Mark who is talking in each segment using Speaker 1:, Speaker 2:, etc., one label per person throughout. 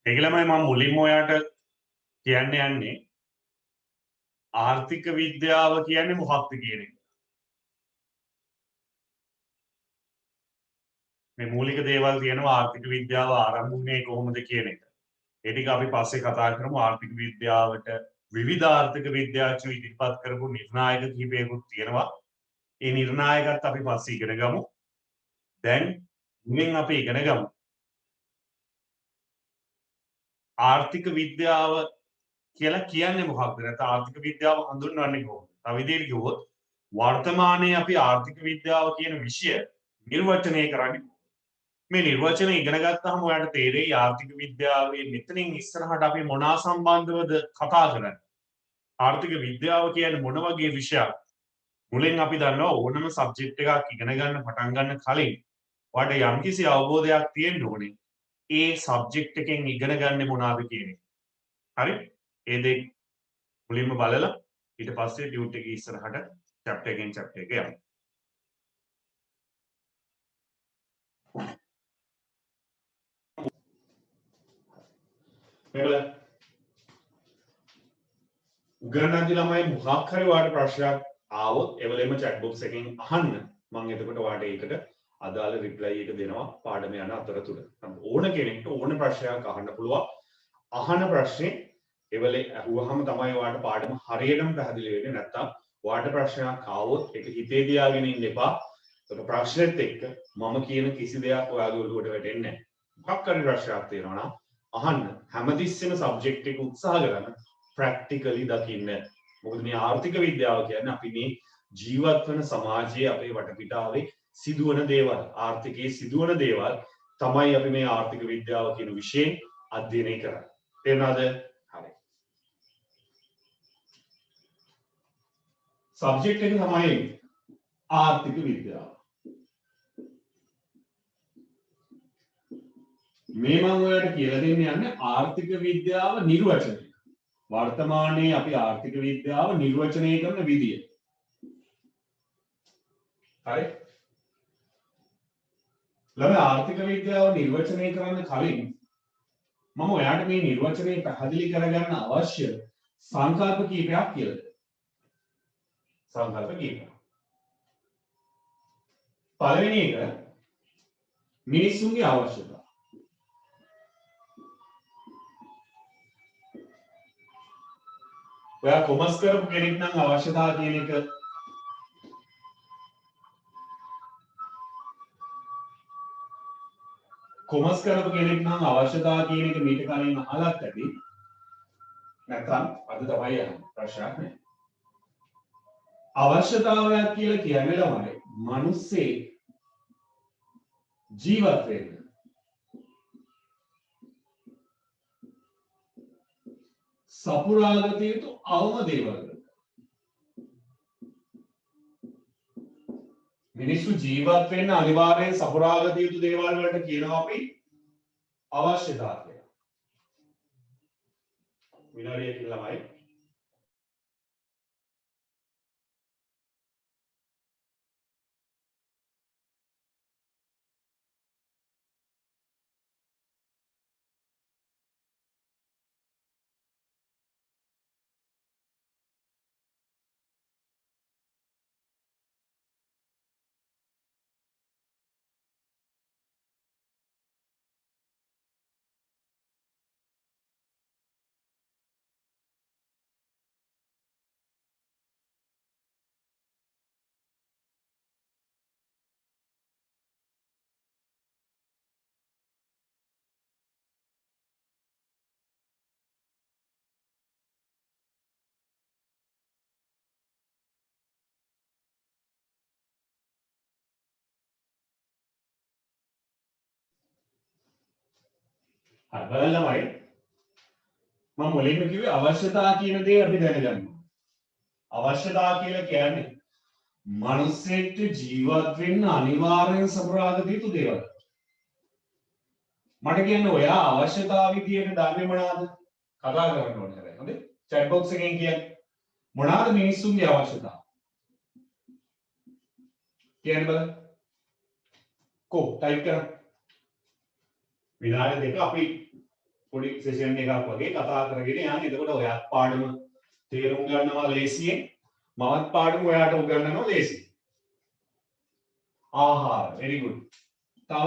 Speaker 1: ඒකලමයි මම මුලින්ම ඔයාට කියන්න යන්නේ ආර්ථික විද්‍යාව කියන්නේ මොකක්ද කියන එක. මේ මූලික දේවල් තියෙනවා ආර්ථික විද්‍යාව ආරම්භ වුණේ කොහොමද කියන එක. ඒ ටික අපි පස්සේ කතා කරමු. ආර්ථික විද්‍යාවට විවිධ ආර්ථික විද්‍යාඥයෝ ඉදිරිපත් කරපු නිර්ණායක කිහිපයකුත් තියෙනවා. ඒ නිර්ණායකත් අපි පස්සේ ඉගෙන ගමු. දැන් මුලින් අපි ඉගෙන ගමු ආර්ථික විද්‍යාව කියලා කියන්නේ මොකක්ද? නැත්නම් ආර්ථික විද්‍යාව හඳුන්වන්නේ කොහොමද? තව විදිහට කිව්වොත් වර්තමානයේ අපි ආර්ථික විද්‍යාව කියන විෂය නිර්වචනය කරන්නේ මේ නිර්වචනය ඉගෙන ගත්තාම ඔයාලට තේරෙයි ආර්ථික විද්‍යාවේ මෙතනින් ඉස්සරහට අපි මොනවා සම්බන්ධවද කතා කරන්නේ. ආර්ථික විද්‍යාව කියන්නේ මොන වගේ විෂයක්? මුලින් අපි දන්නවා ඕනම සබ්ජෙක්ට් එකක් ඉගෙන ගන්න පටන් ගන්න කලින් ඔයාලට යම්කිසි අවබෝධයක් තියෙන්න ඕනේ. ඒ සබ්ජෙක්ට් එකෙන් ඉගෙන ගන්න මොනවාද කියන එක. හරි? ඒ දෙක මුලින්ම බලලා ඊට පස්සේ ටියුට් එකේ ඉස්සරහට chapter එකෙන් chapter එක යමු. මේවල උගන්වන්නදී ළමයි මොකක් හරි වාට ප්‍රශ්නයක් ආවොත් එවලෙම chat box එකෙන් අහන්න. මම එතකොට වාට ඒකට අදාළ reply එක දෙනවා පාඩම යන අතරතුර. ඕන කෙනෙක්ට ඕන ප්‍රශ්නයක් අහන්න පුළුවන්. අහන ප්‍රශ්නේ එවලේ අහුවහම තමයි වාට පාඩම හරියටම පැහැදිලි වෙන්නේ. නැත්තම් වාට ප්‍රශ්නයක් ආවොත් ඒක හිතේ තියාගෙන ඉන්න එපා. ඒක ප්‍රශ්නෙත් එක්ක මම කියන කිසි දෙයක් ඔයාගේ ඔළුවට වැටෙන්නේ නැහැ. මොකක් හරි ප්‍රශ්නයක් තියෙනවා නම් අහන්න. හැමතිස්සෙම සබ්ජෙක්ට් එක උත්සාහ කරන්න ප්‍රැක්ටිකලි දකින්න. මොකද මේ ආර්ථික විද්‍යාව කියන්නේ අපි මේ ජීවත් වෙන සමාජයේ අපේ වටපිටාවේ සිදුවන දේවල්, ආර්ථිකයේ සිදුවන දේවල් තමයි අපි මේ ආර්ථික විද්‍යාව කියන විෂයෙන් අධ්‍යයනය කරන්නේ. තේරුණාද? හරි. සබ්ජෙක්ට් එක තමයි ආර්ථික විද්‍යාව. මේ මම ඔයාලට කියලා දෙන්න යන්නේ ආර්ථික විද්‍යාව නිර්වචනය. වර්තමානයේ අපි ආර්ථික විද්‍යාව නිර්වචනය කරන විදිය. හරි? ළමයි ආර්ථික විද්‍යාව නිර්වචනය කරන්න කලින් මම ඔයාලට මේ නිර්වචනය පැහැදිලි කරගන්න අවශ්‍ය සංකල්ප කීපයක් කියලා දෙන්න. සංකල්ප කීපයක්. පළවෙනි එක මිනිස්සුන්ගේ අවශ්‍යතා. ඔයා කොමර්ස් කරපු කෙනෙක් නම් අවශ්‍යතාව කියන එක කොමර්ස් කරපු කෙනෙක් නම් අවශ්‍යතාව කියන එක මීට කලින් අහලත් ඇති. නැත්නම් අද තමයි අහන්නේ ප්‍රශ්නයක් නෑ. අවශ්‍යතාවයක් කියලා කියන්නේ ළමයි මිනිස්සේ ජීවත් වෙන්න සපුරාගත යුතු අවම දේවල්. මිනිස්සු ජීවත් වෙන්න අනිවාර්යෙන් සපුරාගත යුතු දේවල් වලට කියනවා අපි අවශ්‍යතා කියලා. විනාඩියකින් ළමයි හරි බලන්න ළමයි මම මුලින්ම කිව්වේ අවශ්‍යතා කියන දේ අපි දැනගන්න. අවශ්‍යතා කියලා කියන්නේ මිනිස්සෙක්ට ජීවත් වෙන්න අනිවාර්යෙන් සපුරාගත යුතු දේවල්. මට කියන්න ඔයා අවශ්‍යතා විදියට දන්නේ මොනවාද? කතා කරන්න ඕනේ හැබැයි. හොඳේ? chat box එකෙන් කියන්න. මොනවාද මිනිස්සුන්ගේ අවශ්‍යතා? කියන්න බලන්න. කො ටයිප් කරන්න. විනාඩි දෙක අපි පොඩි සෙෂන් එකක් වගේ කතා කරගෙන යන්න. එතකොට ඔයත් පාඩම තේරුම් ගන්නවා ලේසියෙන්. මමත් පාඩම ඔයාට උගන්වනවා ලේසියෙන්. ආහාර very good. තව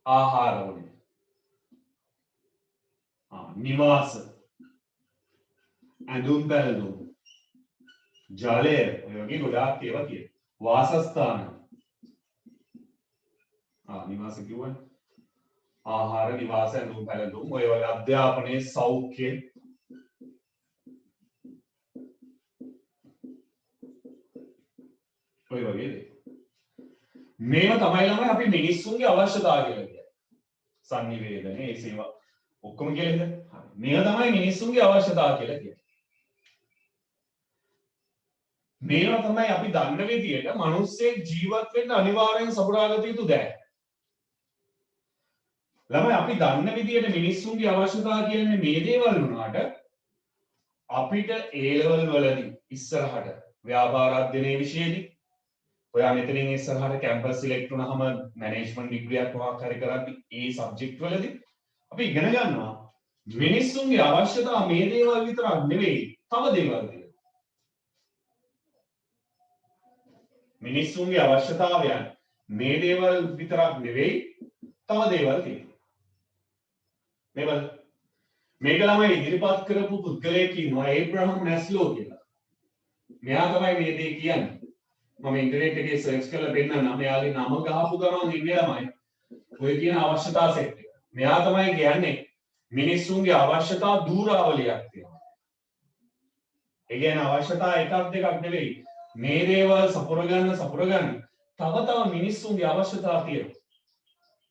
Speaker 1: ආහාර වලින් නිවාස ඇඳුම් පැළඳුම් ජලය ඔය වගේ ගොඩාක් ඒවා කියන වාසස්ථාන නිවාස කිව්වනේ ආහාර නිවාස ඇඳුම් පැළඳුම් ඔය වගේ අධ්‍යාපනයේ සෞඛ්‍ය ඔය වගේ දේ මේවා තමයි ළමයි අපි මිනිස්සුන්ගේ අවශ්‍යතාවය කියලා කියන්නේ සංනිවේදනයේ ඒ සේවා ඔක්කොම කියලා හිතන්න හරි මේවා තමයි මිනිස්සුන්ගේ අවශ්‍යතාවය කියලා කියන්නේ මේවා තමයි අපි දන්න විදියට මිනිස්සෙක් ජීවත් වෙන්න අනිවාර්යෙන් සපුරාගත යුතු දෑ. ළමයි අපි දන්න විදියට මිනිස්සුන්ගේ අවශ්‍යතාව කියන්නේ මේ දේවල් වුණාට අපිට A level වලදී ඉස්සරහට ව්‍යාපාර අධ්‍යයනයේ විෂයදී ඔයා මෙතනින් ඉස්සරහට කැම්පස් සිලෙක්ට් වුණාම මැනේජ්මන්ට් ඩිග්‍රී එකක් මොකක් හරි කරද්දී ඒ සබ්ජෙක්ට් වලදී අපි ඉගෙන ගන්නවා මිනිස්සුන්ගේ අවශ්‍යතාව මේ දේවල් විතරක් නෙවෙයි තව දේවල් මිනිස්සුන්ගේ අවශ්‍යතාවයන් මේ දේවල් විතරක් නෙවෙයි තව දේවල් තියෙනවා මේක ළමයි ඉදිරිපත් කරපු පුද්ගලයෙක් ඉන්නවා ඒබ්‍රහම් මැස්ලෝ කියලා. මෙයා තමයි මේ දේ කියන්නේ. මම ඉන්ටර්නෙට් එකේ සර්ච් කරලා පෙන්නන්නම්. මෙයාගේ නම ගහපු ගමන් ඉන්නේ ළමයි ඔය කියන අවශ්‍යතා සෙට් එක. මෙයා තමයි කියන්නේ මිනිස්සුන්ගේ අවශ්‍යතා දූරාවලියක් තියෙනවා. ඒ කියන්නේ අවශ්‍යතා එකක් දෙකක් නෙවෙයි. මේ දේවල් සපුරගන්න තව මිනිස්සුන්ගේ අවශ්‍යතා තියෙනවා.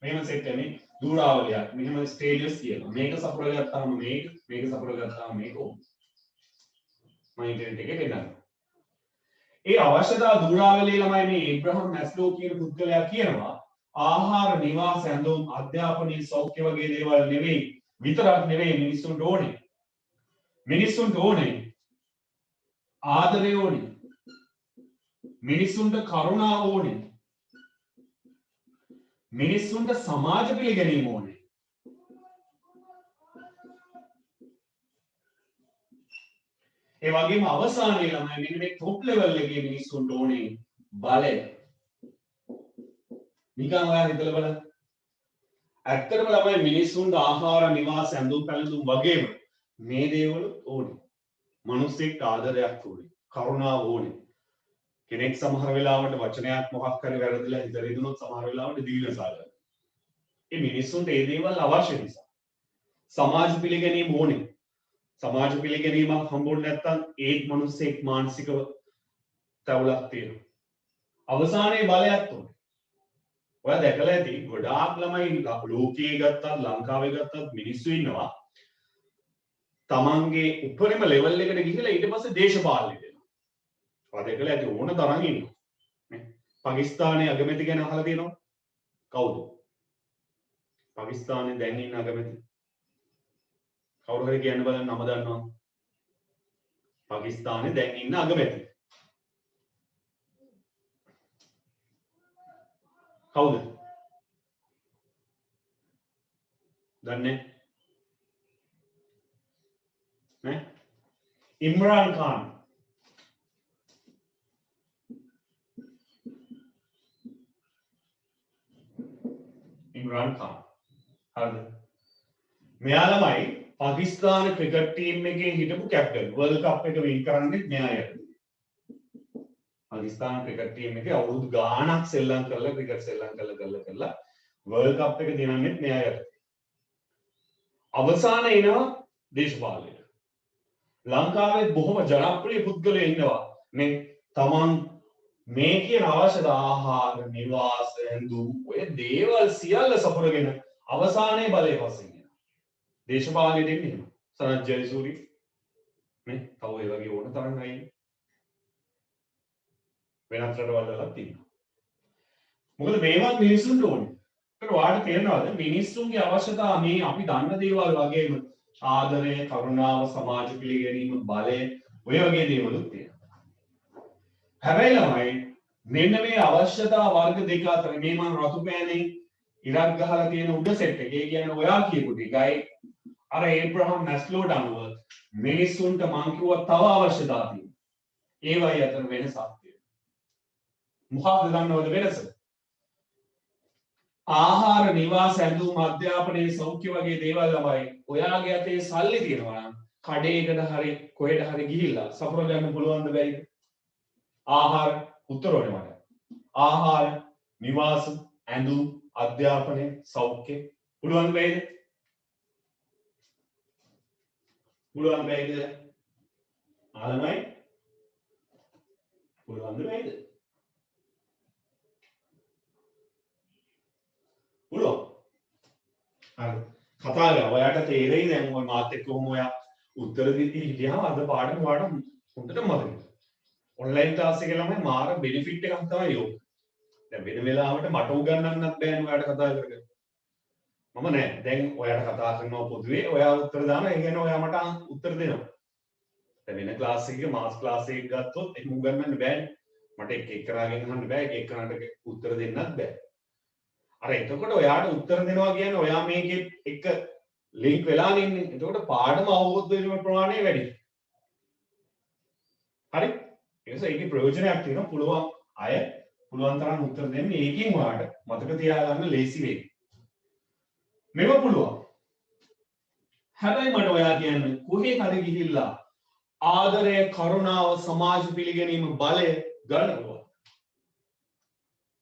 Speaker 1: මෙහෙම සෙට් එකනේ දූරාවලියක්. මෙහෙම ස්ටේජස් තියෙනවා. මේක සපුරගත්තාම මේක සපුරගත්තාම මේක ඕන. මම ඉන්ටර්නෙට් එකේ පෙන්නනවා. ඒ අවශ්‍යතා දූරාවලිය ළමයි මේ ඒබ්‍රහම් මැස්ලෝ කියන පුද්ගලයා කියනවා ආහාර නිවාස ඇඳුම් අධ්‍යාපනයේ සෞඛ්‍ය වගේ දේවල් නෙවෙයි විතරක් නෙවෙයි මිනිස්සුන්ට ඕනේ. මිනිස්සුන්ට ඕනේ ආදරය ඕනේ. මිනිස්සුන්ට කරුණාව ඕනේ. මිනිස්සුන්ට සමාජ පිළිගැනීම ඕනේ. ඒ වගේම අවසානයේ ළමයි මෙන්න මේ টොප් ලෙවල් එකේ මිනිස්සුන්ට ඕනේ බලය. නිකන් ඔයා හිතලා බලන්න. ඇත්තටම ළමයි මිනිස්සුන්ට ආහාර නිවාස ඇඳුම් පැළඳුම් වගේම මේ දේවල් ඕනේ. මිනිස්සෙක්ට ආදරයක් ඕනේ. කරුණාව ඕනේ. කෙනෙක් සමහර වෙලාවට වචනයක් මොකක් හරි වැරදිලා හිත රිදුනොත් සමහර වෙලාවට දීලසාල. ඒ මිනිස්සුන්ට ඒ දේවල් අවශ්‍ය නිසා. සමාජ පිළිගැනීම ඕනේ. සමාජ පිළිගැනීමක් හම්බුනේ නැත්නම් ඒත් මිනිස්සෙක් මානසිකව තවුලක් තියෙනවා. අවසානයේ බලයක් ඕනේ. ඔයා දැකලා ඇති ගොඩාක් ළමයි ලෝකයේ ගත්තත් ලංකාවේ ගත්තත් මිනිස්සු ඉන්නවා. තමන්ගේ උපරිම ලෙවල් එකට ගිහිලා ඊට පස්සේ දේශපාලනය දැකලා ඇති ඕන තරම් ඉන්නවා නේ. පාකිස්තානයේ අගමැති ගැන අහලා තියෙනවද? කවුද? පාකිස්තානයේ දැන් ඉන්න අගමැති. කවුරු හරි කියන්න බලන්න නම දන්නවද? පාකිස්තානයේ දැන් ඉන්න අගමැති. කවුද? දන්නේ නැහැ. ඉම්රාන් खान. ඉම්රාන් खान. හරිද? මෙයා ළමයි පාකිස්තාන ක්‍රිකට් ටීම් එකේ හිටපු කැප්ටන්. වර්ල්ඩ් කප් එක වින් කරන්නේ මෙයා යටතේ. පාකිස්තාන ක්‍රිකට් ටීම් එකේ අවුරුදු ගාණක් සෙල්ලම් කරලා ක්‍රිකට් සෙල්ලම් කරලා වර්ල්ඩ් කප් එක දිනන්නේ මෙයා යටතේ. අවසාන එනවා දේශපාලනයට. ලංකාවේ බොහොම ජනප්‍රිය පුද්ගලයෝ ඉන්නවා. මේ තමන් මේ කියන අවශ්‍යතා ආහාර නිවාස ඇඳුම් ඔය දේවල් සියල්ල සපුරගෙන අවසානයේ බලය පස්සේ යනවා. දේශපාලනයට එන්නේ සනත් ජයසූරිය නේ තව ඒ වගේ ඕන තරම් අය වෙනත් රටවල් වලත් ඉන්නවා. මොකද මේවත් මිනිස්සුන්ට ඕනේ. ඒකට ඔයාලට තේරෙනවද මිනිස්සුන්ගේ අවශ්‍යතා මේ අපි දන්න දේවල් වගේම ආදරය, කරුණාව, සමාජ පිළිගැනීම, බලය ඔය වගේ දේවලුත් තියෙනවා. හැබැයි ළමයි මෙන්න මේ අවශ්‍යතා වර්ග දෙක අතර මේ මම රතු පෑනේ ඉරක් ගහලා තියෙන උඩ සෙට් එක. ඒ කියන්නේ ඔයා කියපු ටිකයි අර ඒබ්‍රහම් මැස්ලෝට අනුව මිනිස්සුන්ට මං කිව්වා තව අවශ්‍යතා තියෙනවා. ඒවයි අතර වෙනසක් තියෙනවා. මොකක්ද දන්නවද වෙනස? ආහාර නිවාස ඇඳුම් අධ්‍යාපනයේ සෞඛ්‍ය වගේ දේවල් ළමයි ඔයාගේ අතේ සල්ලි තියෙනවා නම් කඩේකට හරි කොහෙට හරි ගිහිල්ලා සපුර ගන්න පුළුවන්ද බැරිද? ආහාර උත්තර ඕනේ මට. ආහාර නිවාස ඇඳුම් අධ්‍යාපනය සෞඛ්‍ය පුළුවන් වේද? පුළුවන් වේද? ආලමයි පුළුවන් වේද? පුළුවන්. හරි. කතා කරලා ඔයාට තේරෙයි දැන් ඔය මාත් එක්ක කොහොම ඔයා උත්තර දෙති හිටියාම අද පාඩම ඔයාට හොඳට මතකයි. ඔන්ලයින් ක්ලාස් එකේ ළමයි මාර බෙනිෆිට් එකක් තමයි යෝග. දැන් වෙන වෙලාවට මට උගන්වන්නත් බෑනේ ඔයාට කතා කරගෙන. මම නෑ. දැන් ඔයාට කතා කරනවා පොදුවේ ඔයා උත්තර දානවා. ඒ කියන්නේ ඔයා මට උත්තර දෙනවා. දැන් වෙන ක්ලාස් එකක මාස් ක්ලාස් එකක් ගත්තොත් ඒක උගන්වන්න බෑනේ. මට එක එකනාගෙන් අහන්න බෑ. එක එකනට උත්තර දෙන්නත් බෑ. අර එතකොට ඔයාට උත්තර දෙනවා කියන්නේ ඔයා මේකේ එක ලින්ක් වෙලා ඉන්නේ. එතකොට පාඩම අවබෝධ වීම ප්‍රමාණය වැඩි. හරි? ඒ නිසා ඒකේ ප්‍රයෝජනයක් තියෙනවා. පුළුවන් අය පුළුවන් තරම් උත්තර දෙන්න. ඒකෙන් ඔයාට මතක තියාගන්න ලේසි වෙයි. මේව පුළුවන්. හැබැයි මට ඔයා කියන්නේ කොහේ හරි ගිහිල්ලා ආදරය, කරුණාව, සමාජ පිළිගැනීම බලය ගන්න පුළුවන්.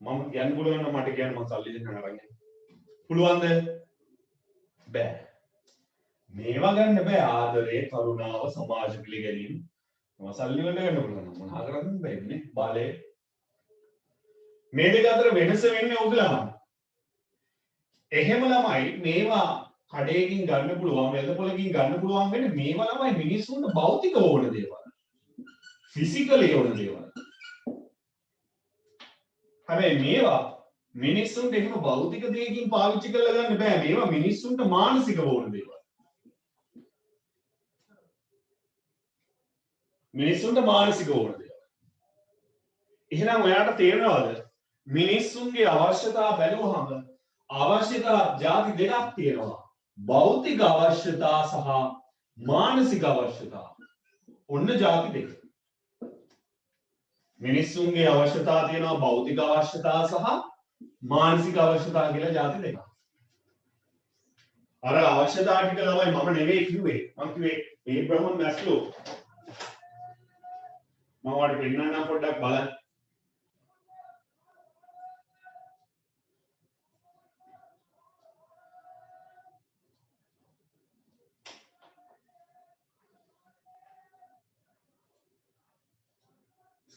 Speaker 1: මම කියන්න පුළුවන් නම් මට කියන්න මම සල්ලි දෙන්න අරන් යන්න. පුළුවන්ද? බෑ. මේවා ගන්න බෑ. ආදරය, කරුණාව, සමාජ පිළිගැනීම. මම සල්ලි වලට ගන්න පුළුවන්. මොනවා කරන්නේ බෑනේ. බලය. මේ දෙක අතර වෙනස වෙන්නේ ඔයගලම. එහෙම ළමයි මේවා කඩේකින් ගන්න පුළුවන්, වෙළඳපොළකින් ගන්න පුළුවන් වෙන්නේ මේවා ළමයි මිනිස්සුන්ට භෞතික ඕන දේවල්. ෆිසිකලි ඕන දේවල්. හැබැයි මේවා මිනිස්සුන්ට එහෙම භෞතික දෙයකින් පාවිච්චි කරලා ගන්න බෑ. මේවා මිනිස්සුන්ට මානසික ඕන දේවල්. මිනිස්සුන්ට මානසික ඕන දේවල්. එහෙනම් ඔයාට තේරෙනවද? මිනිස්සුන්ගේ අවශ්‍යතා බැලුවහම අවශ්‍යතා ಜಾති දෙකක් තියෙනවා. භෞතික අවශ්‍යතා සහ මානසික අවශ්‍යතා. ඔන්න ಜಾති දෙක. මිනිස්සුන්ගේ අවශ්‍යතා තියෙනවා භෞතික අවශ්‍යතා සහ මානසික අවශ්‍යතා කියලා ಜಾති දෙකක්. අර අවශ්‍යතා ටික ළමයි මම නෙවෙයි කිව්වේ. මම කිව්වේ ඒබ්‍රහම් මැස්ලෝ. මම ඔයාලට පෙන්නන්නම් පොඩ්ඩක් බලන්න.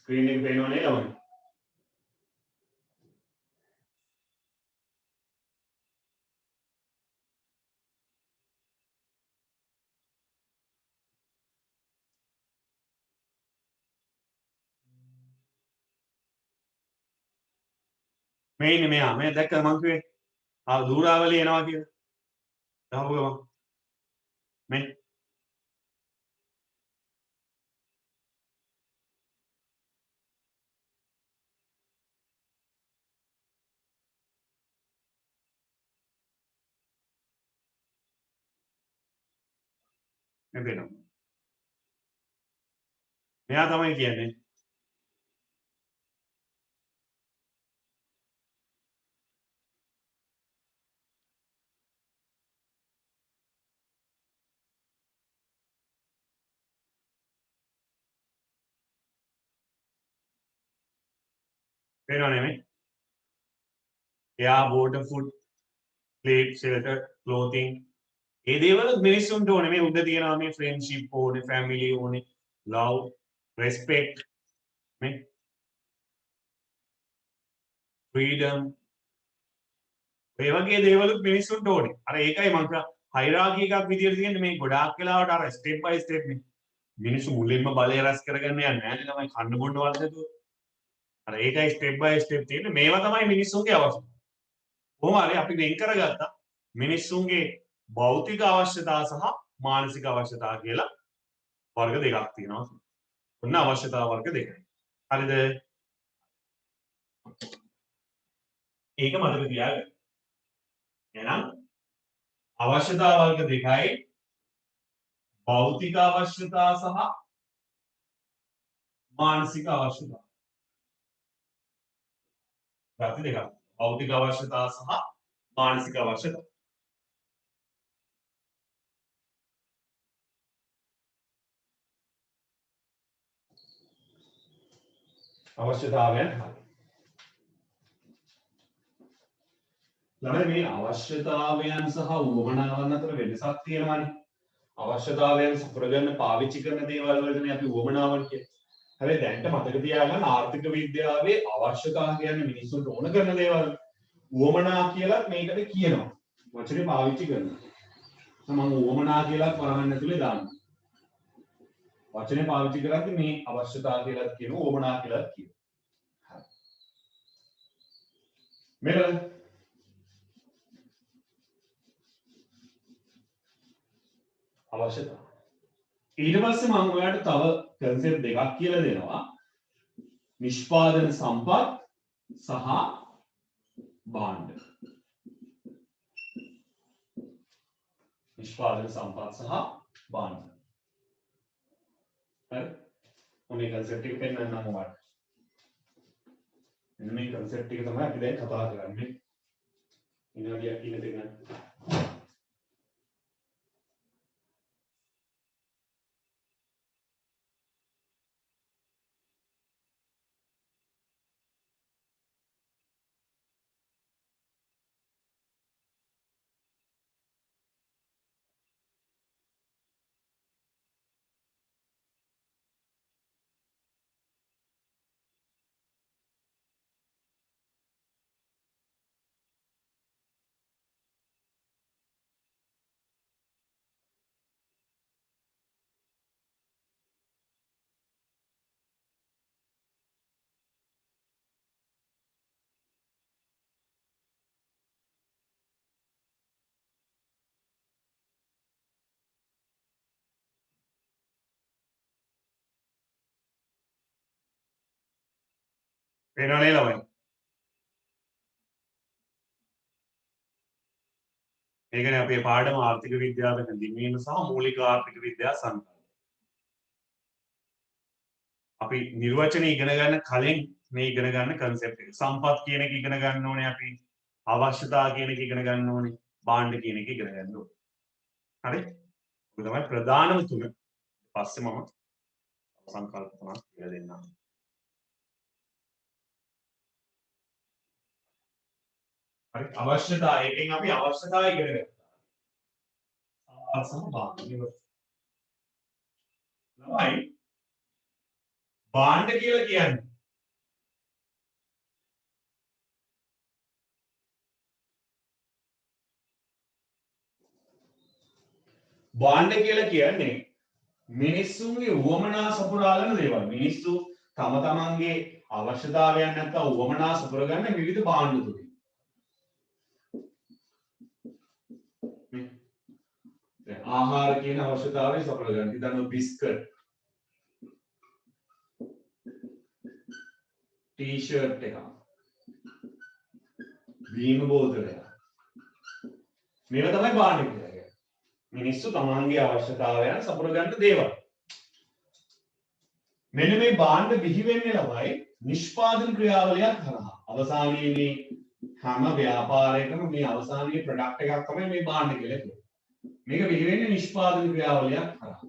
Speaker 1: ස්ක්‍රීන් එක පේනව නේද ළමයි? මේ ඉන්නේ මෙයා. මේ දැක්කද මං කිව්වේ? ආ දූරාවලිය එනවා කියලා. දහපු ගමන්. මේ මේ පේනවා. මෙයා තමයි කියන්නේ. පේනව නෙමෙයි? එයා water food plate shelter clothing ඒ දේවල් මිනිස්සුන්ට ඕනේ. මේ උඩ තියෙනවා මේ friendship ඕනේ, family ඕනේ, love, respect, මේ freedom ඒ වගේ දේවලුත් මිනිස්සුන්ට ඕනේ. අර ඒකයි මම කිව්වා හයිරාකි එකක් විදියට තියෙන්නේ මේ ගොඩාක් වෙලාවට අර ස්ටෙප් බයි ස්ටෙප් නේ. මිනිස්සු මුලින්ම බලය රැස් කරගන්න යන්නේ නැහැ නේ ළමයි කන්න බොන්න වලද. අර ඒකයි ස්ටෙප් බයි ස්ටෙප් තියෙන්නේ. මේවා තමයි මිනිස්සුන්ගේ අවශ්‍යතා. කොහොම හරි අපි වෙන් කරගත්තා මිනිස්සුන්ගේ භෞතික අවශ්‍යතා සහ මානසික අවශ්‍යතා කියලා වර්ග දෙකක් තියෙනවා. ඔන්න අවශ්‍යතා වර්ග දෙකයි. හරිද? ඒක මතක තියාගන්න. එහෙනම් අවශ්‍යතා වර්ග දෙකයි භෞතික අවශ්‍යතා සහ මානසික අවශ්‍යතා. ගති දෙකක්. භෞතික අවශ්‍යතා සහ මානසික අවශ්‍යතා. අවශ්‍යතාවයන් හරි. ළමයි මේ අවශ්‍යතාවයන් සහ උවමනාවන් අතර වෙනසක් තියෙනවානේ. අවශ්‍යතාවයන් සපුරගන්න පාවිච්චි කරන දේවල් වලටනේ අපි උවමනාවන් කියන්නේ. හැබැයි දැන්ට මතක තියාගන්න ආර්ථික විද්‍යාවේ අවශ්‍යතා කියන්නේ මිනිස්සුන්ට ඕන කරන දේවල්. උවමනා කියලා මේකට කියනවා. වචනේ පාවිච්චි කරනවා. මම උවමනා කියලා වරහන් ඇතුලේ දානවා. වචනේ පාවිච්චි කරද්දී මේ අවශ්‍යතා කියලා කියනවා උවමනා කියලා කියනවා. හරි. මෙලන අවශ්‍යතා. ඊට පස්සේ මම ඔයාලට තව කන්සෙප්ට් දෙකක් කියලා දෙනවා. නිෂ්පාදන සම්පත් සහ භාණ්ඩ. නිෂ්පාදන සම්පත් සහ භාණ්ඩ. හරි. මොනේ කන්සෙප්ට් එක පෙන්නන්නම් ඔයාලට. මෙන්න මේ කන්සෙප්ට් එක තමයි අපි දැන් කතා කරන්නේ. විනාඩියක් ඉන්න දෙන්න. පේනවනේ ළමයි. මේකනේ අපේ පාඩම ආර්ථික විද්‍යාව හැඳින්වීම සහ මූලික ආර්ථික විද්‍යා සංකල්ප. අපි නිර්වචන ඉගෙන ගන්න කලින් මේ ඉගෙන ගන්න concept එක. සම්පත් කියන එක ඉගෙන ගන්න ඕනේ අපි. අවශ්‍යතා කියන එක ඉගෙන ගන්න ඕනේ. භාණ්ඩ කියන එක ඉගෙන ගන්න ඕනේ. හරි? ඔක තමයි ප්‍රධානම තුන. පස්සේ මම සංකල්ප තුනක් කියලා දෙන්නම්. හරි අවශ්‍යතා එකෙන් අපි අවශ්‍යතා ඉගෙන ගත්තා. සම්පත් සහ භාණ්ඩ. ළමයි භාණ්ඩ කියලා කියන්නේ භාණ්ඩ කියලා කියන්නේ මිනිස්සුන්ගේ උවමනා සපුරාලන දේවල්. මිනිස්සු තම තමන්ගේ අවශ්‍යතාවයන් නැත්නම් උවමනා සපුරගන්න විවිධ භාණ්ඩ තුලින්. දැන් ආහාර කියන අවශ්‍යතාවය සපුරගන්න. ඉතින් බිස්කට්, ටී-ෂර්ට් එක, බීම බෝතලයක්. මේවා තමයි භාණ්ඩ කියලා කියන්නේ. මිනිස්සු තමන්ගේ අවශ්‍යතාවයන් සපුරගන්න දේවල්. මෙන්න මේ භාණ්ඩ බිහි වෙන්නේ ළමයි නිෂ්පාදන ක්‍රියාවලියක් කරා. අවසානයේ මේ හැම ව්‍යාපාරයකම මේ අවසානයේ ප්‍රොඩක්ට් එකක් තමයි මේ භාණ්ඩ කියලා කියන්නේ. මේක බිහි වෙන්නේ නිෂ්පාදන ක්‍රියාවලියක් කරා.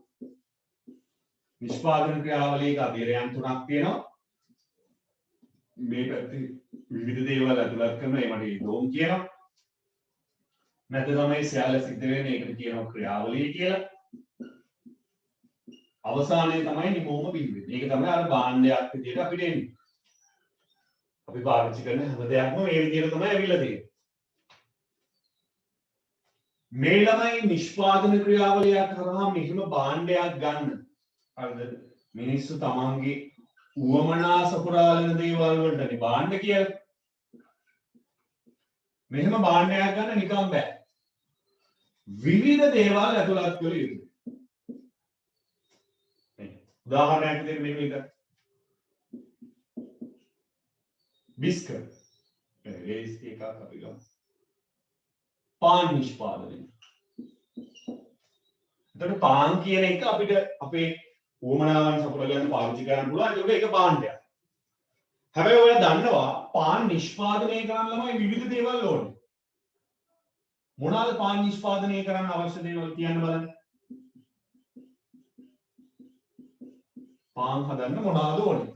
Speaker 1: නිෂ්පාදන ක්‍රියාවලියක අධීරයන් තුනක් තියෙනවා. මේ පැත්තේ විවිධ දේවල් ඇතුළත් කරන ඒකට ඉදෝම් කියනවා. නැත්නම් තමයි සියල්ල සිද්ධ වෙන්නේ ඒකට කියනවා ක්‍රියාවලිය කියලා. අවසානයේ තමයි නිමෝම බිහි වෙන්නේ. ඒක තමයි අර භාණ්ඩයක් විදියට අපිට එන්නේ. අපි පාවිච්චි කරන හැම දෙයක්ම මේ විදියට තමයි ඇවිල්ලා තියෙන්නේ. මේ ළමයි නිෂ්පාදන ක්‍රියාවලියක් කරා මෙහිම භාණ්ඩයක් ගන්න. හරිද? මිනිස්සු තමන්ගේ උවමනා සපුරාලන දේවල් වලටනේ භාණ්ඩ කියන්නේ. මෙහෙම භාණ්ඩයක් ගන්න නිකන් බෑ. විවිධ දේවල් ඇතුළත් කළ යුතුයි. උදාහරණයක් විදිහට මේක බිස්කට්. ලේස් එකක් අපි ගමු. පාන් නිෂ්පාදනය. එතකොට පාන් කියන එක අපිට අපේ උවමනාවන් සපුර ගන්න පාවිච්චි කරන්න පුළුවන්. ඒක පාණ්ඩයක්. හැබැයි ඔයා දන්නවා පාන් නිෂ්පාදනය කරන්න ළමයි විවිධ දේවල් ඕනේ. මොනවාද පාන් නිෂ්පාදනය කරන්න අවශ්‍ය දේවල් කියන්න බලන්න. පාන් හදන්න මොනවාද ඕනේ?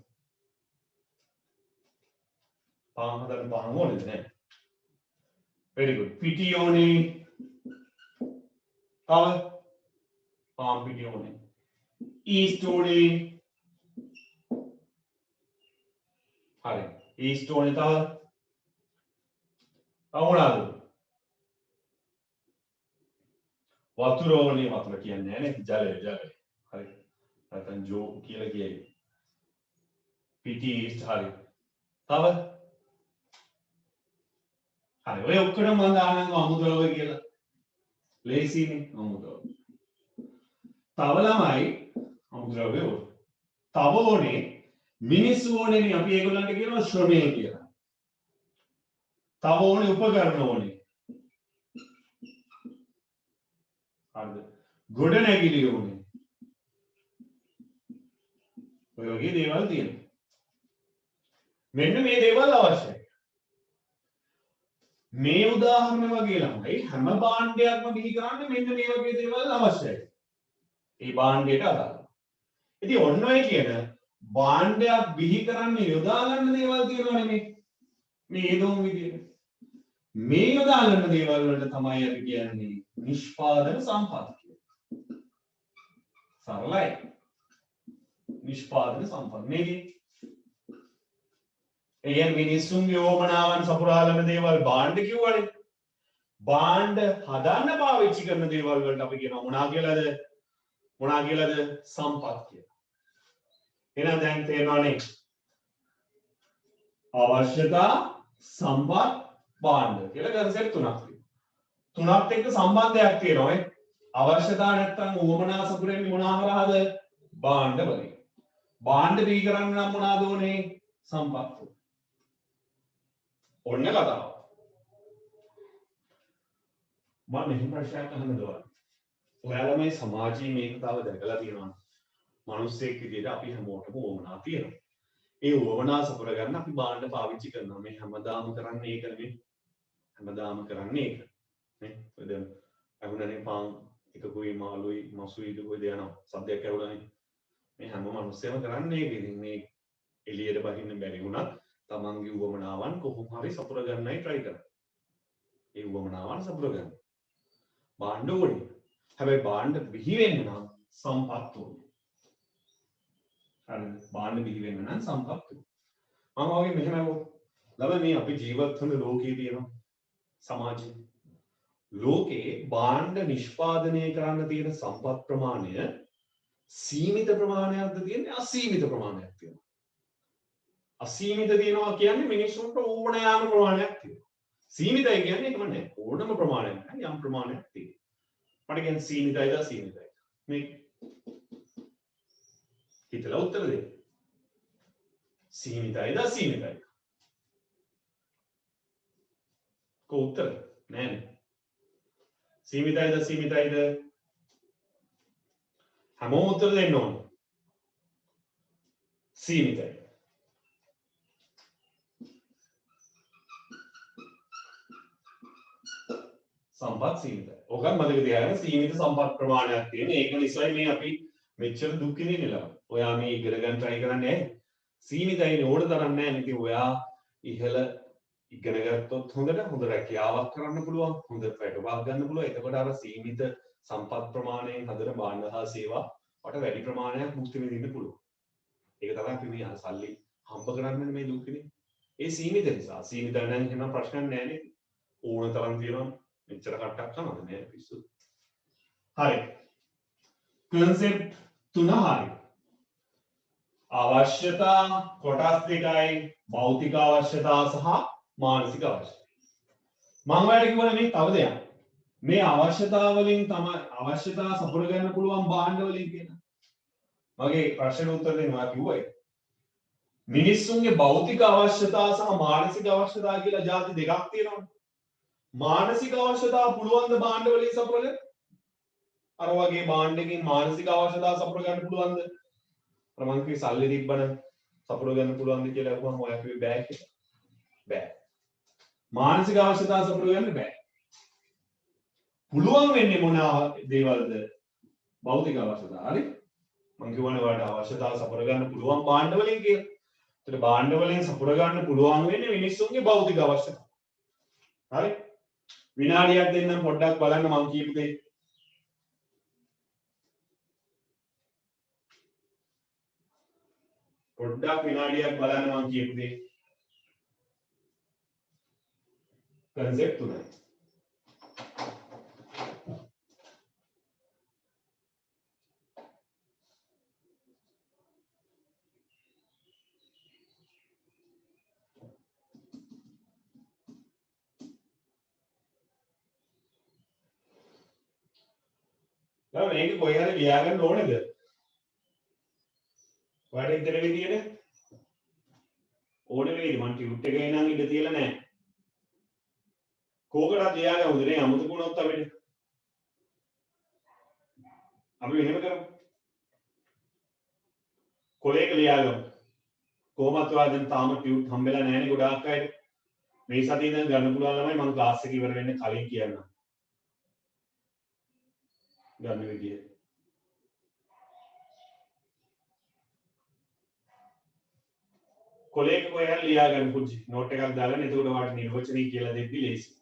Speaker 1: පාන් හදන්න පාන් ඕනේද නැහැ? very good. පිටි ඕනේ. තව පාන් පිටි ඕනේ. ඊස්ට් ඕනේ. හරි. ඊස්ට් ඕනේ තව. තව මොනවාද? වතුර ඕනේ. වතුර කියන්නේ නැහැ නේ. ජලය. හරි. නැත්නම් ජෝ කියලා කියයි. පිටි ඊස්ට් හරි. තව හරි. ඔය ඔක්කොම මම දානවා අමුද්‍රව්‍ය කියලා. ලේසිනේ අමුද්‍රව්‍ය. තව ළමයි අමුද්‍රව්‍ය ඕනේ. තව ඕනේ මිනිස්සු ඕනේනේ අපි ඒගොල්ලන්ට කියනවා ශ්‍රමය කියලා. තව ඕනේ උපකරණ ඕනේ. හරිද? ගොඩනැගිලි ඕනේ. ඔය වගේ දේවල් තියෙනවා. මෙන්න මේ දේවල් අවශ්‍යයි. මේ උදාහරණ වගේ ළමයි හැම භාණ්ඩයක්ම බිහි කරන්න මෙන්න මේ වගේ දේවල් අවශ්‍යයි. ඒ භාණ්ඩයට අදාළ. ඉතින් ඔන්න ඔය කියන භාණ්ඩයක් බිහි කරන්න යොදා ගන්න දේවල් තියෙනවා නෙමෙයි. මේ දෝම් විදියට. මේ යොදා ගන්න දේවල් වලට තමයි අපි කියන්නේ නිෂ්පාදන සම්පත් කියලා. සරලයි. නිෂ්පාදන සම්පත් නේද? එයන් මිනිසුන්ගේ ඕමනාවන් සපුරාලන දේවල් භාණ්ඩ කිව්වනේ. භාණ්ඩ හදන්න පාවිච්චි කරන දේවල් වලට අපි කියනවා මොනවා කියලාද? සම්පත් කියලා. එහෙනම් දැන් තේරෙනවනේ. අවශ්‍යතා සම්පත් භාණ්ඩ කියලා කන්සෙප්ට් තුනක් තියෙනවා. තුනත් එක්ක සම්බන්ධයක් තියෙනවා නේ. අවශ්‍යතා නැත්තම් ඕමනා සපුරන්නේ මොනවා හරහාද? භාණ්ඩ වලින්. භාණ්ඩ බිහි කරන්න නම් මොනවාද ඕනේ? සම්පත්. ඔන්න කතාව. මම මෙහෙම ප්‍රශ්නයක් අහන්න දුවා. ඔයාලා මේ සමාජයේ මේක තව දැකලා තියෙනවා. මිනිස්සෙක් විදිහට අපි හැමෝටම වමනා තියෙනවා. ඒ වමනා සපුර ගන්න අපි භාණ්ඩ පාවිච්චි කරනවා. මේ හැමදාම කරන්නේ ඒක නෙමෙයි. හැමදාම කරන්නේ ඒක. නේ? ඔය දැන් අහුණනේ පාන් එකකුයි මාළුයි මසුයි දුකේ දෙනවා. සද්දයක් ඇහුණානේ. මේ හැම මිනිස්සෙම කරන්නේ ඒක. ඉතින් මේ එළියට බහින්න බැරි වුණත් තමන්ගේ උවමනාවන් කොහොම හරි සපුර ගන්නයි try කරන්නේ. ඒ උවමනාවන් සපුර ගන්න. භාණ්ඩ ඕනේ. හැබැයි භාණ්ඩ බිහි වෙන්න නම් සම්පත් ඕනේ. හරිද? භාණ්ඩ බිහි වෙන්න නම් සම්පත් ඕනේ. මම වගේ මෙහෙම ළමයි මේ අපි ජීවත් වෙන ලෝකයේ තියෙන සමාජයේ ලෝකේ භාණ්ඩ නිෂ්පාදනය කරන්න තියෙන සම්පත් ප්‍රමාණය සීමිත ප්‍රමාණයක්ද තියෙන්නේ අසීමිත ප්‍රමාණයක් තියෙනවා. අසීමිත තියෙනවා කියන්නේ මිනිස්සුන්ට ඕන යාම ප්‍රමාණයක් තියෙනවා. සීමිතයි කියන්නේ ඒකම නෑ. ඕනම ප්‍රමාණයක් නෑ යම් ප්‍රමාණයක් තියෙනවා. මට කියන්නේ සීමිතයිද අසීමිතයිද? මේ හිතලා උත්තර දෙන්න. සීමිතයිද අසීමිතයිද? කො උත්තර නෑනේ. සීමිතයිද අසීමිතයිද? හැමෝම උත්තර දෙන්න ඕනේ. සීමිතයි. සම්පත් සීමිතයි. ඕකත් මතක තියාගන්න සීමිත සම්පත් ප්‍රමාණයක් තියෙන. ඒක නිසායි මේ අපි මෙච්චර දුක් විඳින්නේ ළම. ඔයා මේ ඉගෙන ගන්න try කරන්නේ ඇයි? සීමිතයි ඕන තරම් නැහැ. ඉතින් ඔයා ඉහළ ඉගෙන ගත්තොත් හොඳ රැකියාවක් කරන්න පුළුවන්. හොඳ වැඩක් ගන්න පුළුවන්. එතකොට අර සීමිත සම්පත් ප්‍රමාණයෙන් හදන භාණ්ඩ හා සේවා වට වැඩි ප්‍රමාණයක් මුක්ති විඳින්න පුළුවන්. ඒක තමයි අපි මේ සල්ලි හම්බ කරන්නේ මේ දුක් විඳින්නේ. ඒ සීමිත නිසා. සීමිත නම් එහෙම ප්‍රශ්නයක් නැහැ නේද? ඕන තරම් තියෙනවා. මෙච්චර කට්ටක් කරනවද නෑ පිස්සු. හරි. concept තුන හරි. අවශ්‍යතා කොටස් දෙකයි භෞතික අවශ්‍යතා සහ මානසික අවශ්‍යතා. මම ඔයාලට කිව්වනේ මේ තව දෙයක්. මේ අවශ්‍යතා වලින් තමයි අවශ්‍යතා සපුර ගන්න පුළුවන් භාණ්ඩ වලින් කියලා. මගේ ප්‍රශ්නෙට උත්තර දෙන්න ඔයා කිව්වා ඒක. මිනිස්සුන්ගේ භෞතික අවශ්‍යතා සහ මානසික අවශ්‍යතා කියලා ಜಾති දෙකක් තියෙනවා. මානසික අවශ්‍යතා පුළුවන් ද භාණ්ඩ වලින් සපුර ගන්න? අර වගේ භාණ්ඩකින් මානසික අවශ්‍යතා සපුර ගන්න පුළුවන්ද? අර මං කිව්වේ සල්ලි තිබ්බනම් සපුර ගන්න පුළුවන්ද කියලා අහුවම ඔයා කිව්වේ බෑ කියලා. බෑ. මානසික අවශ්‍යතා සපුර ගන්න බෑ. පුළුවන් වෙන්නේ මොන දේවල්ද? භෞතික අවශ්‍යතා. හරි? මං කියවනේ ඔයාලට අවශ්‍යතා සපුර ගන්න පුළුවන් භාණ්ඩ වලින් කියලා. ඒතර භාණ්ඩ වලින් සපුර ගන්න පුළුවන් වෙන්නේ මිනිස්සුන්ගේ භෞතික අවශ්‍යතා. හරි? විනාඩියක් දෙන්නම් පොඩ්ඩක් බලන්න මං කියපු දේ. පොඩ්ඩක් විනාඩියක් බලන්න මං කියපු දේ. කන්සෙප්ට් තුනයි. දැන් මේක කොහේ හරි ලියා ගන්න ඕනේද? ඔයාලට ඉතන විදියට ඕනේ වෙයිද? මං ටියුට් එකේ නම් ඉඳ තියලා නැහැ. කෝකටත් ලියා ගමුද නේ අමුතු වුණොත් අපිට. අපි මෙහෙම කරමු. කොලේක ලියා ගමු. කොහොමත් ඔයා දැන් තාම ටියුට් හම්බෙලා නැහැනේ ගොඩාක් අයට. මේ සතියේ ඉඳන් ගන්න පුළුවන් ළමයි මං ක්ලාස් එක ඉවර වෙන්න කලින් කියන්නම්. ගන්න විදිය. කොලේක කොහේ හරි ලියා ගන්න පුංචි නෝට් එකක් දාගන්න. එතකොට ඔයාලට නිර්වචනය කියලා දෙද්දි ලේසි.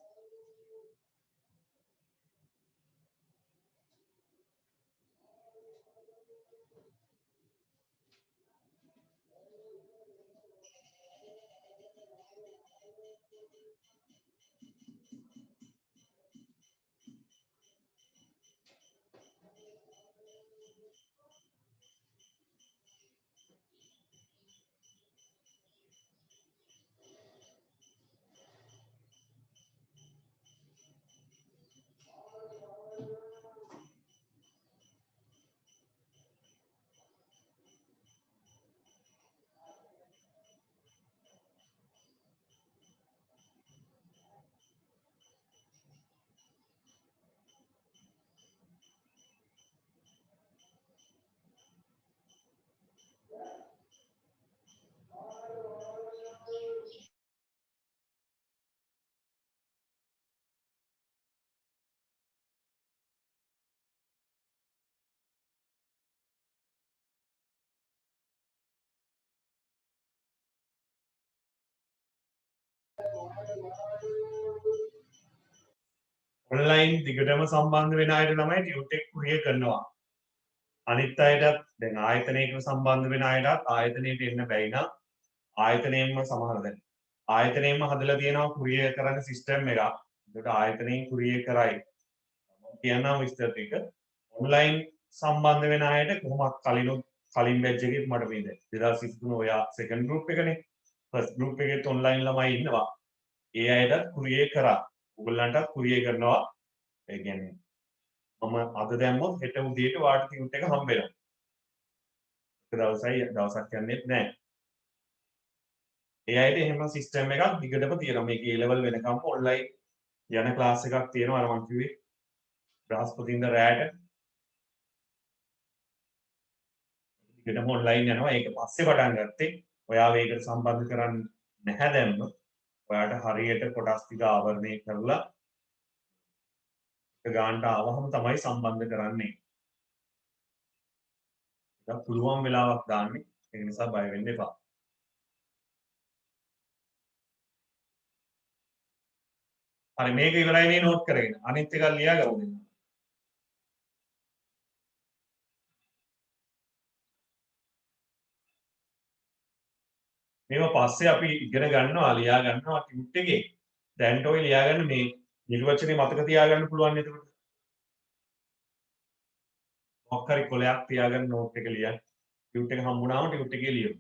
Speaker 1: ඔන්ලයින් දිගටම සම්බන්ධ වෙන අයට ළමයි ටියුට් එක කුරිය කරනවා. අනිත් අයටත් දැන් ආයතනයකට සම්බන්ධ වෙන අයටත් ආයතනයට එන්න බැයි නම් ආයතනයෙන්ම සමහර දැන් ආයතනයෙන්ම හදලා තියෙනවා කුරිය කරන්න සිස්ටම් එකක්. ඒකට ආයතනයෙන් කුරිය කරයි. කියනවා විස්තර ටික. ඔන්ලයින් සම්බන්ධ වෙන අයට කොහොමත් කලින් බැච් එකෙත් මට මේ දැන් 2023 ඔයා සෙකන්ඩ් ගෲප් එකනේ. ෆස්ට් ගෲප් එකෙත් ඔන්ලයින් ළමයි ඉන්නවා. ඒ අයටත් කුරිය කරා. ඔයගොල්ලන්ටත් කුරිය කරනවා. ඒ කියන්නේ මම අද දැම්මොත් හෙට උදේට වාට ටියුට් එක හම්බ වෙනවා. එක දවසක් යන්නේත් නැහැ. ඒ අයට එහෙම සිස්ටම් එකක් දිගටම තියෙනවා. මේක A level වෙනකම් ඔන්ලයින් යන ක්ලාස් එකක් තියෙනවා. අර මම කිව්වේ බ්‍රහස්පතින්දා රැයට දිගටම ඔන්ලයින් යනවා. ඒක පස්සේ පටන් ගත්තේ. ඔයාව ඒකට සම්බන්ධ කරන්නේ නැහැ දැම්මොත්. ඔයාට හරියට කොටස් ටික ආවරණය කරලා ගානට ආවහම තමයි සම්බන්ධ කරන්නේ. ඒක පුළුවන් වෙලාවක් දාන්නේ. ඒ නිසා බය වෙන්න එපා. හරි මේක ඉවරයි නේ නෝට් කරගෙන. අනිත් එක ලියා ගමු දෙන්න. මේව පස්සේ අපි ඉගෙන ගන්නවා ලියා ගන්නවා ටියුට් එකේ. දැන්ට ඔය ලියා ගන්න මේ නිර්වචනේ මතක තියාගන්න පුළුවන් එතකොට. මොකක් හරි කොලයක් තියාගන්න නෝට් එක ලියන්න. ටියුට් එක හම්බුනාම ටියුට් එකේ ලියමු.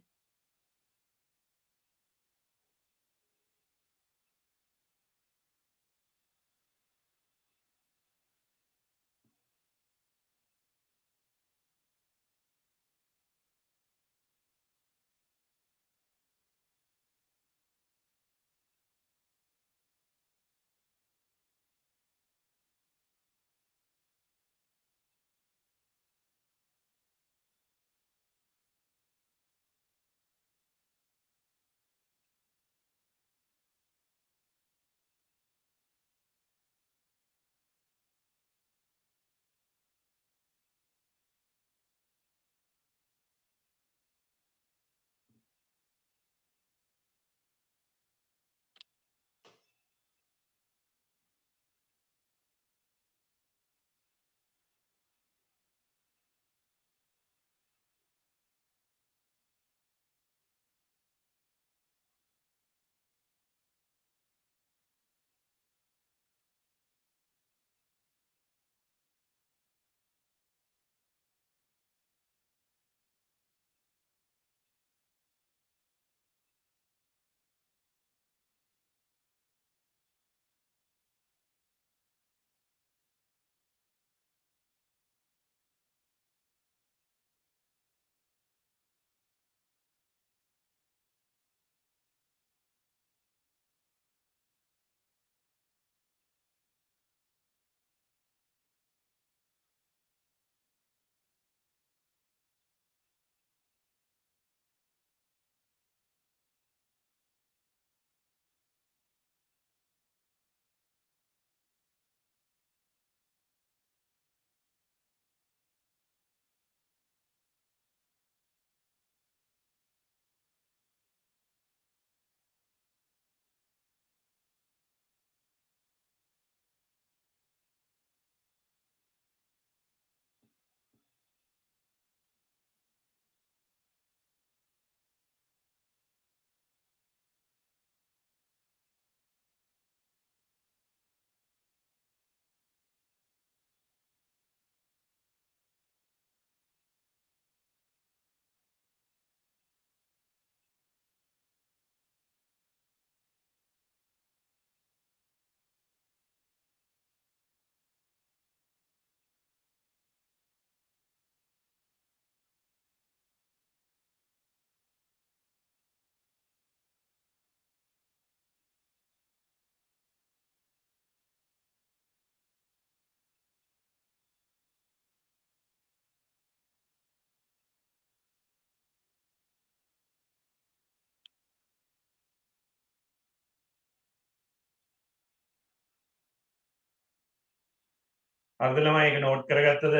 Speaker 1: හරිද ළමයි ඒක නෝට් කරගත්තද?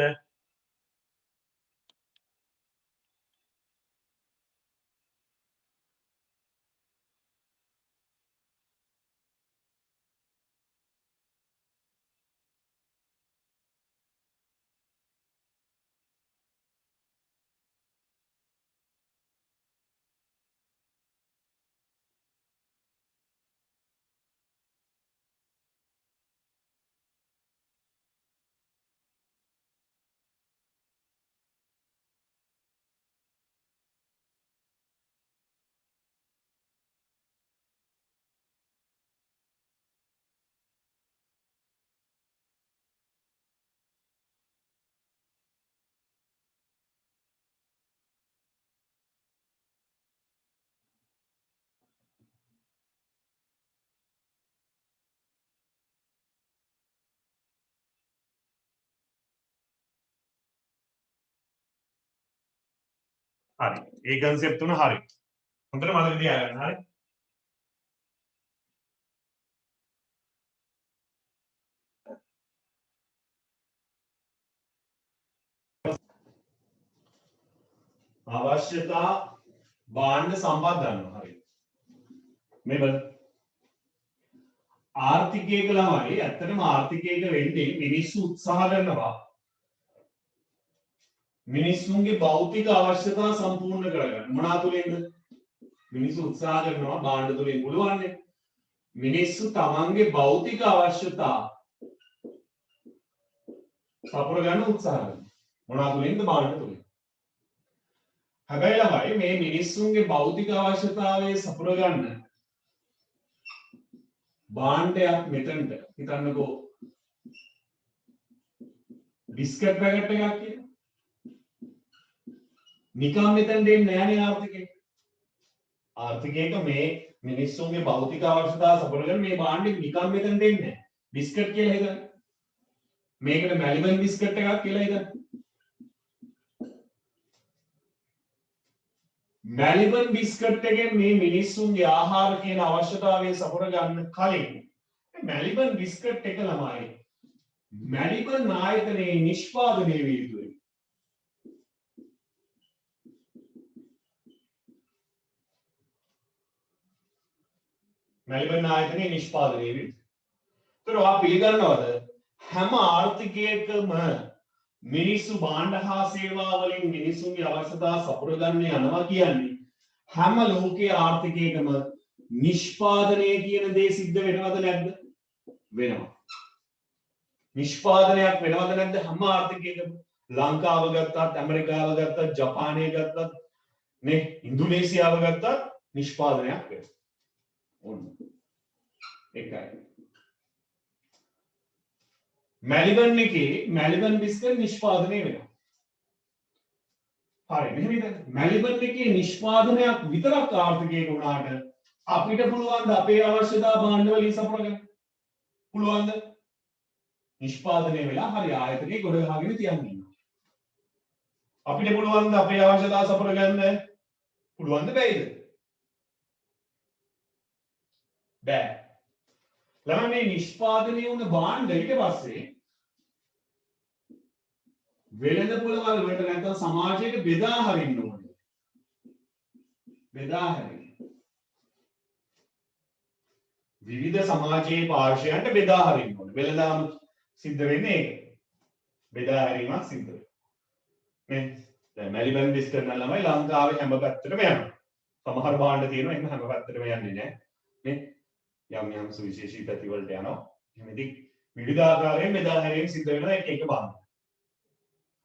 Speaker 1: හරි. ඒ concept තුන හරි. හොඳට මතක තියාගන්න. හරි. අවශ්‍යතා භාණ්ඩ සම්පත් ගන්නවා. හරි. මේ බලන්න. ආර්ථිකයක ළමයි ඇත්තටම ආර්ථිකයක වෙන්නේ මිනිස්සු උත්සාහ කරනවා මිනිස්සුන්ගේ භෞතික අවශ්‍යතා සම්පූර්ණ කරගන්න. මොනවා තුලින්ද? මිනිස්සු උත්සාහ කරනවා භාණ්ඩ තුලින් පුළුවන් මිනිස්සු තමන්ගේ භෞතික අවශ්‍යතා සපුර ගන්න උත්සාහ කරනවා. මොනවා තුලින්ද? භාණ්ඩ තුලින්. හැබැයි ළමයි මේ මිනිස්සුන්ගේ භෞතික අවශ්‍යතාවයේ සපුර ගන්න භාණ්ඩයක් මෙතනට හිතන්නකෝ බිස්කට් පැකට් එකක් කියලා. නිකම් මෙතන දෙන්නේ නෑනේ ආර්ථිකයක. ආර්ථිකයක මේ මිනිස්සුන්ගේ භෞතික අවශ්‍යතා සපුර කරන මේ භාණ්ඩෙ නිකම් මෙතන දෙන්නේ නෑ. බිස්කට් කියලා හිතන්න. මේකට මැලිබන් බිස්කට් එකක් කියලා හිතන්න. මැලිබන් බිස්කට් එකෙන් මේ මිනිස්සුන්ගේ ආහාර කියන අවශ්‍යතාවය සපුර ගන්න කලින් මැලිබන් බිස්කට් එක ළමයි මැලිබන් ආයතනයේ නිෂ්පාදනය විය යුතුයි. මැලිබන් ආයතනයේ නිෂ්පාදනය විය යුතුයි. ඒතර ඔයා පිළිගන්නවද හැම ආර්ථිකයකම මිනිස්සු භාණ්ඩ හා සේවා වලින් මිනිසුන්ගේ අවශ්‍යතා සපුර ගන්න යනවා කියන්නේ හැම ලෝකයේ ආර්ථිකයකම නිෂ්පාදනය කියන දේ සිද්ධ වෙනවද නැද්ද? වෙනවා. නිෂ්පාදනයක් වෙනවද නැද්ද හැම ආර්ථිකයකම? ලංකාව ගත්තත්, ඇමරිකාව ගත්තත්, ජපානය ගත්තත්, නේ ඉන්දුනීසියාව ගත්තත් නිෂ්පාදනයක් වෙනවා. ඕන්න. ඒකයි. මැලිබන් එකේ මැලිබන් බිස්කට් නිෂ්පාදනය වෙනවා. හරි මෙහෙම හිතන්න. මැලිබන් එකේ නිෂ්පාදනයක් විතරක් ආර්ථිකයක වුණාට අපිට පුළුවන් ද අපේ අවශ්‍යතා භාණ්ඩ වලින් සපුර ගන්න? පුළුවන්ද? නිෂ්පාදනය වෙලා හරි ආයතනයේ ගොඩ ගහගෙන තියන්න ඉන්නවා. අපිට පුළුවන් ද අපේ අවශ්‍යතා සපුර ගන්න? පුළුවන්ද බැයිද? බෑ. ළමයි මේ නිෂ්පාදනය වුණ භාණ්ඩ ඊට පස්සේ වෙළඳපොළ වලට නැත්නම් සමාජයට බෙදා හරින්න ඕනේ. බෙදා හරින්න. විවිධ සමාජයේ පාර්ශ්වයන්ට බෙදා හරින්න ඕනේ. වෙළඳාම සිද්ධ වෙන්නේ ඒක. බෙදා හැරීමක් සිද්ධ වෙනවා. නේ? දැන් මැලිබන් බිස්කට් නම් ළමයි ලංකාවේ හැම පැත්තටම යනවා. සමහර භාණ්ඩ තියෙනවා එහෙම හැම පැත්තටම යන්නේ නැහැ. නේ? යම් යම් සුවිශේෂී පැති වලට යනවා. එහෙනම් ඉතින් විවිධ ආකාරයෙන් බෙදා හැරීම් සිද්ධ වෙනවා එක භාණ්ඩ.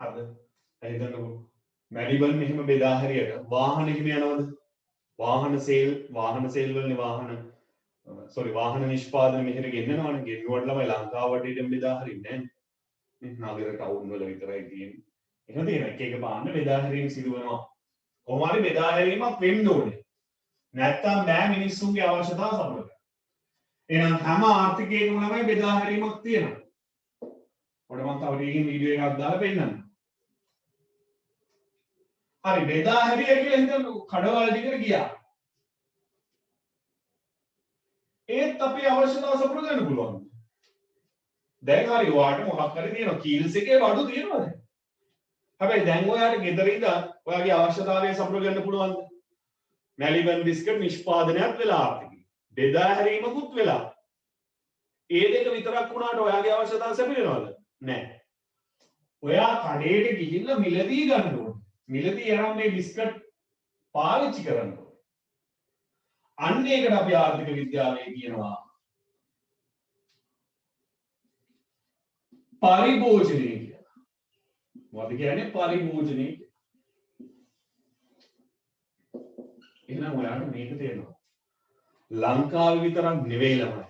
Speaker 1: හරිද? එහෙනම් මැලිබන් මෙහෙම බෙදා හැරියට වාහන එහෙම යනවද? වාහන සේල් වලනේ වාහන නිෂ්පාදන මෙහෙර ගෙන්නනවනේ. ගෙන්නුවට ළමයි ලංකාව වටේටම බෙදා හරින්නේ නැහැ. නේ නගර ටවුන් වල විතරයි තියෙන්නේ. එහෙනම් තියෙන එක භාණ්ඩ බෙදා හැරීම් සිදු වෙනවා. කොහොම හරි බෙදා හැරීමක් වෙන්න ඕනේ. නැත්තම් බෑ මිනිස්සුන්ගේ අවශ්‍යතා සපුර ගන්න. එහෙනම් හැම ආර්ථිකයකම ළමයි බෙදා හැරීමක් තියෙනවා. ඔන්න මම තව ටිකකින් වීඩියෝ එකක් දාලා පෙන්නන්නම්. හරි බෙදා හැරිය කියලා හිතන්නකො කඩවල දිගට ගියා. ඒත් අපේ අවශ්‍යතාව සපුර ගන්න පුළුවන්. දැන් හරි ඔයාට මොකක් හරි තියෙනවා කීල්ස් එකේ වඩු තියෙනවද? හැබැයි දැන් ඔයාට ගෙදර ඉඳන් ඔයාගේ අවශ්‍යතාවය සපුර ගන්න පුළුවන්ද? මැලිබන් බිස්කට් නිෂ්පාදනයක් වෙලා ආර්ථිකයි. බෙදා හැරීමකුත් වෙලා. ඒ දෙක විතරක් වුණාට ඔයාගේ අවශ්‍යතාව සැපිරෙනවද? නැහැ. ඔයා කඩේට ගිහිල්ලා මිලදී ගන්න ඕනේ. මිලදී අරන් මේ බිස්කට් පාවිච්චි කරන්න ඕනේ. අන්න ඒකට අපි ආර්ථික විද්‍යාවේ කියනවා පරිභෝජනය කියලා. මොකද කියන්නේ පරිභෝජනය කියලා. එහෙනම් ඔයාලට මේක තේරෙනවා. ලංකාවේ විතරක් නෙවෙයි ළමයි.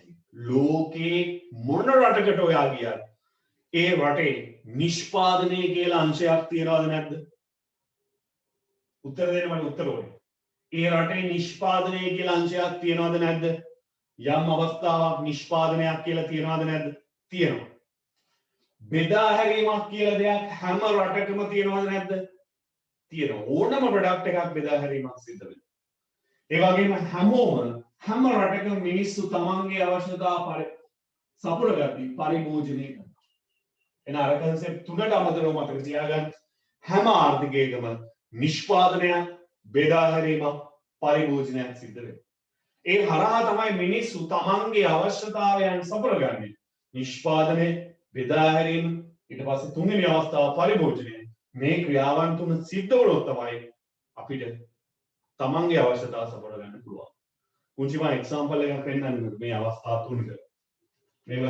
Speaker 1: ලෝකේ මොන රටකට ඔයා ගියත් ඒ රටේ නිෂ්පාදනය කියලා අංශයක් තියනවද නැද්ද? උත්තර දෙන්න මට උත්තර ඕනේ. ඒ රටේ නිෂ්පාදනය කියලා අංශයක් තියනවද නැද්ද? යම් අවස්ථාවක් නිෂ්පාදනයක් කියලා තියනවද නැද්ද? තියෙනවා. බෙදා හැරීමක් කියලා දෙයක් හැම රටකම තියනවද නැද්ද? තියෙනවා. ඕනම ප්‍රොඩක්ට් එකක් බෙදා හැරීමක් සිද්ධ වෙනවා. ඒ වගේම හැම රටකම මිනිස්සු තමන්ගේ අවශ්‍යතා සපුර ගන්න පරිභෝජනය කරනවා. එන අර කන්සෙප්ට් තුනට අමතරව මතක තියාගන්න හැම ආර්ථිකයකම නිෂ්පාදනයක් බෙදා හැරීමක් පරිභෝජනයක් සිද්ධ වෙනවා. ඒ හරහා තමයි මිනිස්සු තමන්ගේ අවශ්‍යතාවයන් සපුරගන්නේ. නිෂ්පාදනය, බෙදා හැරීම, ඊට පස්සේ තුන්වෙනි අවස්ථාව පරිභෝජනය. මේ ක්‍රියාවන් තුන සිද්ධ වුණොත් තමයි අපිට තමන්ගේ අවශ්‍යතාව සපුරගන්න පුළුවන්. පුංචි මම එක්සැම්පල් එකක් පෙන්නන්නම් මේ අවස්ථා තුනක. මේව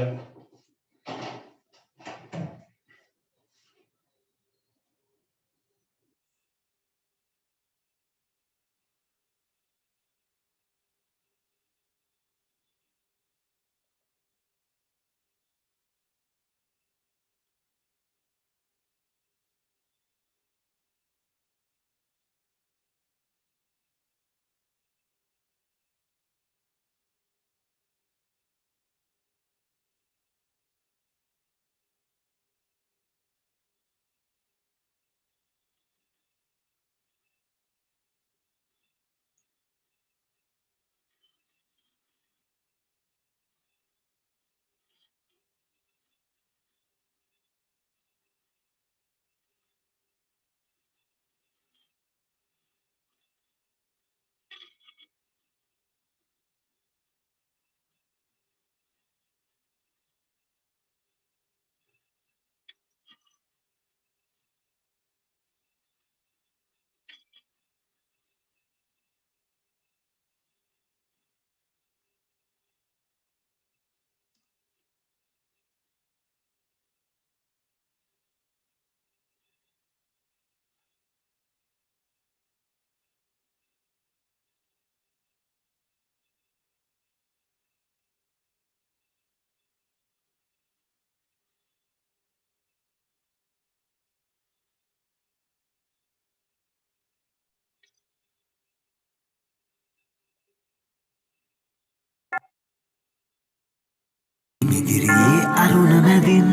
Speaker 2: මිදිරියේ අරුණ මැදින්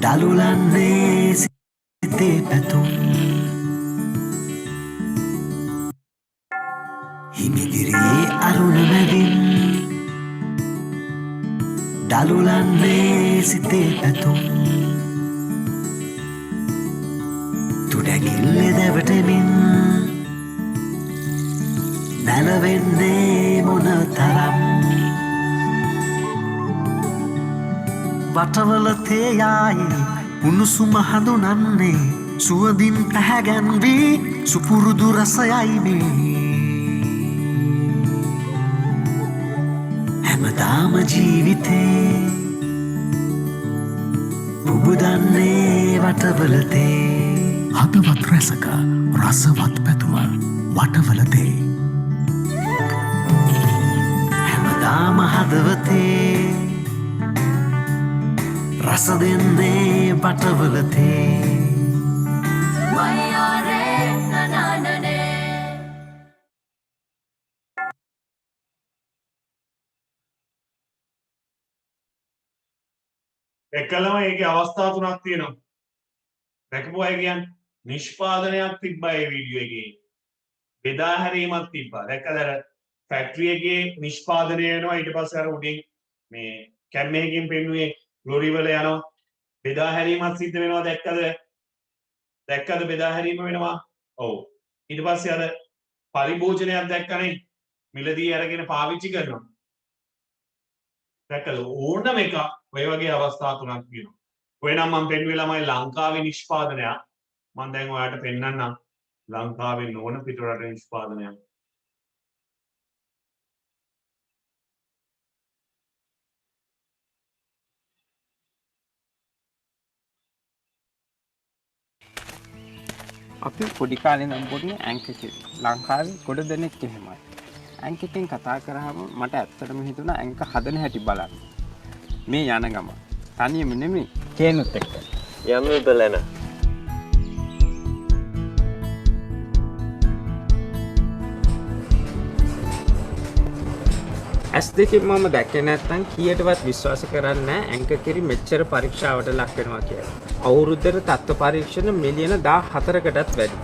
Speaker 2: දලුලන්නේ සිතේ පැතුම් හිමිදිරියේ අරුණ මැදින් දලුලන්නේ සිතේ පැතුම් තුඩැගිල්ල දැවටමින් නැලවෙන්නේ මොන තරම් වටවල තේයායි උණුසුම හඳුනන්නේ සුවඳින් පැහැගැන්වී සුපුරුදු රසයයි මේ හැමදාම ජීවිතේ පුබුදන්නේ වටවලතේ හදවත් රැසක රසවත් පැතුම වටවලතේ හැමදාම හදවතේ රස දෙන්නේ බටවලතේ වයෝරේ නනනනේ
Speaker 1: එකලම ඒකේ අවස්ථා තුනක් තියෙනවා. දැකපු අය කියන්නේ නිෂ්පාදනයක් තිබ්බා ඒ වීඩියෝ එකේ. බෙදා හැරීමක් තිබ්බා. දැක්කද අර ෆැක්ටරි එකේ නිෂ්පාදනය වෙනවා ඊට පස්සේ අර උඩින් මේ කැම්මේකින් පෙන්නුවේ ලොරි වල යනවා. බෙදා හැරීමක් සිද්ධ වෙනවා දැක්කද? දැක්කද බෙදා හැරීම වෙනවා? ඔව්. ඊට පස්සේ අර පරිභෝජනයක් දැක්කනේ. මිලදී අරගෙන පාවිච්චි කරනවා. දැක්කද? ඕනම එක ඔය වගේ අවස්ථා තුනක් තියෙනවා. ඔය නම් මම පෙන්නුවේ ළමයි ලංකාවේ නිෂ්පාදනයක්. මම දැන් ඔයාලට පෙන්නන්නම් ලංකාවේ නොවන පිටරට නිෂ්පාදනයක්.
Speaker 3: අපි පොඩි කාලේ නම් පොඩි ඇන්ක කිව්වා. ලංකාවේ ගොඩ දෙනෙක් එහෙමයි. ඇන්ක එකෙන් කතා කරාම මට ඇත්තටම හිතුණා ඇන්ක හදන හැටි බලන්න. මේ යන ගම. තනියම නෙමෙයි කේනුත් එක්ක.
Speaker 4: යමු බලන්න.
Speaker 3: ඇස් දෙකෙන් මම දැක්කේ නැත්නම් කීයටවත් විශ්වාස කරන්නේ නැහැ ඇන්ක කිරි මෙච්චර පරීක්ෂාවට ලක් වෙනවා කියලා. අවුරුද්දට තත්ත්ව පරීක්ෂණ මිලියන 14කටත් වැඩි.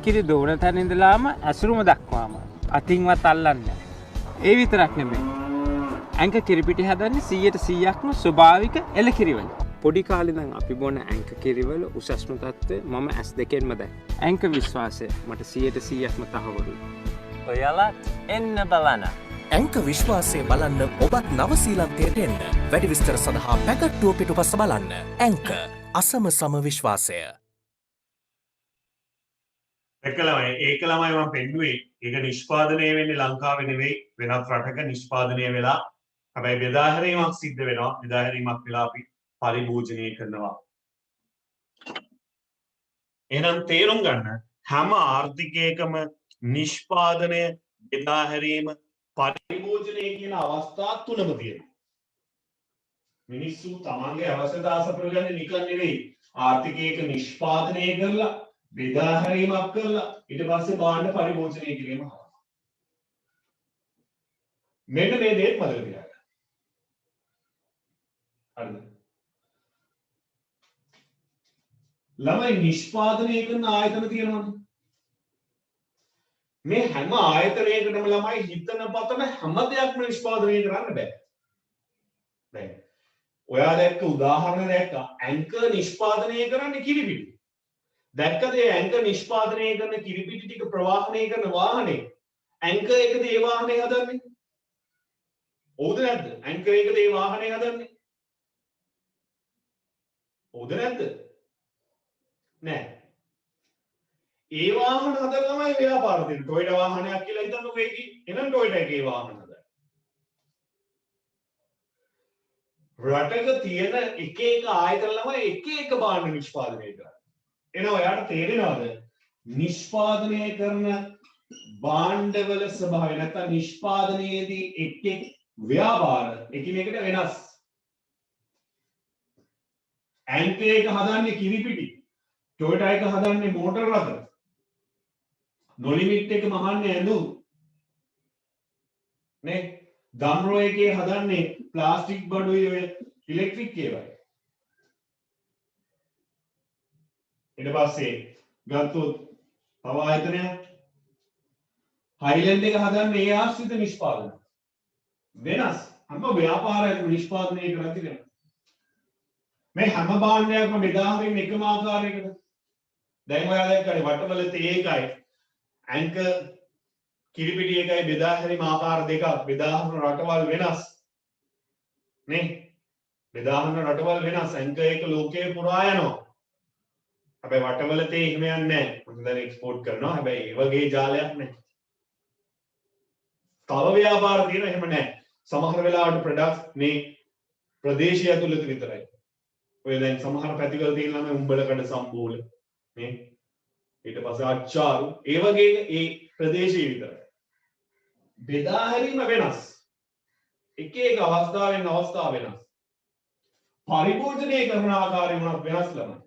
Speaker 3: කිරි දෝන තැන ඉඳලාම ඇසුරුම දක්වාම අතින්වත් අල්ලන්නේ. ඒ විතරක් නෙමෙයි. ඇන්ක කිරි පිටි හදන්නේ 100%ක්ම ස්වභාවික එළ කිරි වලින්. පොඩි කාලේ ඉඳන් අපි බොන ඇන්ක කිරිවල උසස්ම තත්ත්වය මම ඇස් දෙකෙන්ම දැක්කා. ඇන්ක විශ්වාසය මට 100%ක්ම තහවුරුයි.
Speaker 4: ඔයාලත් එන්න බලන්න.
Speaker 5: ඇන්ක විශ්වාසය බලන්න ඔබත් නවසීලන්තයට එන්න. වැඩි විස්තර සඳහා පැකට්ටුව පිටුපස බලන්න. ඇන්ක අසම සම විශ්වාසය.
Speaker 1: ඒක ළමයි මම පෙන්නුවේ ඒක නිෂ්පාදනය වෙන්නේ ලංකාවේ නෙවෙයි වෙනත් රටක නිෂ්පාදනය වෙලා හැබැයි බෙදා හැරීමක් සිද්ධ වෙනවා. බෙදා හැරීමක් වෙලා අපි පරිභෝජනය කරනවා. එහෙනම් තේරුම් ගන්න හැම ආර්ථිකයකම නිෂ්පාදනය, බෙදා හැරීම, පරිභෝජනය කියන අවස්ථා තුනම තියෙනවා. මිනිස්සු තමන්ගේ අවශ්‍යතා සපුරගන්නේ නිකන් නෙවෙයි. ආර්ථිකයක නිෂ්පාදනය කරලා, බෙදා හැරීමක් කරලා ඊට පස්සේ භාණ්ඩ පරිභෝජනය කිරීම. මෙන්න මේ දේ මතක තියාගන්න. හරිද? ළමයි නිෂ්පාදනය කරන ආයතන තියෙනවනේ. මේ හැම ආයතනයකටම ළමයි හිතන පතන හැම දෙයක්ම නිෂ්පාදනය කරන්න බෑ. දැන් ඔයා දැක්ක උදාහරණ දැක්කා ඇන්කර් නිෂ්පාදනය කරන්නේ කිරිපිටි. දැක්කද ඒ ඇන්කර් නිෂ්පාදනය කරන කිරිපිටි ටික ප්‍රවාහනය කරන වාහනේ ඇන්කර් එකද ඒ වාහනේ හදන්නේ? හවුද නැද්ද? ඇන්කර් එකද ඒ වාහනේ හදන්නේ? හවුද නැද්ද? නෑ. ඒ වාහන හදලා තමයි ව්‍යාපාර දෙන්නේ. ටොයෝටා වාහනයක් කියලා හිතන්නකෝ ඒකේ. එහෙනම් ටොයෝටා එකේ වාහන හදන්න. රටක තියෙන එක එක ආයතන ළමයි එක එක භාණ්ඩ නිෂ්පාදනය කරන්නේ. එහෙනම් ඔයාලට තේරෙනවද? නිෂ්පාදනය කරන භාණ්ඩවල ස්වභාවය නැත්නම් නිෂ්පාදනයේදී එක් එක් ව්‍යාපාර එකිනෙකට වෙනස්. ඇන්කර් එක හදන්නේ කිරිපිටි. ටොයෝටා එක හදන්නේ මෝටර රථ. නොලිමිට් එක මහන්නේ ඇඳුම්. නේ? ගම්රෝ එකේ හදන්නේ ප්ලාස්ටික් බඩුයි ඔය ඉලෙක්ට්‍රික් ඒවායි. ඊට පස්සේ ගත්තොත් තව ආයතනයක් හයිලන්ඩ් එක හදන්නේ ඒ ආශ්‍රිත නිෂ්පාදන. වෙනස්. හැම ව්‍යාපාරයක්ම නිෂ්පාදනය කරලා තියෙනවා. මේ හැම භාණ්ඩයක්ම බෙදා හරින්න එකම ආකාරයකට. දැන් ඔයා දැක්කනේ වටවල තේ එකයි ඇන්කර් කිරිපිටි එකයි බෙදා හැරීම ආකාර දෙකක්. බෙදා හරින රටවල් වෙනස්. නේ? බෙදා හරින රටවල් වෙනස්. ඇන්කර් එක ලෝකයේ පුරා යනවා. හැබැයි වටවල තේ එහෙම යන්නේ නැහැ. මොකද දැන් එක්ස්පෝර්ට් කරනවා. හැබැයි ඒ වගේ ජාලයක් නැහැ. තව ව්‍යාපාර තියෙන එහෙම නැහැ. සමහර වෙලාවට ප්‍රොඩක්ට්ස් මේ ප්‍රදේශය ඇතුළත විතරයි. ඔය දැන් සමහර පැතිවල තියෙන ළමයි උඹලකඩ සම්බෝල නේ ඊට පස්සේ අච්චාරු ඒ වගේ ඒ ප්‍රදේශයේ විතරයි. බෙදා හැරීම වෙනස්. එක එක අවස්ථාවෙන් අවස්ථාව වෙනස්. පරිභෝජනය කරන ආකාරය වුණත් වෙනස් ළමයි.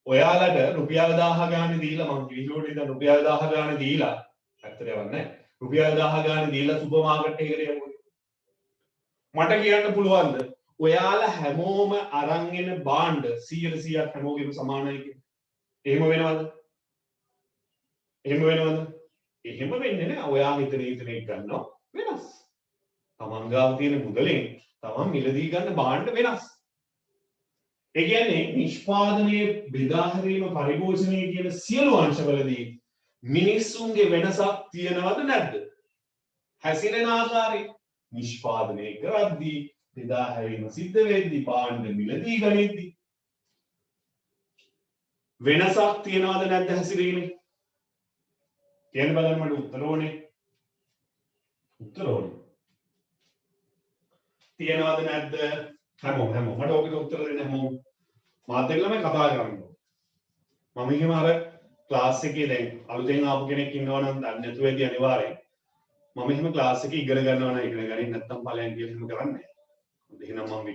Speaker 1: ඔයාලට රුපියල් 1000 ගානේ දීලා මම වීඩියෝට ඉතින් රුපියල් 1000 ගානේ දීලා ඇත්තට යවන්නේ රුපියල් 1000 ගානේ දීලා සුපර් මාකට් එකකට යමු. මට කියන්න පුළුවන්ද ඔයාලා හැමෝම අරන් එන භාණ්ඩ 100%ක් හැමෝගෙම සමානයි කියලා? එහෙම වෙනවද? එහෙම වෙනවද? එහෙම වෙන්නේ නැහැ. ඔයා හිතන එක ගන්නවා වෙනස්. තමන් ගාව තියෙන මුදලෙන් තමන් මිලදී ගන්න භාණ්ඩ වෙනස්. ඒ කියන්නේ නිෂ්පාදනයේ බෙදා හැරීම පරිභෝජනය කියන සියලු අංශවලදී මිනිස්සුන්ගේ වෙනසක් තියනවද නැද්ද? හැසිරෙන ආකාරය නිෂ්පාදනය කරද්දී බෙදා හැරීම සිද්ධ වෙද්දී භාණ්ඩ මිලදී ගනිද්දී වෙනසක් තියනවද නැද්ද හැසිරීමේ? කියන්න බලන්න මට උත්තර ඕනේ. උත්තර ඕනේ. තියනවද නැද්ද? හැමෝම මට ඕකට උත්තර දෙන්න හැමෝම මාත් එක්ක ළමයි කතා කරන්න ඕනේ. මම එහෙම අර ක්ලාස් එකේ දැන් අලුතෙන් ආපු කෙනෙක් ඉන්නවා නම් දන්නේ නැතුව ඇති අනිවාර්යෙන්. මම එහෙම ක්ලාස් එකේ ඉගෙන ගන්නවා නම් ඉගෙන ගන්නේ නැත්නම් ඵලයන් කියලා එහෙම කරන්නේ නැහැ. එහෙනම් මම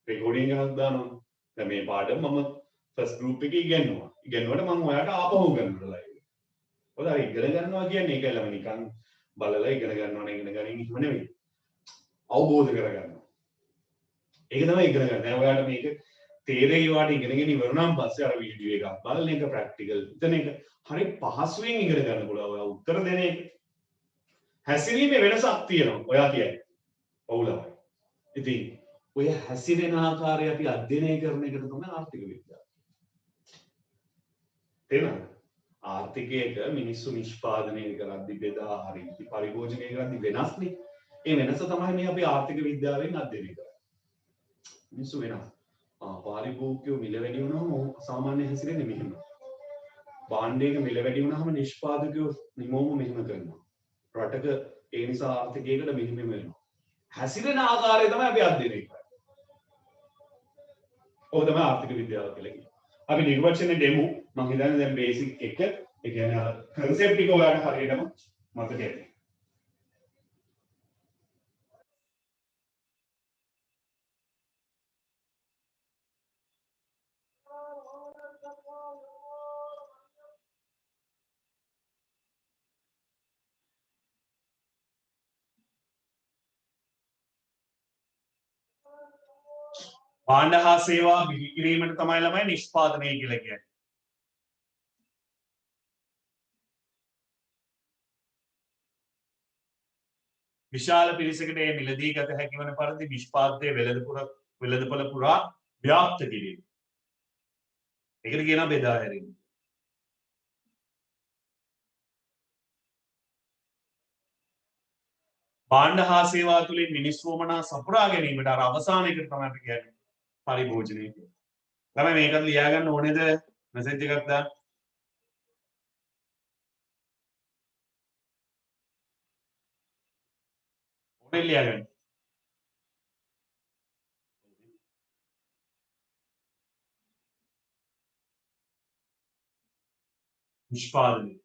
Speaker 1: රෙකෝඩින් එකක් දානවා. දැන් මේ පාඩම මම ෆස්ට් ගෲප් එකේ ඉගෙනුවා. ඉගෙනුවට මම ඔයාලට ආපහු ගන්නවා ලයිව්. ඔය අර ඉගෙන ගන්නවා කියන්නේ ඒකයි ළමයි නිකන් බලලා ඉගෙන ගන්නවා නේ ඉගෙන ගන්න එහෙම නෙවෙයි. අවබෝධ කරගන්නවා. ඒක තමයි ඉගෙන ගන්න. දැන් ඔයාලට මේක තේරෙයි වාට ඉගෙනගෙන ඉවරනම් පස්සේ අර වීඩියෝ එකක් බලන එක ප්‍රැක්ටිකල් හිතන එක හරි පහසුවෙන් ඉගෙන ගන්න පුළුවන්. ඔයා උත්තර දෙන එක හැසිරීමේ වෙනසක් තියෙනවා. ඔයා කියන්නේ. ඔව් ළමයි. ඉතින් ඔය හැසිරෙන ආකාරය අපි අධ්‍යයනය කරන එකට තමයි ආර්ථික විද්‍යාව. තේරුණාද? ආර්ථිකයක මිනිස්සු නිෂ්පාදනය කරද්දී බෙදා හරිද්දී පරිභෝජනය කරද්දී වෙනස්නේ. ඒ වෙනස තමයි මේ අපි ආර්ථික විද්‍යාවෙන් අධ්‍යයනය කරන්නේ. මිනිස්සු වෙනස්. පාරිභෝගිකයෝ මිල වැඩි වුණාම සාමාන්‍ය හැසිරෙන්නේ මෙහෙම. භාණ්ඩයක මිල වැඩි වුණාම නිෂ්පාදකයෝ නිමෝම මෙහෙම කරනවා. රටක ඒ නිසා ආර්ථිකයකට මෙහෙම වෙනවා. හැසිරෙන ආකාරය තමයි අපි අධ්‍යයනය කරන්නේ. ඕක තමයි ආර්ථික විද්‍යාව කියලා කියන්නේ. අපි නිර්වචන දෙමු. මම හිතන්නේ දැන් බේසික් එක ඒ කියන්නේ අර කන්සෙප්ට් එක ඔයාලට හරියටම මතක ඇති. භාණ්ඩ හා සේවා බිහි කිරීමට තමයි ළමයි නිෂ්පාදනය කියලා කියන්නේ. විශාල පිරිසකට මේ මිලදී ගත හැකි වන පරිදි නිෂ්පාදනයේ වෙළඳපොළ පුරා ව්‍යාප්ත කිරීම. ඒකට කියනවා බෙදා හැරීම. භාණ්ඩ හා සේවා තුළින් මිනිස් වමනා සපුරා ගැනීමට අර අවසානයකට තමයි අපි කියන්නේ පරිභෝජනය කියලා. ළමයි මේකත් ලියා ගන්න ඕනේද? මෙසේජ් එකක් දාන්න. ඕනේ ලියා ගන්න. නිෂ්පාදනය.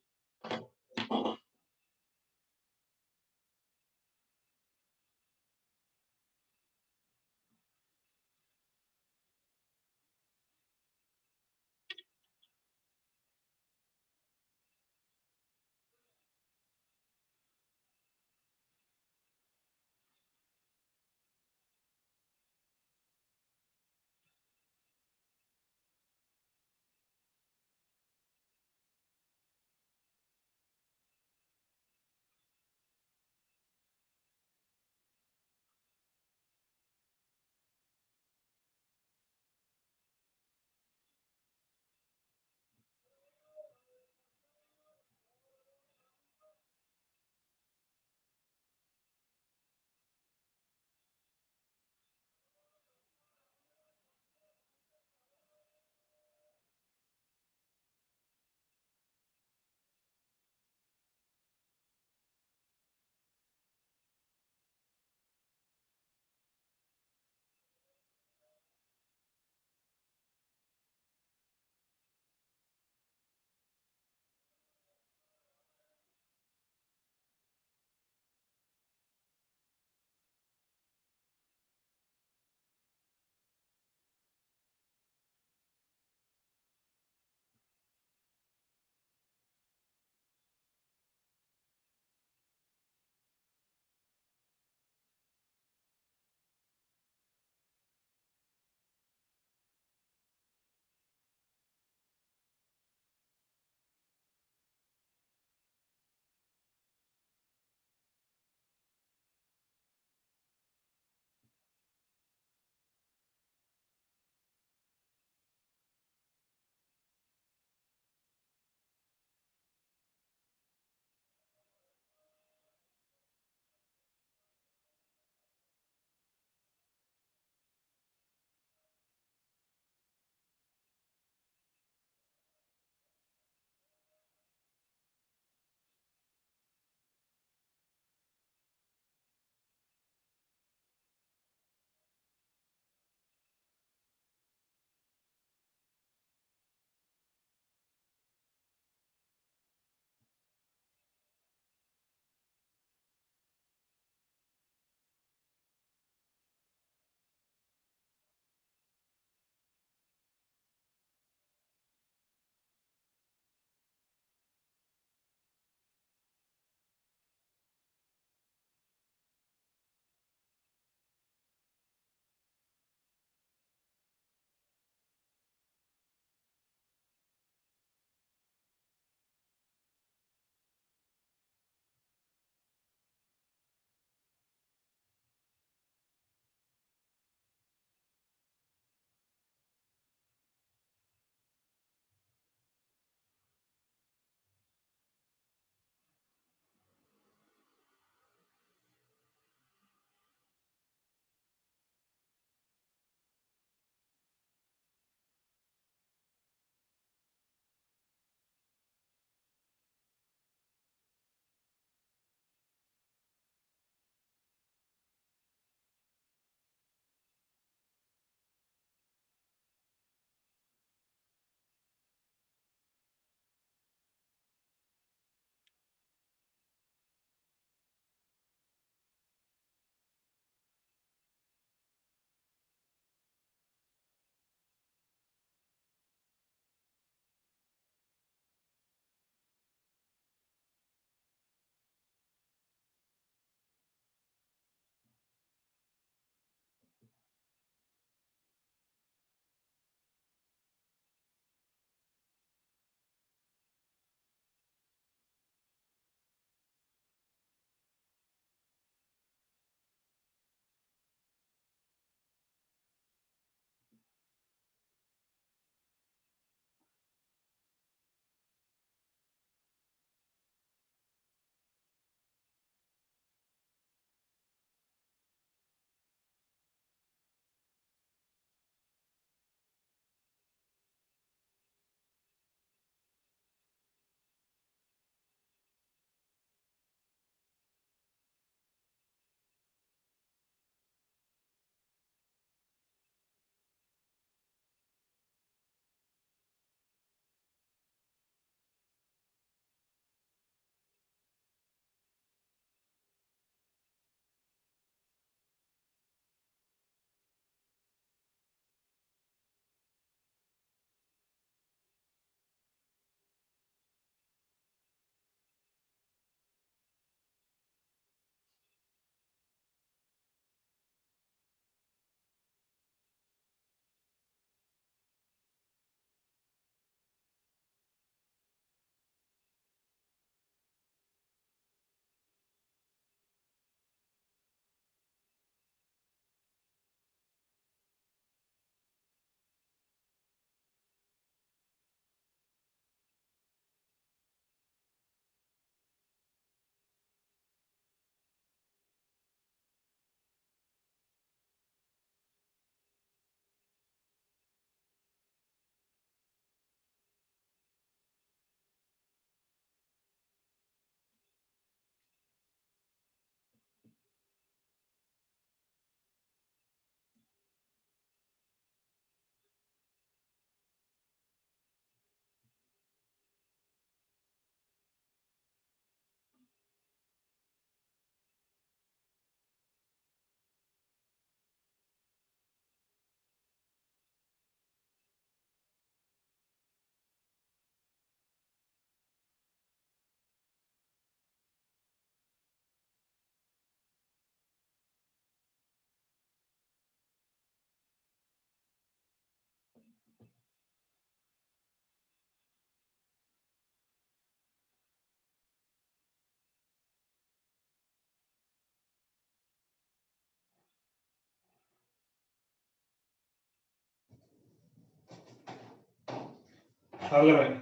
Speaker 1: හරියටම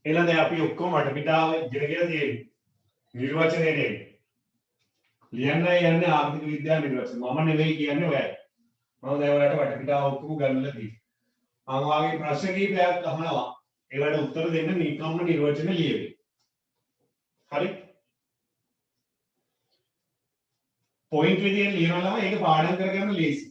Speaker 1: එහෙනම් දැන් අපි ඔක්කොම වටපිටාව ඉගෙන ගියා තියෙන්නේ. නිර්වචනයේ තියෙන්නේ. ලියන්න යන්නේ ආර්ථික විද්‍යාව නිර්වචන. මම නෙවෙයි කියන්නේ ඔයයි. මම දැන් ඔයාලට වටපිටාව ඔක්කොම ගන්නලා තියෙනවා. මම වාගේ ප්‍රශ්න කීපයක් අහනවා. ඒවට උත්තර දෙන්න නිකම්ම නිර්වචන ලියවි. හරි? පොයින්ට් විදියෙන් ලියනවා ඒක පාඩම් කරගන්න ලේසි.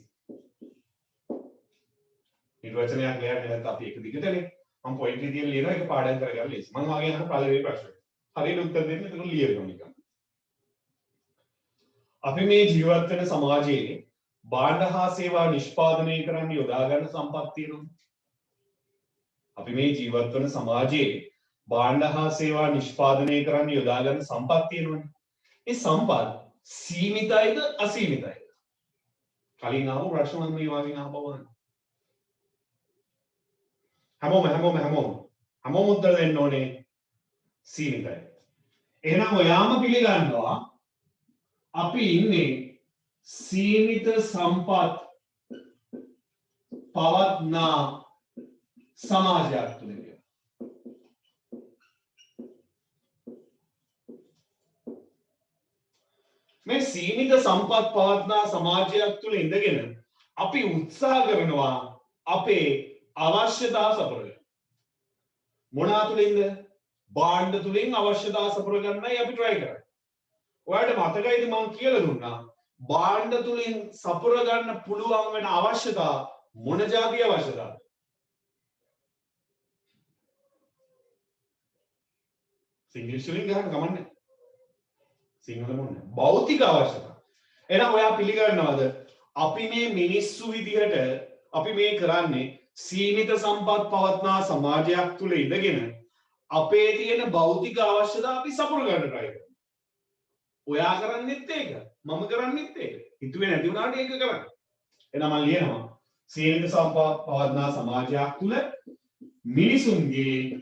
Speaker 1: නිර්වචනයක් ලියන්න නැත්නම් අපි එක දිගටනේ. මම පොයින්ට් විදියෙන් ලියනවා ඒක පාඩම් කරගන්න ලේසි. මම වාගේ අහන පළවෙනි ප්‍රශ්නේ. හරියට උත්තර දෙන්න ඒක ලියවෙනවා නිකන්. අපි මේ ජීවත් වෙන සමාජයේ භාණ්ඩ හා සේවා නිෂ්පාදනය කරන්න යොදා ගන්න සම්පත් තියෙනවා. අපි මේ ජීවත් වන සමාජයේ භාණ්ඩ හා සේවා නිෂ්පාදනය කරන්න යොදා ගන්න සම්පත් තියෙනවනේ. ඒ සම්පත් සීමිතයිද අසීමිතයිද? කලින් අහපු ප්‍රශ්න මම මේ වගේ අහපුවා. හැමෝම උත්තර දෙන්න ඕනේ සීමිතයි. එහෙනම් ඔයාම පිළිගන්නවා අපි ඉන්නේ සීමිත සම්පත් පවත්නා සමාජයක් තුළ කියලා. මේ සීමිත සම්පත් පවත්නා සමාජයක් තුළ ඉඳගෙන අපි උත්සාහ කරනවා අපේ අවශ්‍යතා සපුරගන්න. මොනවා තුළින්ද? භාණ්ඩ තුළින් අවශ්‍යතා සපුරගන්නයි අපි try කරන්නේ. ඔයාලට මතකයිද මම කියලා දුන්නා භාණ්ඩ තුලින් සපුර ගන්න පුළුවන් වෙන අවශ්‍යතා මොන જાතිය අවශ්‍යතාවද? සිංග්ලිෂ් වලින් ගහන්න ගමන්නේ. සිංහල මොන්නේ? භෞතික අවශ්‍යතා. එහෙනම් ඔයා පිළිගන්නවද අපි මේ මිනිස්සු විදිහට අපි මේ කරන්නේ සීමිත සම්පත් පවත්නා සමාජයක් තුල ඉඳගෙන අපේ තියෙන භෞතික අවශ්‍යතා අපි සපුර ගන්න try කරනවා. ඔයා කරන්නෙත් ඒක මම කරන්නෙත් ඒක හිතුවේ නැති වුණාට ඒක කරන්නේ. එහෙනම් මම ලියනවා සීමිත සම්පත් පවත්නා සමාජයක් තුල මිනිසුන්ගේ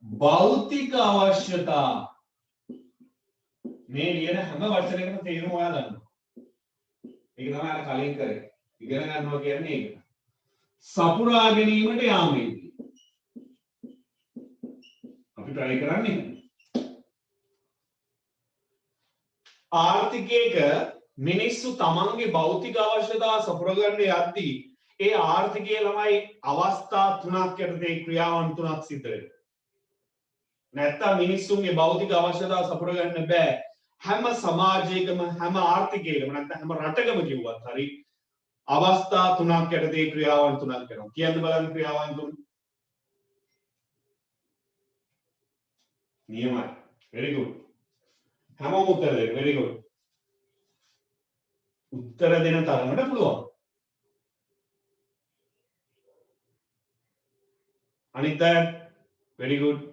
Speaker 1: භෞතික අවශ්‍යතා මේ ලියන හැම වචනයකම තේරුම ඔයා දන්නවා. ඒක තමයි අර කලින් කරේ. ඉගෙන ගන්නවා කියන්නේ ඒක. සපුරා ගැනීමට යාමේදී අපි try කරන්නේ ආර්ථිකයක මිනිස්සු තමන්ගේ භෞතික අවශ්‍යතා සපුරගන්න යද්දී ඒ ආර්ථිකයේ ළමයි අවස්ථා තුනක් යටතේ ක්‍රියාවන් තුනක් සිද්ධ වෙනවා. නැත්තම් මිනිස්සුන්ගේ භෞතික අවශ්‍යතා සපුරගන්න බෑ. හැම සමාජයකම හැම ආර්ථිකයකම නැත්නම් හැම රටකම කිව්වත් හරි අවස්ථා තුනක් යටතේ ක්‍රියාවන් තුනක් කරනවා. කියන්න බලන්න ක්‍රියාවන් තුන. නියමයි. very good. හැමෝම උත්තර දෙන්න. very good. උත්තර දෙන තරමට පුළුවන්. අනිත් අය very good.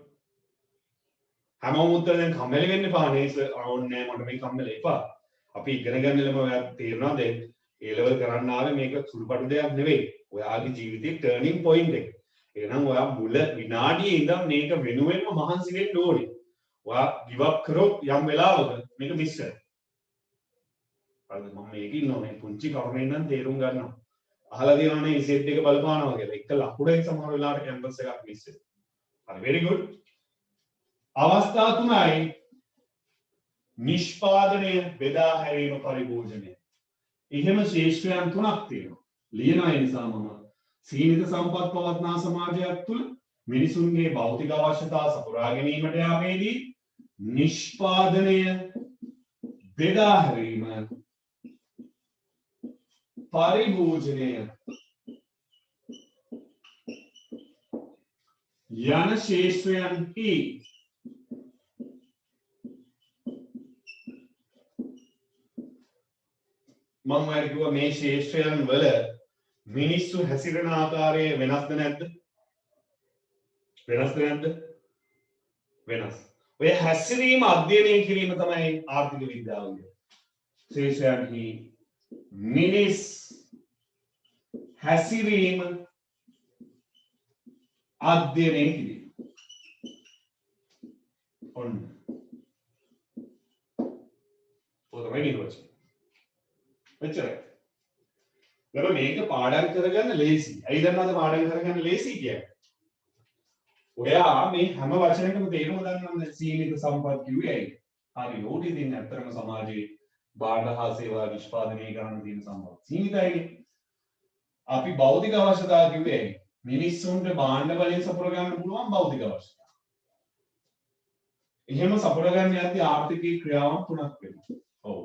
Speaker 1: හැමෝම උත්තර දෙන්න කම්මැලි වෙන්න එපා නේද? ඕන්නේ මට මේ කම්මැලි එපා. අපි ඉගෙන ගන්න ළම ඔයාලා තේරෙනවද? ඒ ලෙවල් කරන්න ආවේ මේක සුළුපටු දෙයක් නෙවෙයි. ඔයාගේ ජීවිතේ ටර්නින් පොයින්ට් එක. එහෙනම් ඔයා මුල විනාඩියේ ඉඳන් මේක වෙනුවෙන්ම මහන්සි වෙන්න ඕනේ. ඔයා give up කරොත් යම් වෙලාවක මේක මිස් වෙනවා. හරිද? මම මේක ඉන්නෝනේ පුංචි කරුණෙන් නම් තේරුම් ගන්නවා. අහලා තියෙනවනේ මේ සෙට් එක බලපානවා කියලා. එක ලකුණෙන් සමහර වෙලාවට කැම්පස් එකක් මිස් වෙනවා. හරි very good. අවස්ථා තුනයි නිෂ්පාදනය, බෙදා හැරීම, පරිභෝජනය. එහෙම ශේෂ්ත්‍රයන් තුනක් තියෙනවා. ලියනවා ඒ නිසා මම සීමිත සම්පත් පවත්නා සමාජයක් තුළ මිනිසුන්ගේ භෞතික අවශ්‍යතා සපුරා ගැනීමට යාමේදී නිෂ්පාදනය, බෙදා හැරීම, පරිභෝජනය යන ශේෂ්ත්‍රයන්හි මම ඔයාලට කිව්වා මේ ශේෂ්ත්‍රයන් වල මිනිස්සු හැසිරෙන ආකාරය වෙනස්ද නැද්ද? වෙනස්ද නැද්ද? වෙනස්. ඔය හැසිරීම අධ්‍යයනය කිරීම තමයි ආර්ථික විද්‍යාව කියන්නේ. ශේෂ්ත්‍රයන්හි මිනිස් හැසිරීම අධ්‍යයනය කිරීම. ඔන්න. ඔය තමයි නිර්වචනය. එච්චරයි. දැන් මේක පාඩම් කරගන්න ලේසි. ඇයි දන්නවද පාඩම් කරගන්න ලේසි කියන්නේ? ඔයා මේ හැම වචනයකම තේරුම දන්නවද සීමිත සම්පත් කිව්වේ ඇයි? හරි ඕටි ඉතින් ඇත්තටම සමාජයේ භාණ්ඩ හා සේවා නිෂ්පාදනය කරන්න තියෙන සම්පත් සීමිතයිනේ. අපි භෞතික අවශ්‍යතා කිව්වේ ඇයි? මිනිස්සුන්ට භාණ්ඩ වලින් සපුර ගන්න පුළුවන් භෞතික අවශ්‍යතා. එහෙම සපුර ගන්න යද්දී ආර්ථිකී ක්‍රියාවන් තුනක් වෙනවා. ඔව්.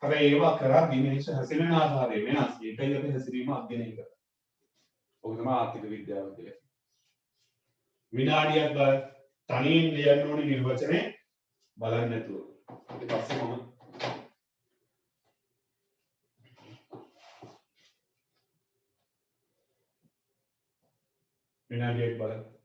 Speaker 1: හැබැයි ඒවා කරද්දී මිනිස්සු හැසිරෙන ආකාරය වෙනස්. ඒකයි අපි හැසිරීම අධ්‍යයනය කරන්නේ. ඔක තමයි ආර්ථික විද්‍යාව කියන්නේ. විනාඩියක් ගාන තනියෙන් ලියන්න ඕනේ නිර්වචනේ බලන්න නැතුව. ඊට පස්සේ මම විනාඩියක් බලන්න.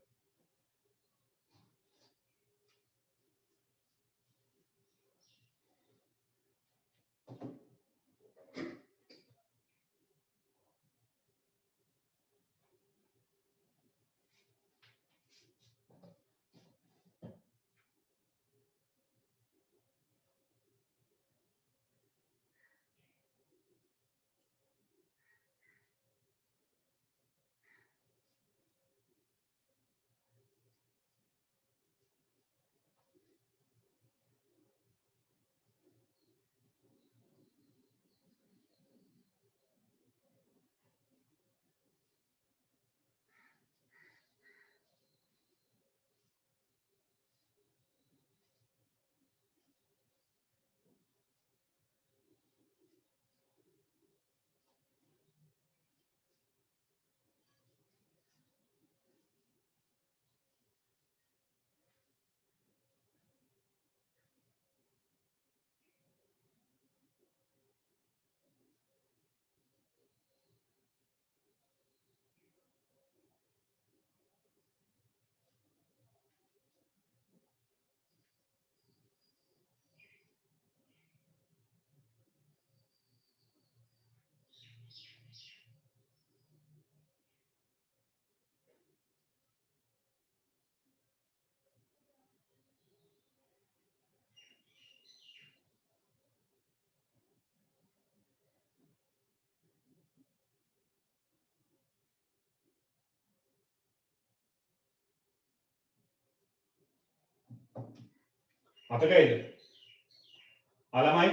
Speaker 1: මතකයිද? අලමයි.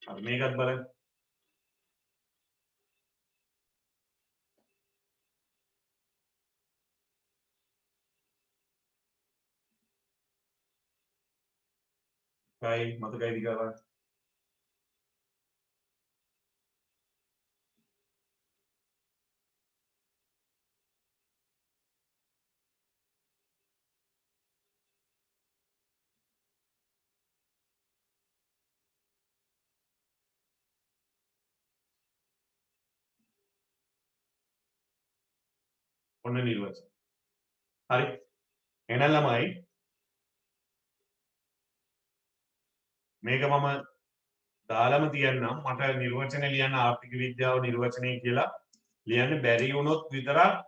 Speaker 1: හරි මේකත් බලන්න. හයි මතකයිද කියලා බලන්න. ඔන්න නිර්වචන. හරි. එහෙනම් ළමයි මේක මම දාලම තියන්නම්. මට නිර්වචන ලියන්න ආර්ථික විද්‍යාව නිර්වචනය කියලා ලියන්න බැරි වුණොත් විතරක්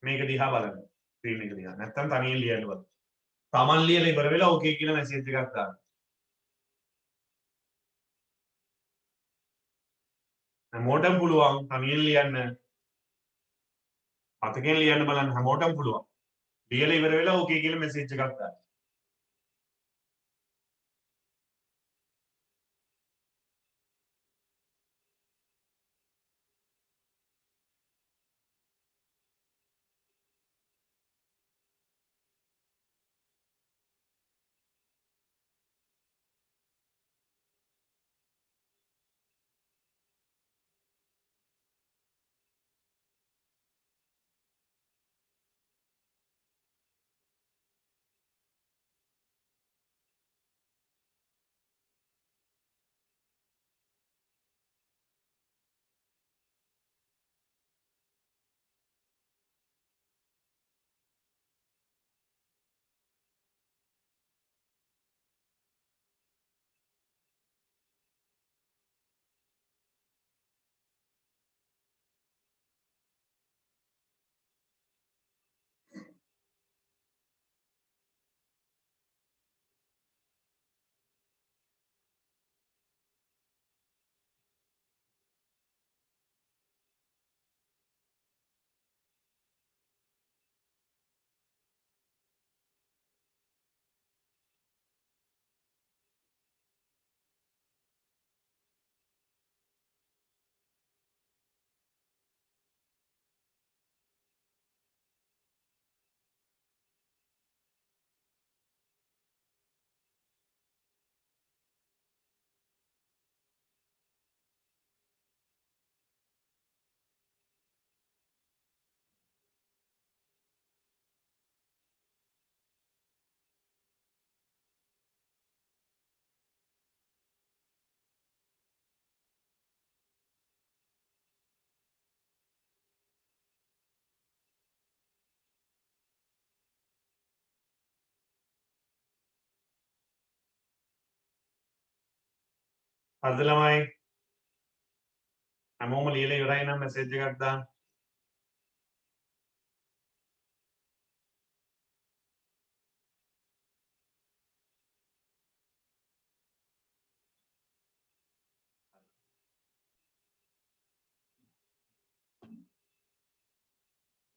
Speaker 1: මේක දිහා බලන්න. ස්ක්‍රීන් එක දිහා. නැත්තම් තනියෙන් ලියන්න බෑ. Taman ලියලා ඉවර වෙලා ඕකේ කියලා මැසේජ් එකක් දාන්න. හැමෝටම පුළුවන් තනියෙන් ලියන්න. අතකින් ලියන්න බලන්න හැමෝටම පුළුවන්. ලියලා ඉවර වෙලා ඕකේ කියලා මැසේජ් එකක් දාන්න. අද ළමයි හැමෝම ලියලා ඉවරයි නම් මැසේජ් එකක් දාන්න.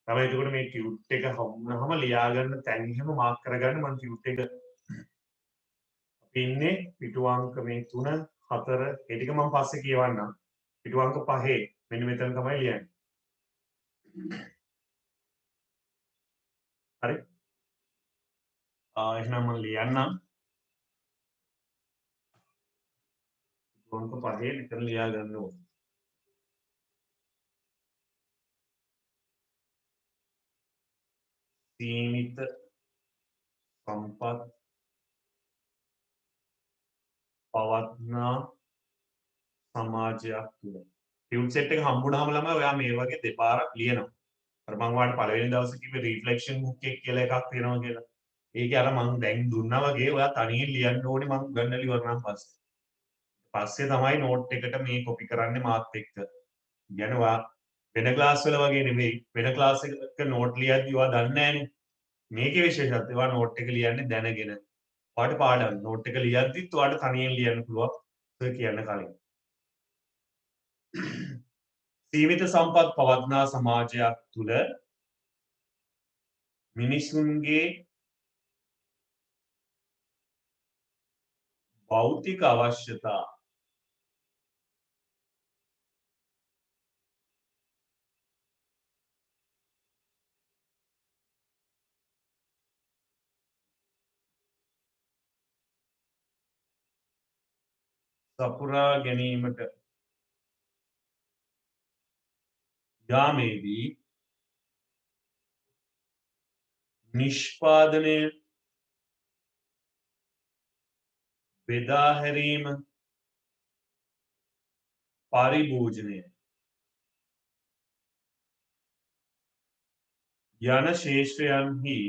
Speaker 1: තමයි එතකොට මේ ටියුට් එක හම්බුනහම ලියා ගන්න තැන් එහෙම මාක් කරගන්න මම ටියුට් එක අපි ඉන්නේ පිටු අංක මේ 3 4 ඒ ටික මම පස්සේ කියවන්නම්. පිටු අංක 5 මෙන්න මෙතන තමයි ලියන්නේ. හරි? එහෙනම් මම ලියන්නම්. පිටු අංක 5 මෙතන ලියා ගන්න ඕනේ. සීමිත සම්පත් පවත්නා සමාජයක් තුළ ටියුට් සෙට් එක හම්බුනහම ළමයි ඔයා මේ වගේ දෙපාරක් ලියනවා. අර මම ඔයාලට පළවෙනි දවසේ කිව්වේ රිෆ්ලෙක්ෂන් බුක් එක කියලා එකක් තියෙනවා කියලා. ඒකේ අර මම දැන් දුන්නා වගේ ඔයා තනියෙන් ලියන්න ඕනේ මම ගන්නලි වරනම් පස්සේ. පස්සේ තමයි නෝට් එකට මේ කොපි කරන්නේ මාත් එක්ක. කියන්නේ ඔයා වෙන ක්ලාස් වල වගේ නෙමෙයි. වෙන ක්ලාස් එකක නෝට් ලියද්දි ඔයා දන්නේ නැහනේ. මේකේ විශේෂත්වය ඔයා නෝට් එක ලියන්නේ දැනගෙන. ඔයාට පාඩම් නෝට් එක ලියද්දිත් ඔයාට තනියෙන් ලියන්න පුළුවන්. ඒක කියන්න කලින්. සීමිත සම්පත් පවත්නා සමාජයක් තුළ මිනිසුන්ගේ භෞතික අවශ්‍යතා සපුරා ගැනීමට යාමේදී නිෂ්පාදනය බෙදා හැරීම පරිභෝජනය යන ශේෂ්ත්‍රයන්හි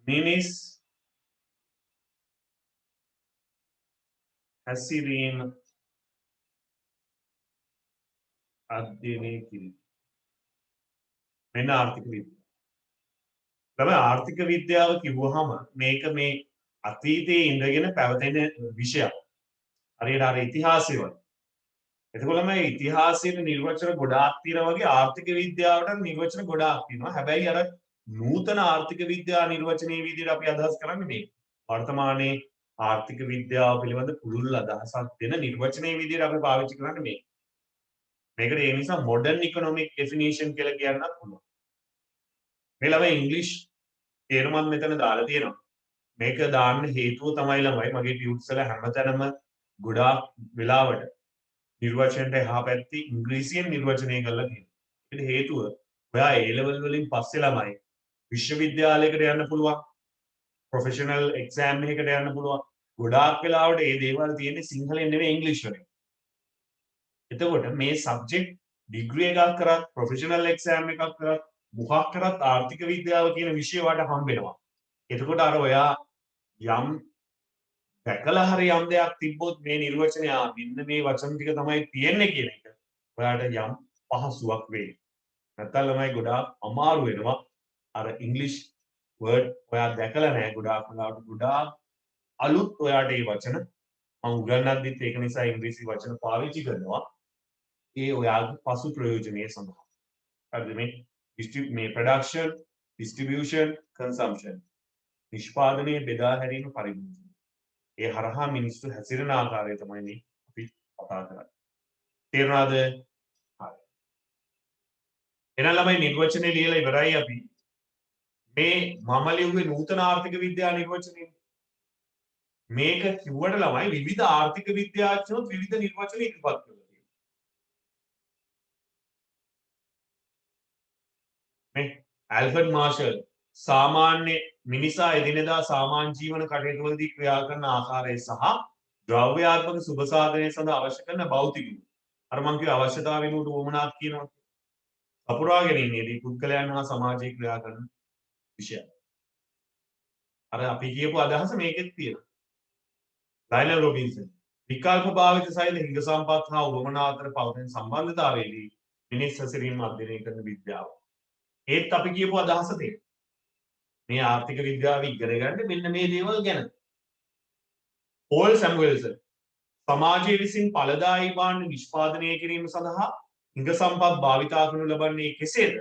Speaker 1: මිනිස් හැසිරීම අධ්‍යයනය කිරීම. මෙන්න ආර්ථික විද්‍යාව. තමයි ආර්ථික විද්‍යාව කිව්වහම මේක මේ අතීතයේ ඉඳගෙන පැවතෙන විෂයක්. හරියට අර ඉතිහාසය වගේ. එතකොට මේ ඉතිහාසයේ නිර්වචන ගොඩාක් තියෙනවා වගේ ආර්ථික විද්‍යාවට නිර්වචන ගොඩාක් තියෙනවා. හැබැයි අර නූතන ආර්ථික විද්‍යා නිර්වචනයේ විදිහට අපි අදහස් කරන්නේ මේ වර්තමානයේ ආර්ථික විද්‍යාව පිළිබඳ පුළුල් අදහසක් දෙන නිර්වචනයේ විදිහට අපි පාවිච්චි කරන්නේ මේ. මේකට ඒ නිසා මොඩර්න් ඉකොනොමික් ඩෙෆිනිෂන් කියලා කියන්නත් පුළුවන්. මේ ළමයි ඉංග්‍රීසි තේරුමත් මෙතන දාලා තියෙනවා. මේක දාන්න හේතුව තමයි ළමයි මගේ ටියුට්ස් වල හැමතැනම ගොඩාක් වෙලාවට නිර්වචනයට එහා පැත්තේ ඉංග්‍රීසියෙන් නිර්වචනය කරලා තියෙනවා. ඒකට හේතුව ඔයා A level වලින් පස්සේ ළමයි විශ්වවිද්‍යාලයකට යන්න පුළුවන්. ප්‍රොෆෙෂනල් එක්සෑම් එකකට යන්න පුළුවන්. ගොඩාක් වෙලාවට මේ දේවල් තියෙන්නේ සිංහලෙන් නෙවෙයි ඉංග්‍රීසි වලින්. එතකොට මේ සබ්ජෙක්ට් ඩිග්‍රී එකක් කරත් ප්‍රොෆෙෂනල් එක්සෑම් එකක් කරත් මොකක් කරත් ආර්ථික විද්‍යාව කියන විෂය වලට හම්බ වෙනවා. එතකොට අර ඔයා යම් දැකලා හරි යම් දෙයක් තිබ්බොත් මේ නිර්වචනය මෙන්න මේ වචන ටික තමයි තියෙන්නේ කියන එක ඔයාට යම් පහසුවක් වෙයි. නැත්නම් ළමයි ගොඩාක් අමාරු වෙනවා. අර ඉංග්‍රීසි වර්ඩ් ඔයා දැකලා නැහැ ගොඩාක් වෙලාවට ගොඩාක් අලුත් ඔයාට මේ වචන මම උගන්වද්දිත් ඒක නිසා ඉංග්‍රීසි වචන පාවිච්චි කරනවා. ඒ ඔයාගේ පසු ප්‍රයෝජනීය සඳහා. හරිද මේ ප්‍රොඩක්ෂන්, ඩිස්ට්‍රිබියුෂන්, කන්සම්ප්ෂන්. නිෂ්පාදනයේ බෙදා හැරීම පරිභෝජනය. ඒ හරහා මිනිස්සු හැසිරෙන ආකාරය තමයි මේ අපි කතා කරන්නේ. තේරුණාද? හරි. එහෙනම් ළමයි නිර්වචනේ ලියලා ඉවරයි අපි. මේ මම ලියුවේ නූතන ආර්ථික විද්‍යා නිර්වචනේ. මේක කිව්වට ළමයි විවිධ ආර්ථික විද්‍යාඥයෝත් විවිධ නිර්වචන ඉදිරිපත් කරලා තියෙනවා. මේ ඇල්ෆර්ඩ් මාර්ෂල් සාමාන්‍ය මිනිසා එදිනෙදා සාමාන්‍ය ජීවන කටයුතු වලදී ක්‍රියා කරන ආකාරය සහ ද්‍රව්‍යාත්මක සුබ සාධනය සඳහා අවශ්‍ය කරන භෞතික ගුණ. අර මං කිව්ව අවශ්‍යතාව වෙනුවට වමනාක් කියනවා. සපුරා ගැනීමේදී පුද්ගලයන් හා සමාජයේ ක්‍රියා කරන විෂය. අර අපි කියපු අදහස මේකෙත් තියෙනවා. ලයනල් රොබින්සන් විකල්ප භාවිත සහිත හිඟ සම්පත් හා උවමනා අතර පවතින සම්බන්ධතාවයේදී මිනිස් හැසිරීම අධ්‍යයනය කරන විද්‍යාව. ඒත් අපි කියපු අදහස තියෙනවා. මේ ආර්ථික විද්‍යාව ඉගෙන ගන්න මෙන්න මේ දේවල් ගැන. පෝල් සැමුවෙල්සන් සමාජයේ විසින් ඵලදායී භාණ්ඩ නිෂ්පාදනය කිරීම සඳහා හිඟ සම්පත් භාවිතා කරනු ලබන්නේ කෙසේද?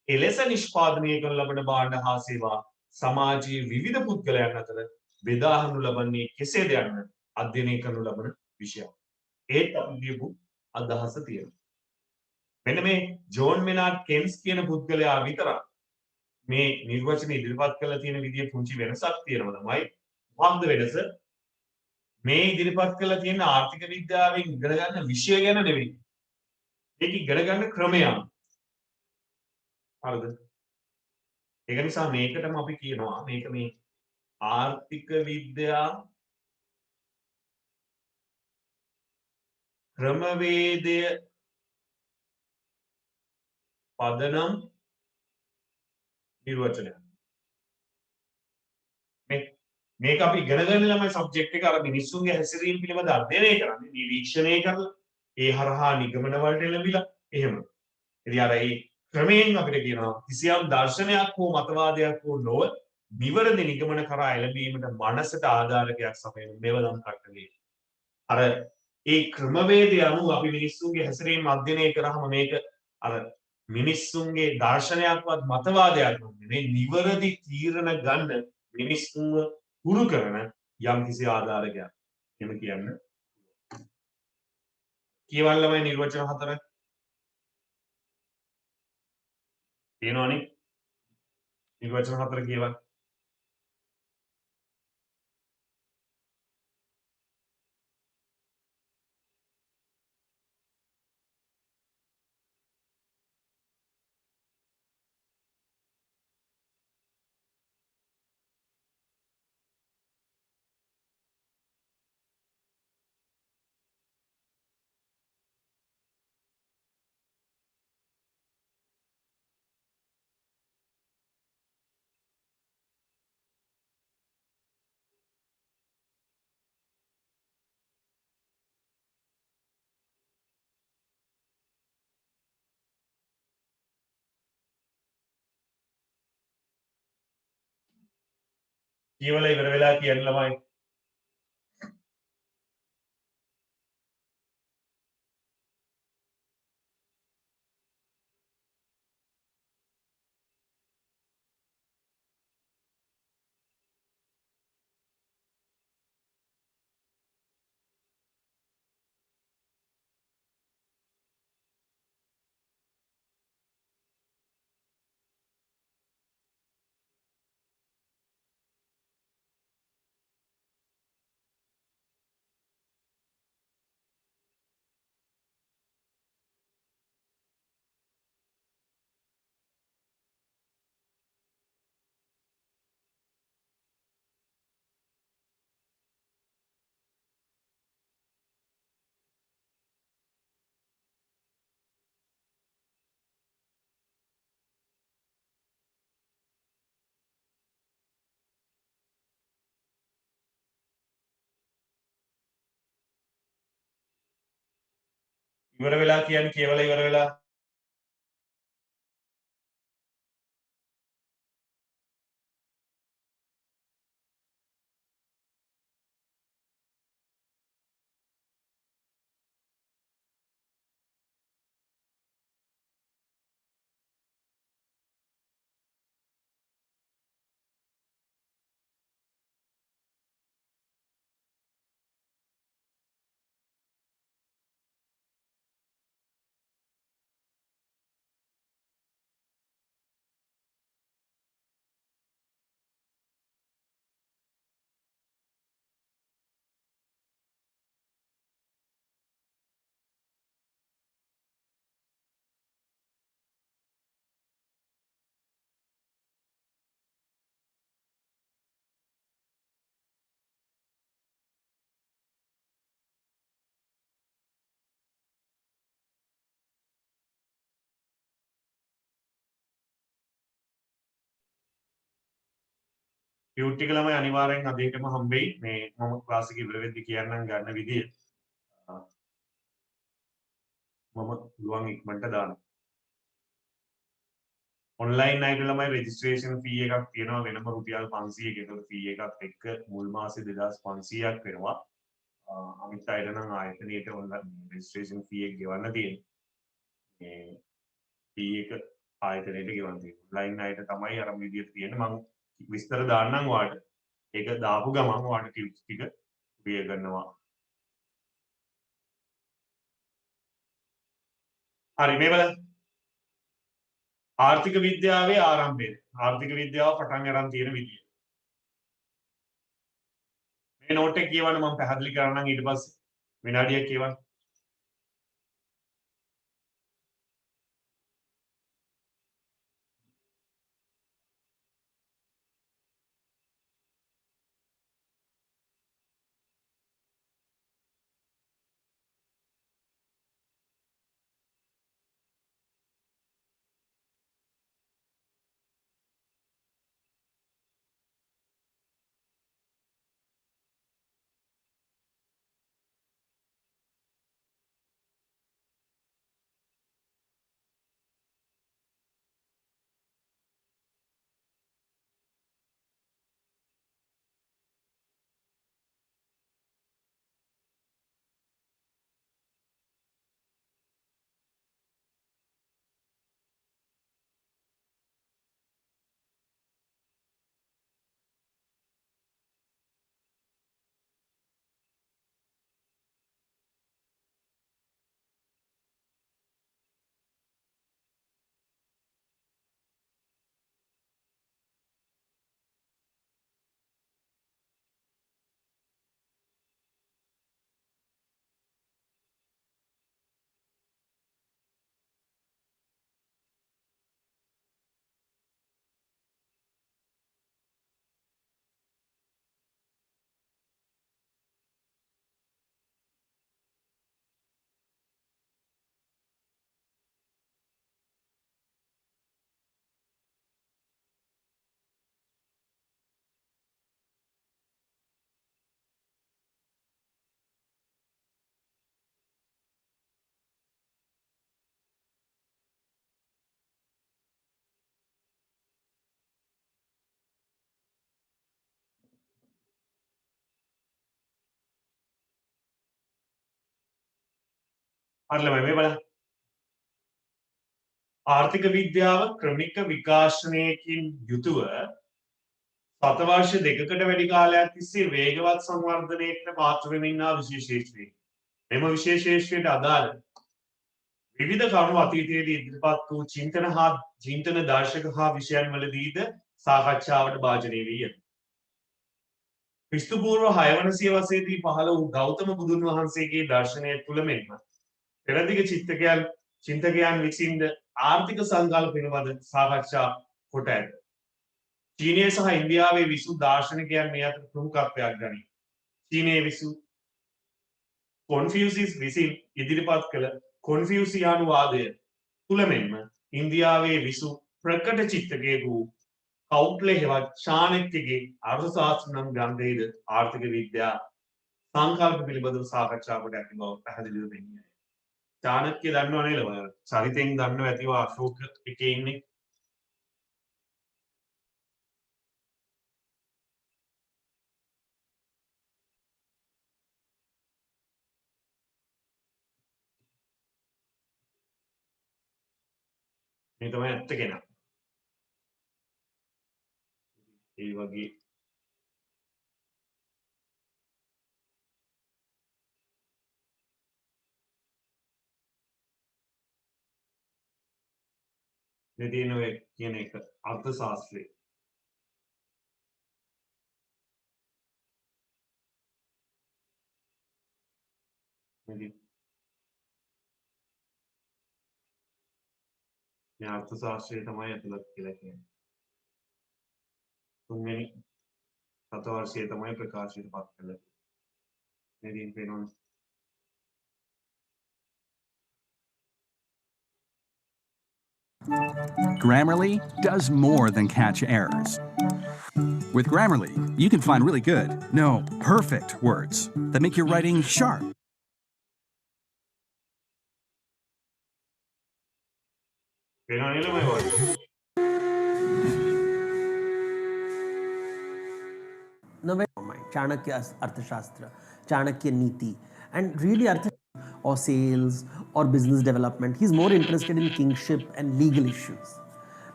Speaker 1: එලෙස නිෂ්පාදනය කරන ලබන භාණ්ඩ හා සේවා සමාජයේ විවිධ පුද්ගලයන් අතර බෙදා හඳුනු ලබන්නේ කෙසේද යන්න අධ්‍යයනය කරනු ලබන විෂයක්. ඒත් අපි කියපු අදහස තියෙනවා. මෙන්න මේ ජෝන් මෙනාඩ් කෙන්ස් කියන පුද්ගලයා විතරක් මේ නිර්වචන ඉදිරිපත් කරලා තියෙන විදිය පුංචි වෙනසක් තියෙනවා තමයි. මොකක්ද වෙනස? මේ ඉදිරිපත් කරලා තියෙන ආර්ථික විද්‍යාවෙන් ඉගෙන ගන්න විෂය ගැන නෙවෙයි. ඒක ඉගෙන ගන්න ක්‍රමය. හරිද? ඒක නිසා මේකටම අපි කියනවා මේක මේ ආර්ථික විද්‍යා ක්‍රමවේදය පදනම් නිර්වචනය. මේක අපි ඉගෙන ගන්න ළමයි සබ්ජෙක්ට් එක අර මිනිස්සුන්ගේ හැසිරීම පිළිබඳ අධ්‍යයනය කරන්නේ නිරීක්ෂණය කරලා ඒ හරහා නිගමන වලට එළඹිලා එහෙම. ඉතින් අර ඒ ක්‍රමයෙන් අපිට කියනවා කිසියම් දර්ශනයක් හෝ මතවාදයක් හෝ නොව නිවැරදි නිගමන කරා එළඹීමට මනසට ආධාරකයක් සපයන මෙවලම් කට්ටලේ. අර ඒ ක්‍රමවේදය අනුව අපි මිනිස්සුන්ගේ හැසිරීම අධ්‍යයනය කරාම මේක අර මිනිස්සුන්ගේ දර්ශනයක්වත් මතවාදයක් නෙවෙයි නිවැරදි තීරණ ගන්න මිනිස්සුන්ව හුරු කරන යම් කිසි ආධාරකයක්. එහෙම කියන්න. කියවන්න ළමයි නිර්වචන 4. තියෙනවනේ. නිර්වචන 4 කියවන්න. කියවලා ඉවර වෙලා කියන්න ළමයි. ඉවර වෙලා කියන්නේ කියවලා ඉවර වෙලා ටියුට් එක ළමයි අනිවාර්යෙන් අදේටම හම්බෙයි මේ මම ක්ලාස් එක ඉවර වෙද්දි කියන්නම් ගන්න විදිය මම පුළුවන් ඉක්මනට දාන්න ඔන්ලයින් අයට ළමයි රෙජිස්ට්‍රේෂන් ෆී එකක් තියෙනවා වෙනම රුපියල් 500ක ඒකට ෆී එකත් එක්ක මුල් මාසේ 2500ක් වෙනවා අනිත් අයට නම් ආයතනයේට ඔන්ලයින් රෙජිස්ට්‍රේෂන් ෆී එක ගෙවන්න තියෙන්නේ මේ ෆී එක ආයතනයේට ගෙවන්න තියෙන්නේ ඔන්ලයින් අයට තමයි අර විදියට තියෙන්නේ මම විස්තර දාන්නම් ඔයාලට ඒක දාපු ගමන් ඔයාලට ටිප්ස් ටික ප්‍රිය කරනවා හරි මේ බලන්න ආර්ථික විද්‍යාවේ ආරම්භය ආර්ථික විද්‍යාව පටන් ගන්න තියෙන විදිය මේ නෝට් එක කියවන්න මම පැහැදිලි කරන්නම් ඊට පස්සේ විනාඩියක් කියවන්න හරි ළමයි මේ බලන්න ආර්ථික විද්‍යාව ක්‍රමික විකාශනයකින් යුතුව සතවර්ෂ දෙකකට වැඩි කාලයක් තිස්සේ වේගවත් සංවර්ධනයකට පාත්‍ර වෙමින් ඉන්නා විශේෂීත්වය. මෙම විශේෂීත්වයට අදාළ විවිධ කරුණු අතීතයේදී ඉදිරිපත් වූ චින්තන දර්ශක හා විෂයන් වලදීද සාකච්ඡාවට භාජනය වී ඇත. ක්‍රිස්තු පූර්ව 6 වන සියවසේදී පහළ වූ ගෞතම බුදුන් වහන්සේගේ දර්ශනය තුළ මෙන්ම පෙරදිග චින්තකයන් විසින්ද ආර්ථික සංකල්ප පිළිබඳ සාකච්ඡා කොට ඇත. චීනය සහ ඉන්දියාවේ විසු දාර්ශනිකයන් මේ අතර ප්‍රමුඛත්වයක් ගනී. චීනයේ විසු කොන්ෆියුසිස් විසින් ඉදිරිපත් කළ කොන්ෆියුසියානු වාදය තුළ මෙන්ම ඉන්දියාවේ විසු ප්‍රකට චිත්තකයෙකු කෞට්ලේ හෙවත් ශානෙක්‍යගේ අර්ථශාස්ත්‍ර නම් ග්‍රන්ථයේද ආර්ථික විද්‍යා සංකල්ප පිළිබඳව සාකච්ඡා කොට ඇති බව පැහැදිලිව පෙනේ. චාණක්‍ය දන්නව නේද ඔය චරිතෙන් දන්නව ඇතිව අශෝක එකේ ඉන්නේ මේ තමයි ඇත්ත කෙනා. ඒ වගේ මේ තියෙන ඔය කියන එක අර්ථ ශාස්ත්‍රය. මේ අර්ථ ශාස්ත්‍රය තමයි ඇතුළත් කියලා කියන්නේ. තුන්වෙනි සතවර්ෂයේ තමයි ප්‍රකාශයට පත් කළේ. මේකෙන් පේනවා
Speaker 6: Grammarly does more than catch errors. With Grammarly, you can find really good, no, perfect words that make your writing sharp.
Speaker 1: වෙනව නේ ළමයි වගේ.
Speaker 7: November mind, Chanakya Arthashastra, Chanakya Niti, and really or sales or business development. He's more interested in kingship and legal issues.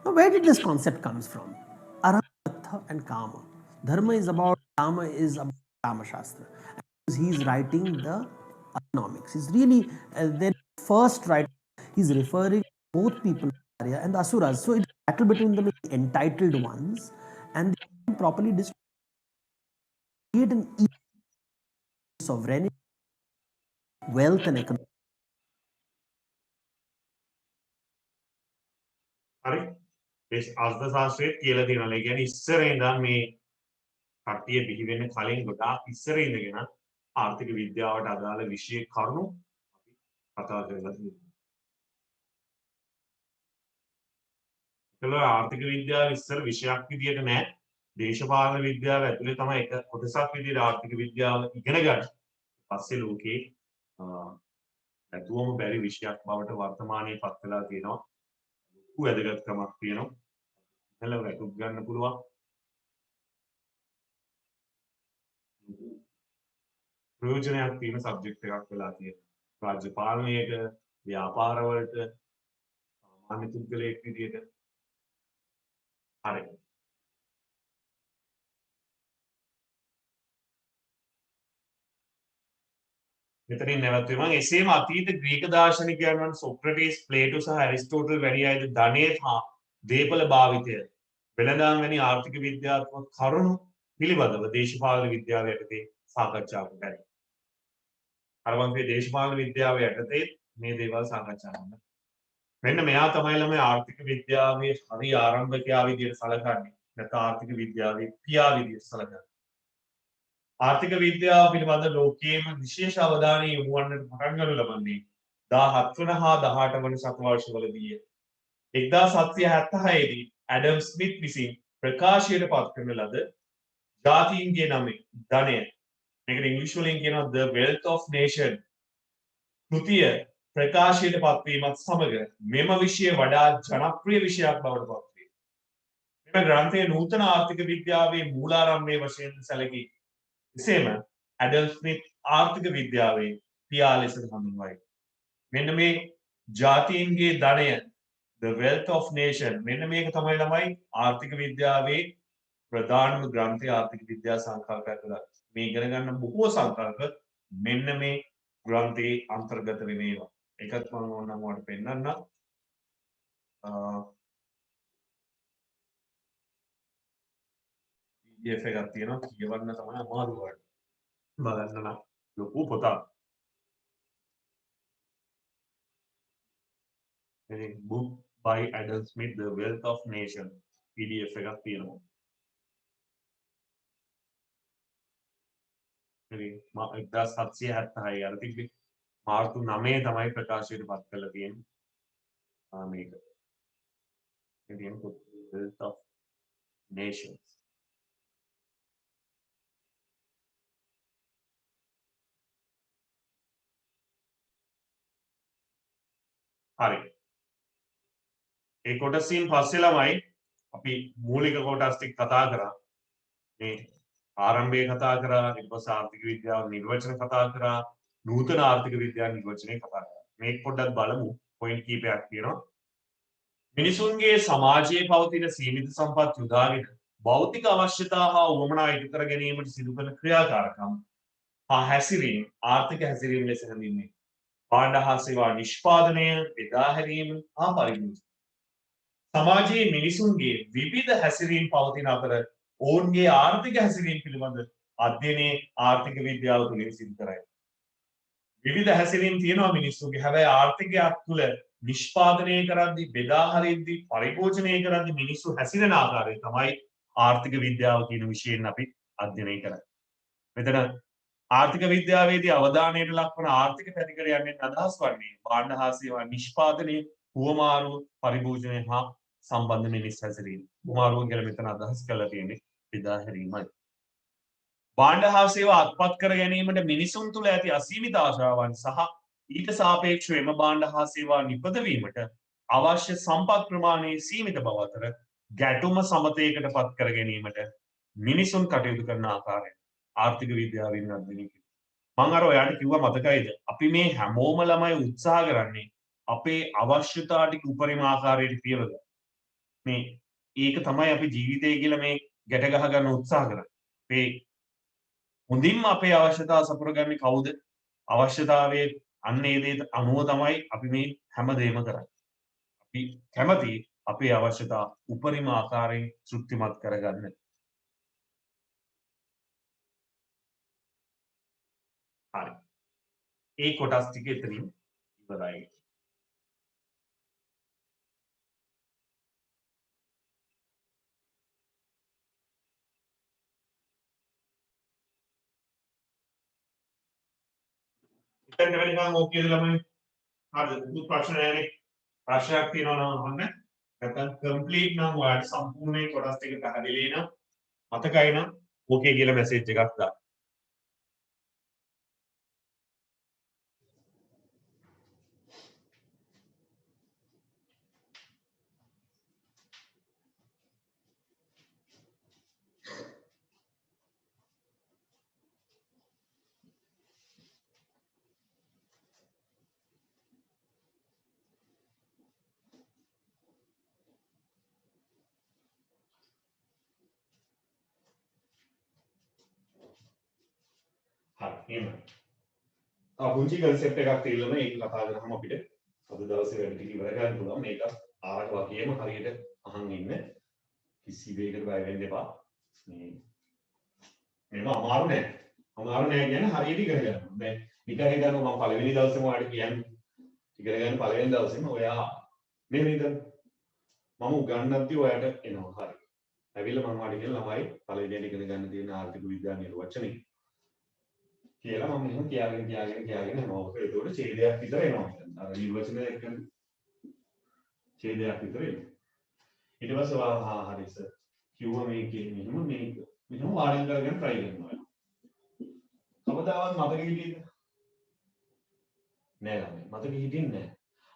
Speaker 7: Now, where did this concept comes from? Artha and Kama. Dharma is about, Kama is about Kama Shastra. He's writing the economics. He's really the first writer. He's referring both people and the asuras. So it's a battle between the entitled ones and the properly distributed. Create an sovereignty, wealth and economy.
Speaker 1: හරි ඒ අර්ථ ශාස්ත්‍රයේ කියලා තියෙනවා. ඒ කියන්නේ ඉස්සර ඉඳන් මේ කට්ටිය බිහි වෙන්න කලින් ගොඩාක් ඉස්සර ඉඳගෙන ආර්ථික විද්‍යාවට අදාළ විෂය කරුණු අපි කතා කරලා තියෙනවා. ඒකල ආර්ථික විද්‍යාව ඉස්සර විෂයක් විදියට නෑ. දේශපාලන විද්‍යාව ඇතුලේ තමයි එක කොටසක් විදියට ආර්ථික විද්‍යාව ඉගෙන ගන්න. පස්සේ ලෝකේ නැතුවම බැරි විෂයක් බවට වර්තමානයේ පත් වෙලා තියෙනවා. ලොකු වැදගත්කමක් තියෙනවා. ඉතල වැටුප් ගන්න පුළුවන්. ප්‍රයෝජනයක් තියෙන සබ්ජෙක්ට් එකක් වෙලා තියෙනවා. රාජ්‍ය පාලනයක, ව්‍යාපාර වලට, සාමාන්‍ය පුද්ගලයෙක් විදියට. හරි. මෙතනින් නැවතුනේ මම එසේම අතීත ග්‍රීක දාර්ශනිකයන් වන සොක්‍රටිස්, ප්ලේටෝ සහ ඇරිස්ටෝටල් වැනි අයද ධනය හා දේපල භාවිතය වෙළඳාම් වැනි ආර්ථික විද්‍යාත්මක කරුණු පිළිබඳව දේශපාලන විද්‍යාව යටතේ සාකච්ඡා කරනවා. අර වගේ දේශපාලන විද්‍යාව යටතේ මේ දේවල් සාකච්ඡා කරනවා. මෙන්න මෙයා තමයි ළමයි ආර්ථික විද්‍යාවේ හරි ආරම්භකයා විදිහට සැලකන්නේ. නැත්නම් ආර්ථික විද්‍යාවේ පියා විදිහට සැලකන්නේ. ආර්ථික විද්‍යාව පිළිබඳ ලෝකයේම විශේෂ අවධානය යොමු වන්නට පටන් ගනු ලබන්නේ 17 වන හා 18 වන සතවර්ෂවලදී. 1776 දී ඇඩම් ස්මිත් විසින් ප්‍රකාශයට පත් කරන ලද ජාතීන්ගේ නමේ ධනය, මේකට ඉංග්‍රීසි වලින් කියනවා The Wealth of Nation කෘතිය ප්‍රකාශයට පත්වීමත් සමග මෙම විෂය වඩා ජනප්‍රිය විෂයක් බවට පත් වේ. මෙම ග්‍රන්ථය නූතන ආර්ථික විද්‍යාවේ මූලාරම්භයේ වශයෙන් සැලකී. එසේම ඇඩම් ස්මිත් ආර්ථික විද්‍යාවේ පියා ලෙස හඳුන්වයි. මෙන්න මේ ජාතීන්ගේ ධනය The Wealth of Nation මෙන්න මේක තමයි ළමයි ආර්ථික විද්‍යාවේ ප්‍රධානම ග්‍රන්ථය. ආර්ථික විද්‍යා සංකල්පයක් තුළ මේ ඉගෙන ගන්න බොහෝ සංකල්ප මෙන්න මේ ග්‍රන්ථයේ අන්තර්ගත වෙන ඒවා. ඒකත් මම ඕනනම් ඔයාලට පෙන්නන්න. PDF එකක් තියෙනවා කියවන්න තමයි අමාරු වුණා. බලන්න නම් ලොකු පොතක්. මේ book by Adam Smith The Wealth of Nation PDF එකක් තියෙනවා. හරි 1776 අර තිබ්බේ මාර්තු 9 තමයි ප්‍රකාශයට පත් කරලා තියෙන්නේ. මේක. ඉතින් Wealth of Nations. හරි. ඒ කොටසින් පස්සේ ළමයි අපි මූලික කොටස් ටික කතා කරා. මේ ආරම්භයේ කතා කරා, ඊට පස්සේ ආර්ථික විද්‍යාව නිර්වචන කතා කරා, නූතන ආර්ථික විද්‍යාව නිර්වචනය කතා කරා. මේක පොඩ්ඩක් බලමු. පොයින්ට් කීපයක් තියෙනවා. මිනිසුන්ගේ සමාජයේ පවතින සීමිත සම්පත් යොදාගෙන භෞතික අවශ්‍යතා හා උවමනා ඉටු කර ගැනීමට සිදු කරන ක්‍රියාකාරකම් හා හැසිරීම ආර්ථික හැසිරීම ලෙස හැඳින්වේ. භාණ්ඩ හා සේවා නිෂ්පාදනය, බෙදා හැරීම හා පරිභෝජනය. සමාජයේ මිනිසුන්ගේ විවිධ හැසිරීම් පවතින අතර ඔවුන්ගේ ආර්ථික හැසිරීම් පිළිබඳ අධ්‍යයනයේ ආර්ථික විද්‍යාව තුළින් සිදු කරයි. විවිධ හැසිරීම් තියෙනවා මිනිස්සුන්ගේ. හැබැයි ආර්ථිකයක් තුළ නිෂ්පාදනය කරද්දී, බෙදා හරිද්දී, පරිභෝජනය කරද්දී මිනිස්සු හැසිරෙන ආකාරය තමයි ආර්ථික විද්‍යාව කියන විෂයෙන් අපි අධ්‍යයනය කරන්නේ. මෙතන ආර්ථික විද්‍යාවේදී අවධානයට ලක්වන ආර්ථික පැතිකඩ යන්නේ අදහස් වන්නේ භාණ්ඩ හා සේවා නිෂ්පාදනය, හුවමාරුව පරිභෝජනය හා සම්බන්ධ මිනිස් හැසිරීම. හුවමාරුව කියලා මෙතන අදහස් කරලා තියෙන්නේ බෙදා හැරීමයි. භාණ්ඩ හා සේවා අත්පත් කර ගැනීමට මිනිසුන් තුළ ඇති අසීමිත ආශාවන් සහ ඊට සාපේක්ෂව එම භාණ්ඩ හා සේවා නිපදවීමට අවශ්‍ය සම්පත් ප්‍රමාණයේ සීමිත බව අතර ගැටුම සමතයකට පත් කර ගැනීමට මිනිසුන් කටයුතු කරන ආකාරය ආර්ථික විද්‍යාවෙන් අධ්‍යයනය කෙරේ. මම අර ඔයාලට කිව්වා මතකයිද? අපි මේ හැමෝම ළමයි උත්සාහ කරන්නේ අපේ අවශ්‍යතා ටික උපරිම ආකාරයට පියවද. මේ ඒක තමයි අපි ජීවිතය කියලා මේ ගැට ගහ ගන්න උත්සාහ කරන්නේ. අපේ හොඳින්ම අපේ අවශ්‍යතා සපුරගන්නේ කවුද? අවශ්‍යතාවයේ අන්න ඒ දේ අනුව තමයි අපි මේ හැම දෙයක්ම කරන්නේ. අපි කැමති අපේ අවශ්‍යතා උපරිම ආකාරයෙන් තෘප්තිමත් කරගන්න. හරි. ඒ කොටස් ටික එතනින් ඉවරයි. ඉතින් වෙනකන් ඕකේද ළමයි? හරිද? දුක් ප්‍රශ්න නැහැ. ප්‍රශ්නයක් තියෙනවා නම් අහන්න. නැත්නම් කම්ප්ලීට් නම් ඔයාලට සම්පූර්ණ කොටස් ටික පැහැදිලි නම් මතකයි නම් ඕකේ කියලා මැසේජ් එකක් දාන්න. හරි එහෙනම් පුංචි concept එකක් තියෙනවා ඒක කතා කරාම අපිට අද දවසේ වැඩ ටික ඉවර කරන්න පුළුවන් මේක ආරක වගේම හරියට අහන් ඉන්න කිසි දෙයකට බය වෙන්න එපා මේක අමාරු නෑ කියන්නේ හරියට ඉගෙන ගන්න දැන් නිකන් හිතන්න මම පළවෙනි දවසේම ඔයාලට කියන්නේ ඉගෙන ගන්න පළවෙනි දවසේම ඔයා මේ හිතන්න මම උගන්වද්දි ඔයාලට එනවා හරි ඇවිල්ලා මම ඔයාලට කියන ළමයි පළවෙනි ඉගෙන ගන්න තියෙන ආර්ථික විද්‍යා නිර්වචනේ කියලා මම එහෙම කියාගෙන යනවා. ඒකට ඡේදයක් විතර එනවා. අර නිර්වචනය එක්කන් ඡේදයක් විතර එනවා. ඊට පස්සේ හරි සර් කිව්වා මේකේ මෙහෙම වාඩි කරගෙන try කරනවා. කවදාවත් මතක හිටියේද? නෑ ළමයි. මතක හිටින්නේ නෑ.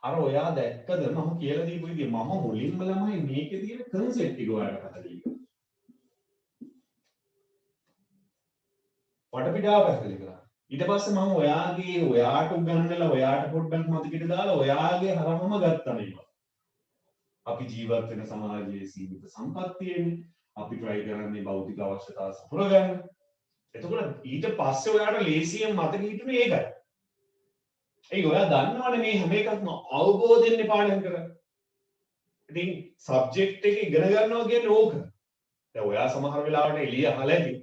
Speaker 1: අර ඔයා දැක්කද මම කියලා දීපු විදිහ මම මුලින්ම ළමයි මේකේ තියෙන concept ටික ඔයාලට පැහැදිලි කරා. වටපිටාව පැහැදිලි කරා. ඊට පස්සේ මම ඔයාට උගන්වලා ඔයාට පොඩ්ඩක් මතකෙට දාලා ඔයාගේ හරමම ගත්තා මේවා. අපි ජීවත් වෙන සමාජයේ සීමිත සම්පත් තියෙන්නේ. අපි try කරන්නේ භෞතික අවශ්‍යතා සපුරගන්න. එතකොට ඊට පස්සේ ඔයාට ලේසියෙන් මතක හිටින්නේ ඒකයි. ඒක ඔයා දන්නවනේ මේ හැම එකක්ම අවබෝධයෙන් පාඩම් කරන්නේ. ඉතින් සබ්ජෙක්ට් එක ඉගෙන ගන්නවා කියන්නේ ඕක. දැන් ඔයා සමහර වෙලාවට එළිය අහලා ඇති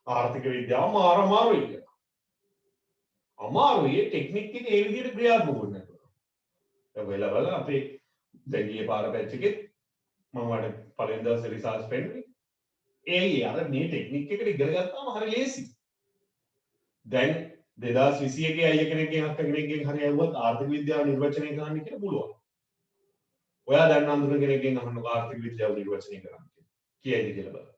Speaker 1: ආර්ථික විද්‍යාව අමාරුයි කියලා. අමාරුයි ටෙක්නික් එක ඒ විදිහට ක්‍රියාත්මක වෙන්නේ. දැන් වෙලාවල අපේ දැන් ගියේ පාර බැච් එකේ මම වඩ පළවෙනි දවසේ රිසර්ච් පෙන්නුවේ. අර මේ ටෙක්නික් එකට ඉගෙන ගත්තාම හරි ලේසි. දැන් 2021 අය කෙනෙක්ගෙන් අක්ක කෙනෙක්ගෙන් හරි ඇහුවත් ආර්ථික විද්‍යාව නිර්වචනය කරන්න කියලා පුළුවන්. ඔයා දැන් අඳුන කෙනෙක්ගෙන් අහන්න ආර්ථික විද්‍යාව නිර්වචනය කරන්න කියයිද කියලා බලන්න.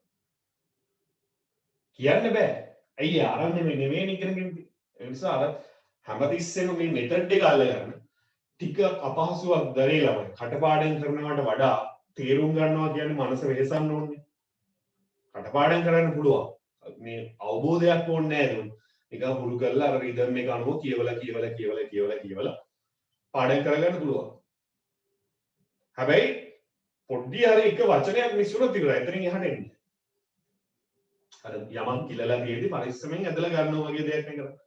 Speaker 1: කියන්න බෑ. ඇයි ආරම්භ නෙමෙයි ඉගෙන ගන්න. ඒ නිසා අර හැමතිස්සෙම මේ මෙතඩ් එක අල්ලගන්න ටික අපහසුයක් දරේ ළමයි. කටපාඩම් කරනවට වඩා තේරුම් ගන්නවා කියන්නේ මනස වෙහසන්න ඕනේ. කටපාඩම් කරන්න පුළුවන්. මේ අවබෝධයක් ඕනේ නෑ දුන්න. ඒක හුරු කරලා අර රිද්ම් එක අනුව කියවලා පාඩම් කරගන්න පුළුවන්. හැබැයි පොඩ්ඩි හරි එක වචනයක් මිස් වුණොත් ඉවරයි. එතනින් එහාට එන්නේ. අර යමක් කිලලා තියෙදි පරිස්සමෙන් ඇදලා ගන්නවා වගේ දෙයක් නේ කරන්නේ.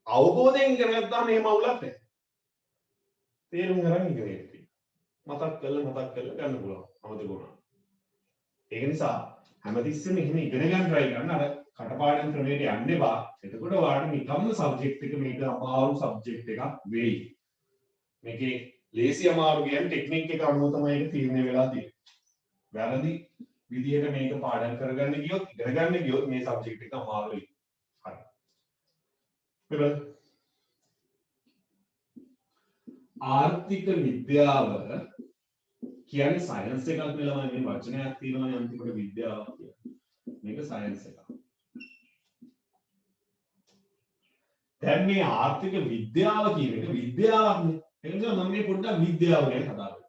Speaker 1: අවබෝධයෙන් ඉගෙන ගත්තාම එහෙම අවුලක් නැහැ. තේරුම් ගන්න ඉගෙන ගන්න. මතක් කරලා ගන්න පුළුවන්. අමතක වුණා. ඒක නිසා හැමතිස්සෙම එහෙම ඉගෙන ගන්න try කරන්න අර කටපාඩම් ක්‍රමයට යන්න එපා. එතකොට ඔයාලට නිකම්ම සබ්ජෙක්ට් එක මේක අමාරු සබ්ජෙක්ට් එකක් වෙයි. මේකේ ලේසි අමාරු කියන ටෙක්නික් එක අනුව තමයි ඒක තීරණය වෙලා තියෙන්නේ. වැරදි විදියට මේක පාඩම් කරගන්න ගියොත් ඉගෙන ගන්න ගියොත් මේ සබ්ජෙක්ට් එක අමාරුයි. හරි. ආර්ථික විද්‍යාව කියන්නේ සයන්ස් එකක් නෙලා මේ වචනයක් තියෙනවා අන්තිමට විද්‍යාවක් කියලා. මේක සයන්ස් එකක්. දැන් මේ ආර්ථික විද්‍යාව කියන එක විද්‍යාවක්නේ. ඒ නිසා මම මේ පොඩ්ඩක් විද්‍යාව ගැන කතා කරමු.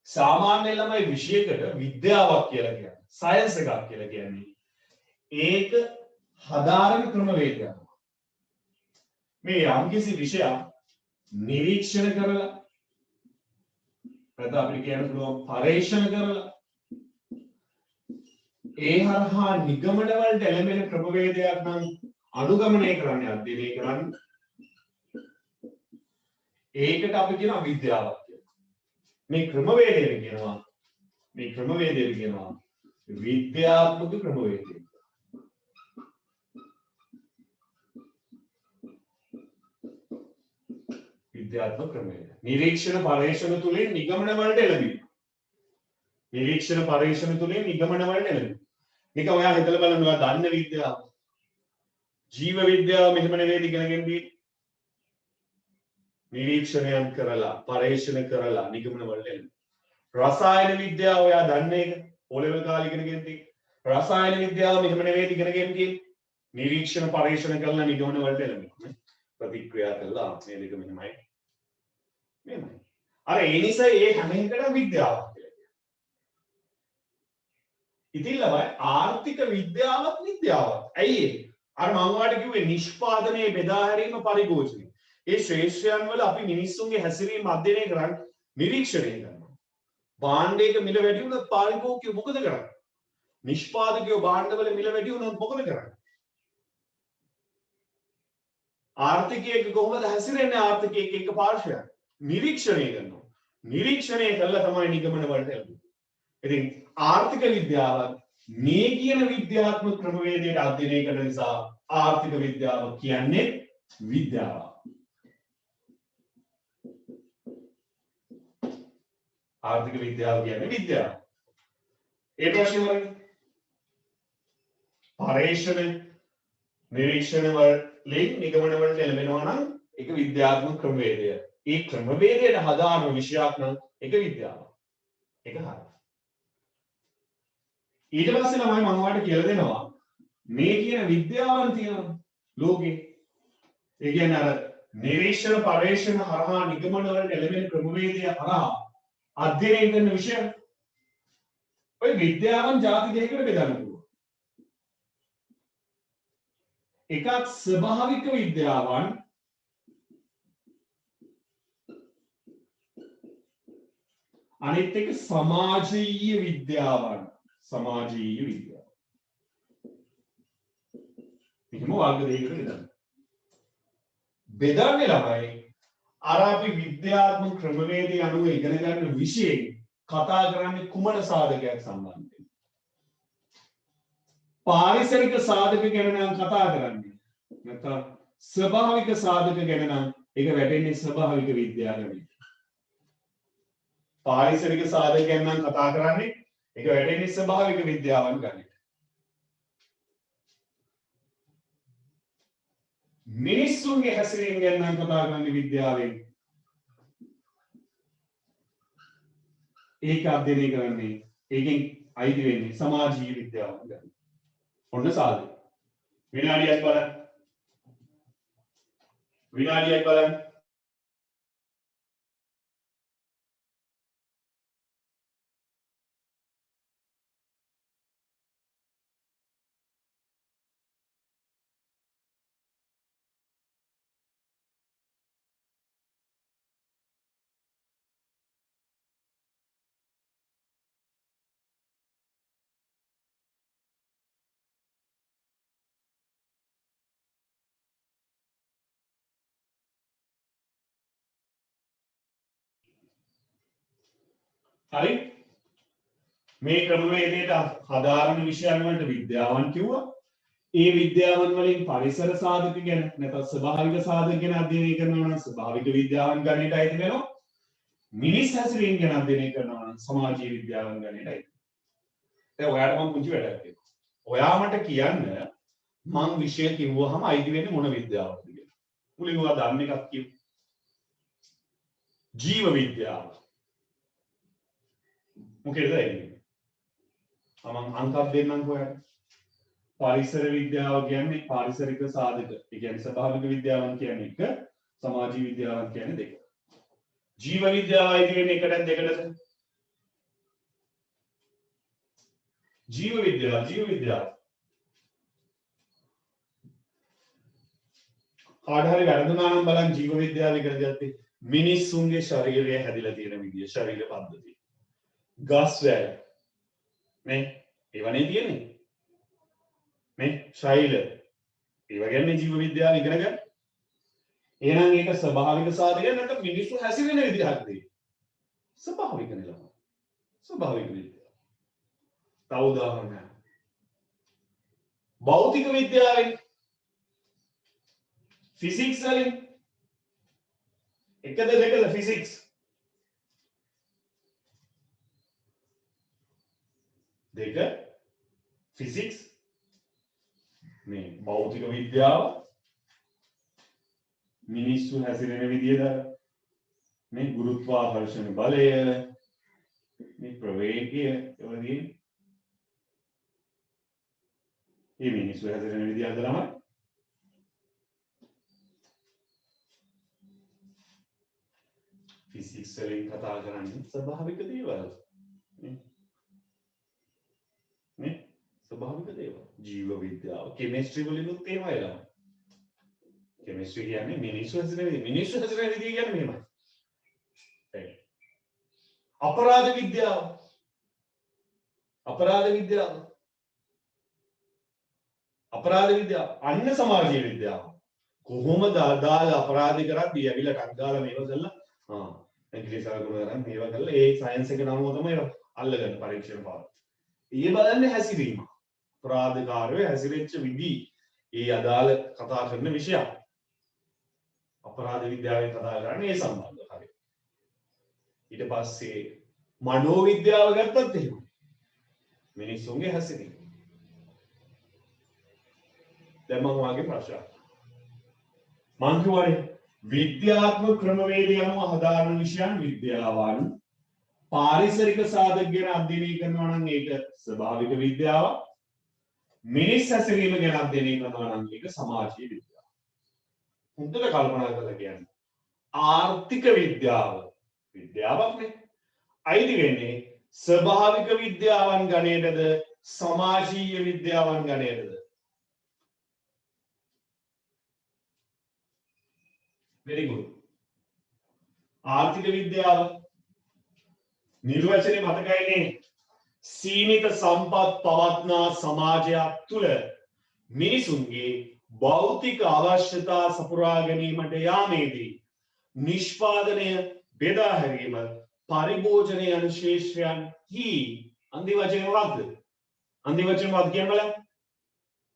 Speaker 1: සාමාන්‍ය ළමයි විෂයකට විද්‍යාවක් කියලා කියන්නේ සයන්ස් එකක් කියලා කියන්නේ ඒක හදාරන ක්‍රමවේදයක්. මේ යම්කිසි විෂයක් නිරීක්ෂණ කරලා නැත්නම් අපිට කියන්න පුළුවන් පරීක්ෂණ කරලා ඒ හරහා නිගමන වලට එළඹෙන ක්‍රමවේදයක් නම් අනුගමනය කරන්නේ අධ්‍යයනය කරන්නේ ඒකට අපි කියනවා විද්‍යාවක් කියලා. මේ ක්‍රමවේදය කියනවා විද්‍යාත්මක ක්‍රමවේදය. විද්‍යාත්මක ක්‍රමවේද. නිරීක්ෂණ පරීක්ෂණ තුලින් නිගමන වලට එළඹීම. නිරීක්ෂණ පරීක්ෂණ තුලින් නිගමන වලට එළඹීම. මේක ඔයා හිතලා බලන්න ඔයා දන්න විද්‍යාව. ජීව විද්‍යාව මෙහෙම නෙවෙයි ඉගෙන ගන්නේ. නිරීක්ෂණයන් කරලා පරීක්ෂණ කරලා නිගමන වලට එළඹීම. රසායන විද්‍යාව ඔයා දන්නේ ඒක. O level කාලේ ඉගෙන ගන්නේ. රසායන විද්‍යාව මෙහෙම නෙවෙයි ඉගෙන ගන්නේ. නිරීක්ෂණ පරීක්ෂණ කරලා නිගමන වලට එළඹීම. ප්‍රතික්‍රියා කළා මේ දෙක මෙහෙමයි. මෙහෙමයි. අර ඒ නිසා මේ හැම එකටම විද්‍යාවක් කියලා කියනවා. ඉතින් ළමයි ආර්ථික විද්‍යාවක් විද්‍යාවක්. ඇයි ඒ? අර මම ඔයාලට කිව්වේ නිෂ්පාදනයේ බෙදා හැරීම පරිභෝජනය. ඒ ශ්‍රේෂ්ඨයන් වල අපි මිනිස්සුන්ගේ හැසිරීම අධ්‍යයනය කරන්නේ නිරීක්ෂණය කරනවා. භාණ්ඩයක මිල වැඩි වුණොත් පාරිභෝගිකයෝ මොකද කරන්නේ? නිෂ්පාදකයෝ භාණ්ඩවල මිල වැඩි වුණොත් මොකද කරන්නේ? ආර්ථිකයක කොහොමද හැසිරෙන්නේ ආර්ථිකයක එක පාර්ශ්වයක් නිරීක්ෂණය කරනවා. නිරීක්ෂණය කළා තමයි නිගමන වලට එන්නේ. ඉතින් ආර්ථික විද්‍යාව මේ කියන විද්‍යාත්මක ක්‍රමවේදයට අධ්‍යයනය කරන නිසා ආර්ථික විද්‍යාව කියන්නේ විද්‍යාව. ආර්ථික විද්‍යාව කියන්නේ විද්‍යාව. ඒ ප්‍රශ්නේ වලින් පරීක්ෂණ නිරීක්ෂණ වලින් නිගමන වලට එළඹෙනවා නම් ඒක විද්‍යාත්මක ක්‍රමවේදය. ඒ ක්‍රමවේදයට හදාරන විෂයක් නම් ඒක විද්‍යාව. ඒක හරියි. ඊට පස්සේ ළමයි මම ඔයාලට කියලා දෙනවා මේ කියන විද්‍යාවන් තියෙනවා ලෝකේ. ඒ කියන්නේ අර නිරීක්ෂණ පරීක්ෂණ හරහා නිගමන වලට එළඹෙන ක්‍රමවේදය හරහා අධ්‍යයනය කරන විෂය. ඔය විද්‍යාවන් ಜಾති දෙකකට බෙදන්න පුළුවන්. එකක් ස්වභාවික විද්‍යාවන් අනිත් එක සමාජීය විද්‍යාවන්. සමාජීය විද්‍යාව. මෙහෙම වර්ග දෙකකට බෙදන්න. බෙදන්නේ ළමයි අර අපි විද්‍යාත්මක ක්‍රමවේදය අනුව ඉගෙන ගන්න විෂයෙන් කතා කරන්නේ කුමන සාධකයක් සම්බන්ධයෙන්? පාරිසරික සාධක ගැන නම් කතා කරන්නේ. නැත්නම් ස්වභාවික සාධක ගැන නම් ඒක වැටෙන්නේ ස්වභාවික විද්‍යාවකට. පාරිසරික සාධක ගැන නම් කතා කරන්නේ ඒක වැටෙන්නේ ස්වභාවික විද්‍යාවන් ගන්නට. මිනිස්සුන්ගේ හැසිරීම ගැන නම් කතා කරන්නේ විද්‍යාවෙන්. ඒක අධ්‍යයනය කරන්නේ ඒකෙන් අයිති වෙන්නේ සමාජීය විද්‍යාවන් ගන්න. ඔන්න සාධක. විනාඩියක් බලන්න. විනාඩියක් බලන්න. හරි මේ ක්‍රමවේදයට හදාරන විෂයන් වලට විද්‍යාවන් කිව්වා. ඒ විද්‍යාවන් වලින් පරිසර සාධක ගැන නැත්නම් ස්වභාවික සාධක ගැන අධ්‍යයනය කරනවා නම් ස්වභාවික විද්‍යාවන් ගණයට අයිති වෙනවා. මිනිස් හැසිරීම ගැන අධ්‍යයනය කරනවා නම් සමාජීය විද්‍යාවන් ගණයට අයිති. දැන් ඔයාලට මම පුංචි වැඩක් දෙනවා. ඔයා මට කියන්න මං විෂය කිව්වහම අයිති වෙන්නේ මොන විද්‍යාවක්ද කියලා. මුලින්ම ඔයා දන්න එකක් කියමු. ජීව විද්‍යාව. මොකේද එන්නේ? මම අංකක් දෙන්නම් කොහොමද? පරිසර විද්‍යාව කියන්නේ පාරිසරික සාධක. ඒ කියන්නේ ස්වභාවික විද්‍යාවන් කියන්නේ එක, සමාජීය විද්‍යාවන් කියන්නේ දෙක. ජීව විද්‍යාවයි කියන්නේ එකටත් දෙකටද? ජීව විද්‍යාව. කාට හරි වැරදුනා නම් බලන්න ජීව විද්‍යාව ඉගෙන ගත්තේ මිනිස්සුන්ගේ ශරීරය හැදිලා තියෙන විදිය, ශරීර පද්ධතිය. ගස් වැල් නේ ඒවනේ තියෙන්නේ. මේ ශෛල ඒව ගැන ජීව විද්‍යාව ඉගෙන ගන්න. එහෙනම් ඒක ස්වභාවික සාධකයක් නැත්නම් මිනිස්සු හැසිරෙන විදිහක්ද? ස්වභාවික නෙලම. ස්වභාවික විද්‍යාව. තව උදාහරණයක්. භෞතික විද්‍යාවෙන් ෆිසික්ස් වලින් එකද දෙකද ෆිසික්ස්? දෙක ෆිසික්ස් මේ භෞතික විද්‍යාව මිනිස්සු හැසිරෙන විදියද මේ ගුරුත්වාකර්ෂණ බලය මේ ප්‍රවේගය එවදී මේ මිනිස්සු හැසිරෙන විදියද ළමයි ෆිසික්ස් වලින් කතා කරන්නේ ස්වභාවික දේවල් නේ ස්වභාවික දේවල් ජීව විද්‍යාව කෙමිස්ට්‍රි වලිනුත් ඒවයි ළමයි කෙමිස්ට්‍රි කියන්නේ මිනිස්සු හැසිරෙන විදිය කියන්නේ මෙහෙමයි අපරාධ විද්‍යාව අන්න සමාජීය විද්‍යාව කොහොමද අදාළ අපරාධ කරද්දී ඇවිල්ලා ටක් ගාලා මේව කළා ඉංග්‍රීසි අරගෙන කරන් මේවා කළා ඒ සයන්ස් එක නම තමයි අල්ලගන්න පරීක්ෂණ පාඩම. ඊයේ බලන්නේ හැසිරීම. අපරාධකාරයෝ හැසිරෙච්ච විදි ඒ අදාළ කතා කරන විෂයක්. අපරාධ විද්‍යාවෙන් කතා කරන්නේ ඒ සම්බන්ධව හරියට. ඊට පස්සේ මනෝ විද්‍යාව ගත්තත් එහෙම. මිනිස්සුන්ගේ හැසිරීම. දැන් මම වාගේ ප්‍රශ්න. මං කියවනේ විද්‍යාත්මක ක්‍රමවේදය අනුව හදාරන විෂයන් විද්‍යාවන් පාරිසරික සාධක ගැන අධ්‍යයනය කරනවා නම් ඒක ස්වභාවික විද්‍යාව මිනිස් හැසිරීම ගැන අධ්‍යයනය කරනවා නම් ඒක සමාජීය විද්‍යාව. හොඳට කල්පනා කරලා කියන්න. ආර්ථික විද්‍යාවක් නේ. අයිති වෙන්නේ ස්වභාවික විද්‍යාවන් ගණයටද සමාජීය විද්‍යාවන් ගණයටද? very good. ආර්ථික විද්‍යාව නිර්වචනය මතකයිනේ සීමිත සම්පත් පවත්නා සමාජයක් තුළ මිනිසුන්ගේ භෞතික අවශ්‍යතා සපුරා ගැනීමට යාමේදී නිෂ්පාදනය බෙදා හැරීම පරිභෝජනය යන ශේෂ්ත්‍රයන්හි අන්ති වචනය මොකක්ද? අන්ති වචනය මොකක්ද කියන්න බලන්න.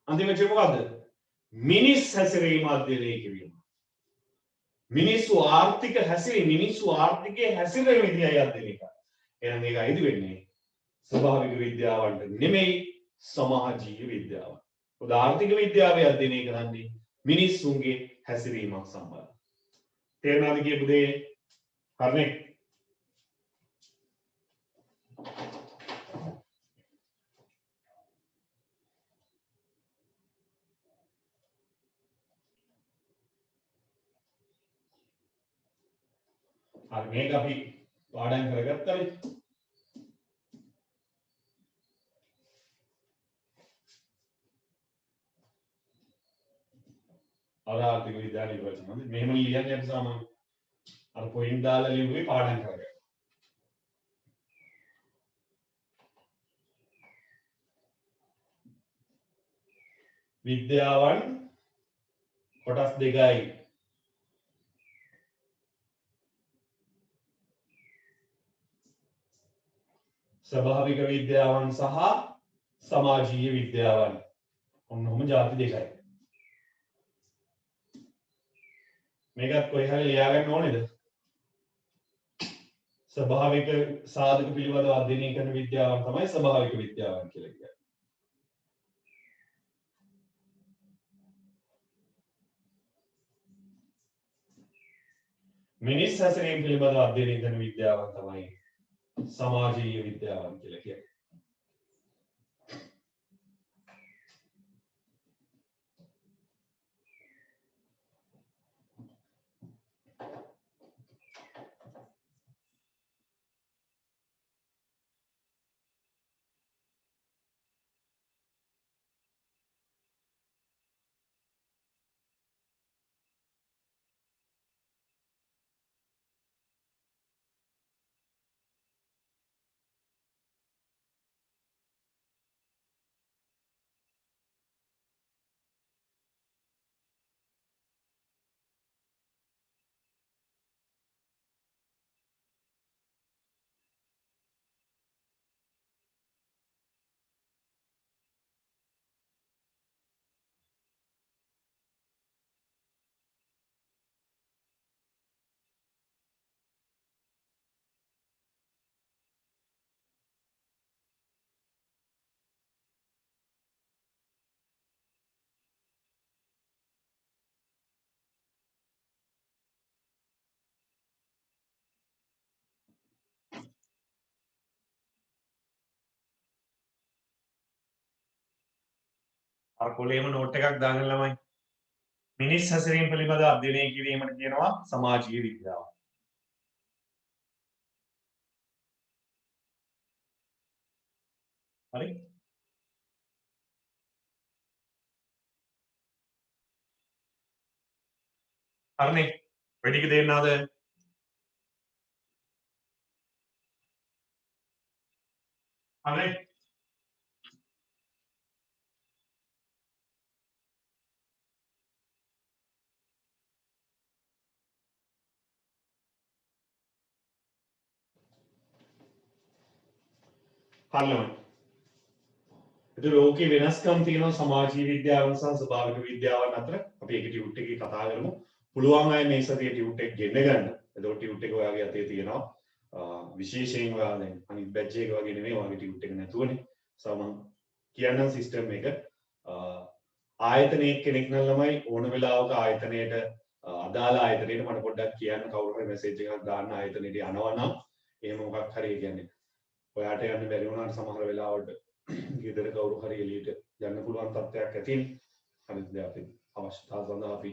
Speaker 1: අන්ති වචනය මොකක්ද? මිනිස් හැසිරීම අධ්‍යයනය කිරීම. මිනිස්සු ආර්ථිකයේ හැසිරෙන විදියයි අධ්‍යයනය කරන්නේ. එහෙනම් මේක අයිති වෙන්නේ ස්වභාවික විද්‍යාවන්ට නෙමෙයි සමාජීය විද්‍යාවට. මොකද ආර්ථික විද්‍යාවේ අධ්‍යයනය කරන්නේ මිනිස්සුන්ගේ හැසිරීමක් සම්බන්ධ. තේරුණාද කියපු දේ? හරිනේ. හරි මේක අපි පාඩම් කරගත්තානේ. ආර්ථික විද්‍යාව නිර්වචන හොඳයි. මෙහෙම ලියන්නේ අපි සාමාන්‍ය අර පොයින්ට් දාලා ලියුවේ පාඩම් කරගන්න. විද්‍යාවන් කොටස් දෙකයි. ස්වභාවික විද්‍යාවන් සහ සමාජීය විද්‍යාවන්. ඔන්නෝම ಜಾති දෙකයි. මේකත් කොයි හරි ලියා ගන්න ඕනේද? ස්වභාවික සාධක පිළිබඳව අධ්‍යයනය කරන විද්‍යාවන් තමයි ස්වභාවික විද්‍යාවන් කියලා කියන්නේ. මිනිස් හැසිරීම පිළිබඳ අධ්‍යයනය කරන විද්‍යාවන් තමයි සමාජීය විද්‍යාවන් කියලා කියන්නේ. අර කොලේම නෝට් එකක් දාගෙන ළමයි මිනිස් හැසිරීම පිළිබඳ අධ්‍යයනය කිරීමට කියනවා සමාජීය විද්‍යාව. හරි? හරිනේ. වැඩි ටික දෙන්නාද? හරි. හරියම. ඒක ලෝකේ වෙනස්කම් තියෙනවා සමාජීය විද්‍යාවන් සහ ස්වභාවික විද්‍යාවන් අතර. අපි ඒක ටියුට් එකේ කතා කරමු. පුළුවන් අය මේ සතියේ ටියුට් එක ගෙන්න ගන්න. එතකොට ටියුට් එක ඔයාගේ අතේ තියෙනවා. විශේෂයෙන් ඔයා දැන් අනිත් බැච් එක වගේ නෙමෙයි ඔයාගේ ටියුට් එක නැතුවනේ. මම කියන්නම් සිස්ටම් එක ආයතනයේ කෙනෙක් නම් ළමයි ඕන වෙලාවක ආයතනයේට අදාළ ආයතනයේට මට පොඩ්ඩක් කියන්න කවුරු හරි මෙසේජ් එකක් දාන්න ආයතනයේට යනවා නම් එහෙම මොකක් හරි කියන්නේ ඔයාට යන්න බැරි වුණාට සමහර වෙලාවට ගෙදර කවුරු හරි එළියට යන්න පුළුවන් තත්ත්වයක් ඇතිනේ. හරිද? අපි අවශ්‍යතාව සඳහා අපි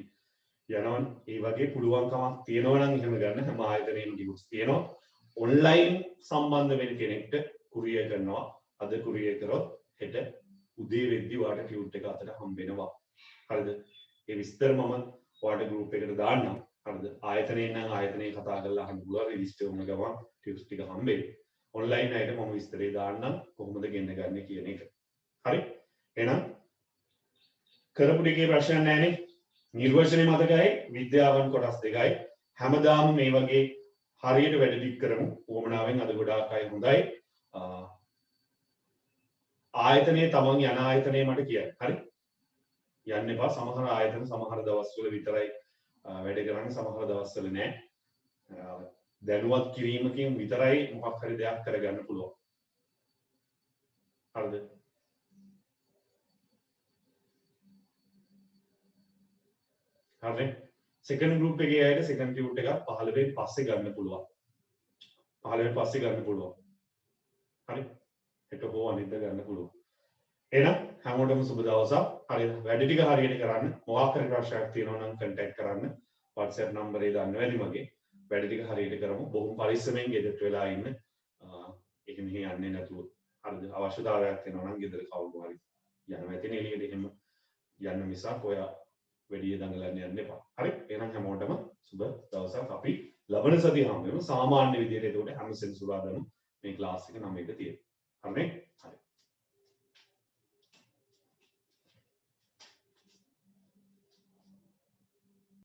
Speaker 1: යනවනේ. ඒ වගේ පුළුවන්කමක් තියෙනවා නම් එහෙම ගන්න හැම ආයතනයෙම ටියුට්ස් තියෙනවා. ඔන්ලයින් සම්බන්ධ වෙන කෙනෙක්ට කුරියර් කරනවා. අද කුරියර් කරොත් හෙට උදේ වෙද්දි ඔයාලට ටියුට් එක අතට හම්බ වෙනවා. හරිද? ඒ විස්තර මම ඔයාලට ගෲප් එකට දාන්නම්. හරිද? ආයතනයෙන් නම් ආයතනයේ කතා කරලා අහන්න පුළුවන් රෙජිස්ටර් වුණ ගමන් ටියුට්ස් ටික හම්බ වෙයි. ඔන්ලයින් අයට මම විස්තරේ දාන්නම් කොහොමද ගෙන්න ගන්න කියන එක. හරි? එහෙනම් කරපු දෙකේ ප්‍රශ්න නැහැනේ. නිර්වචනය මතකයි විද්‍යාවන් කොටස් දෙකයි. හැමදාම මේ වගේ හරියට වැඩ ටික කරමු. උවමනාවෙන් අද ගොඩාක් අය හොඳයි. ආයතනයේ තමන් යන ආයතනයේ මට කියන්න. හරි? යන්න එපා. සමහර ආයතන සමහර දවස්වල විතරයි වැඩ කරන්නේ. සමහර දවස්වල නෑ. දැනුවත් කිරීමකින් විතරයි මොකක් හරි දෙයක් කරගන්න පුළුවන්. හරිද? හරි. සෙකන්ඩ් ගෲප් එකේ අයට සෙකන්ඩ් ටියුට් එක 15 වෙනි පස්සේ ගන්න පුළුවන්. 15 වෙනි පස්සේ ගන්න පුළුවන්. හරි? හෙට හෝ අනිද්දා ගන්න පුළුවන්. එහෙනම් හැමෝටම සුබ දවසක්. හරිද? වැඩ ටික හරියට කරන්න. මොකක් හරි ප්‍රශ්නයක් තියෙනවා නම් කන්ටැක්ට් කරන්න. WhatsApp නම්බරේ දාන්න වැඩි මගේ. වැඩ ටික හරියට කරමු. බොහොම පරිස්සමෙන් ගෙදරට වෙලා ඉන්න. එහෙම යන්නේ නැතුව. හරිද? අවශ්‍යතාවයක් තියෙනවා නම් ගෙදර කවුරු හරි යනවා ඇතිනේ එළියට එහෙම යන්න මිසක් ඔයා වැඩි දඟලන්න යන්න එපා. හරි? එහෙනම් හැමෝටම සුබ දවසක්. අපි ලබන සතිය හම්බ වෙමු. සාමාන්‍ය විදියට ඒකට හැම සෙන්සුරාදාම මේ ක්ලාස් එක 9ට තියෙනවා. හරිනේ? හරි.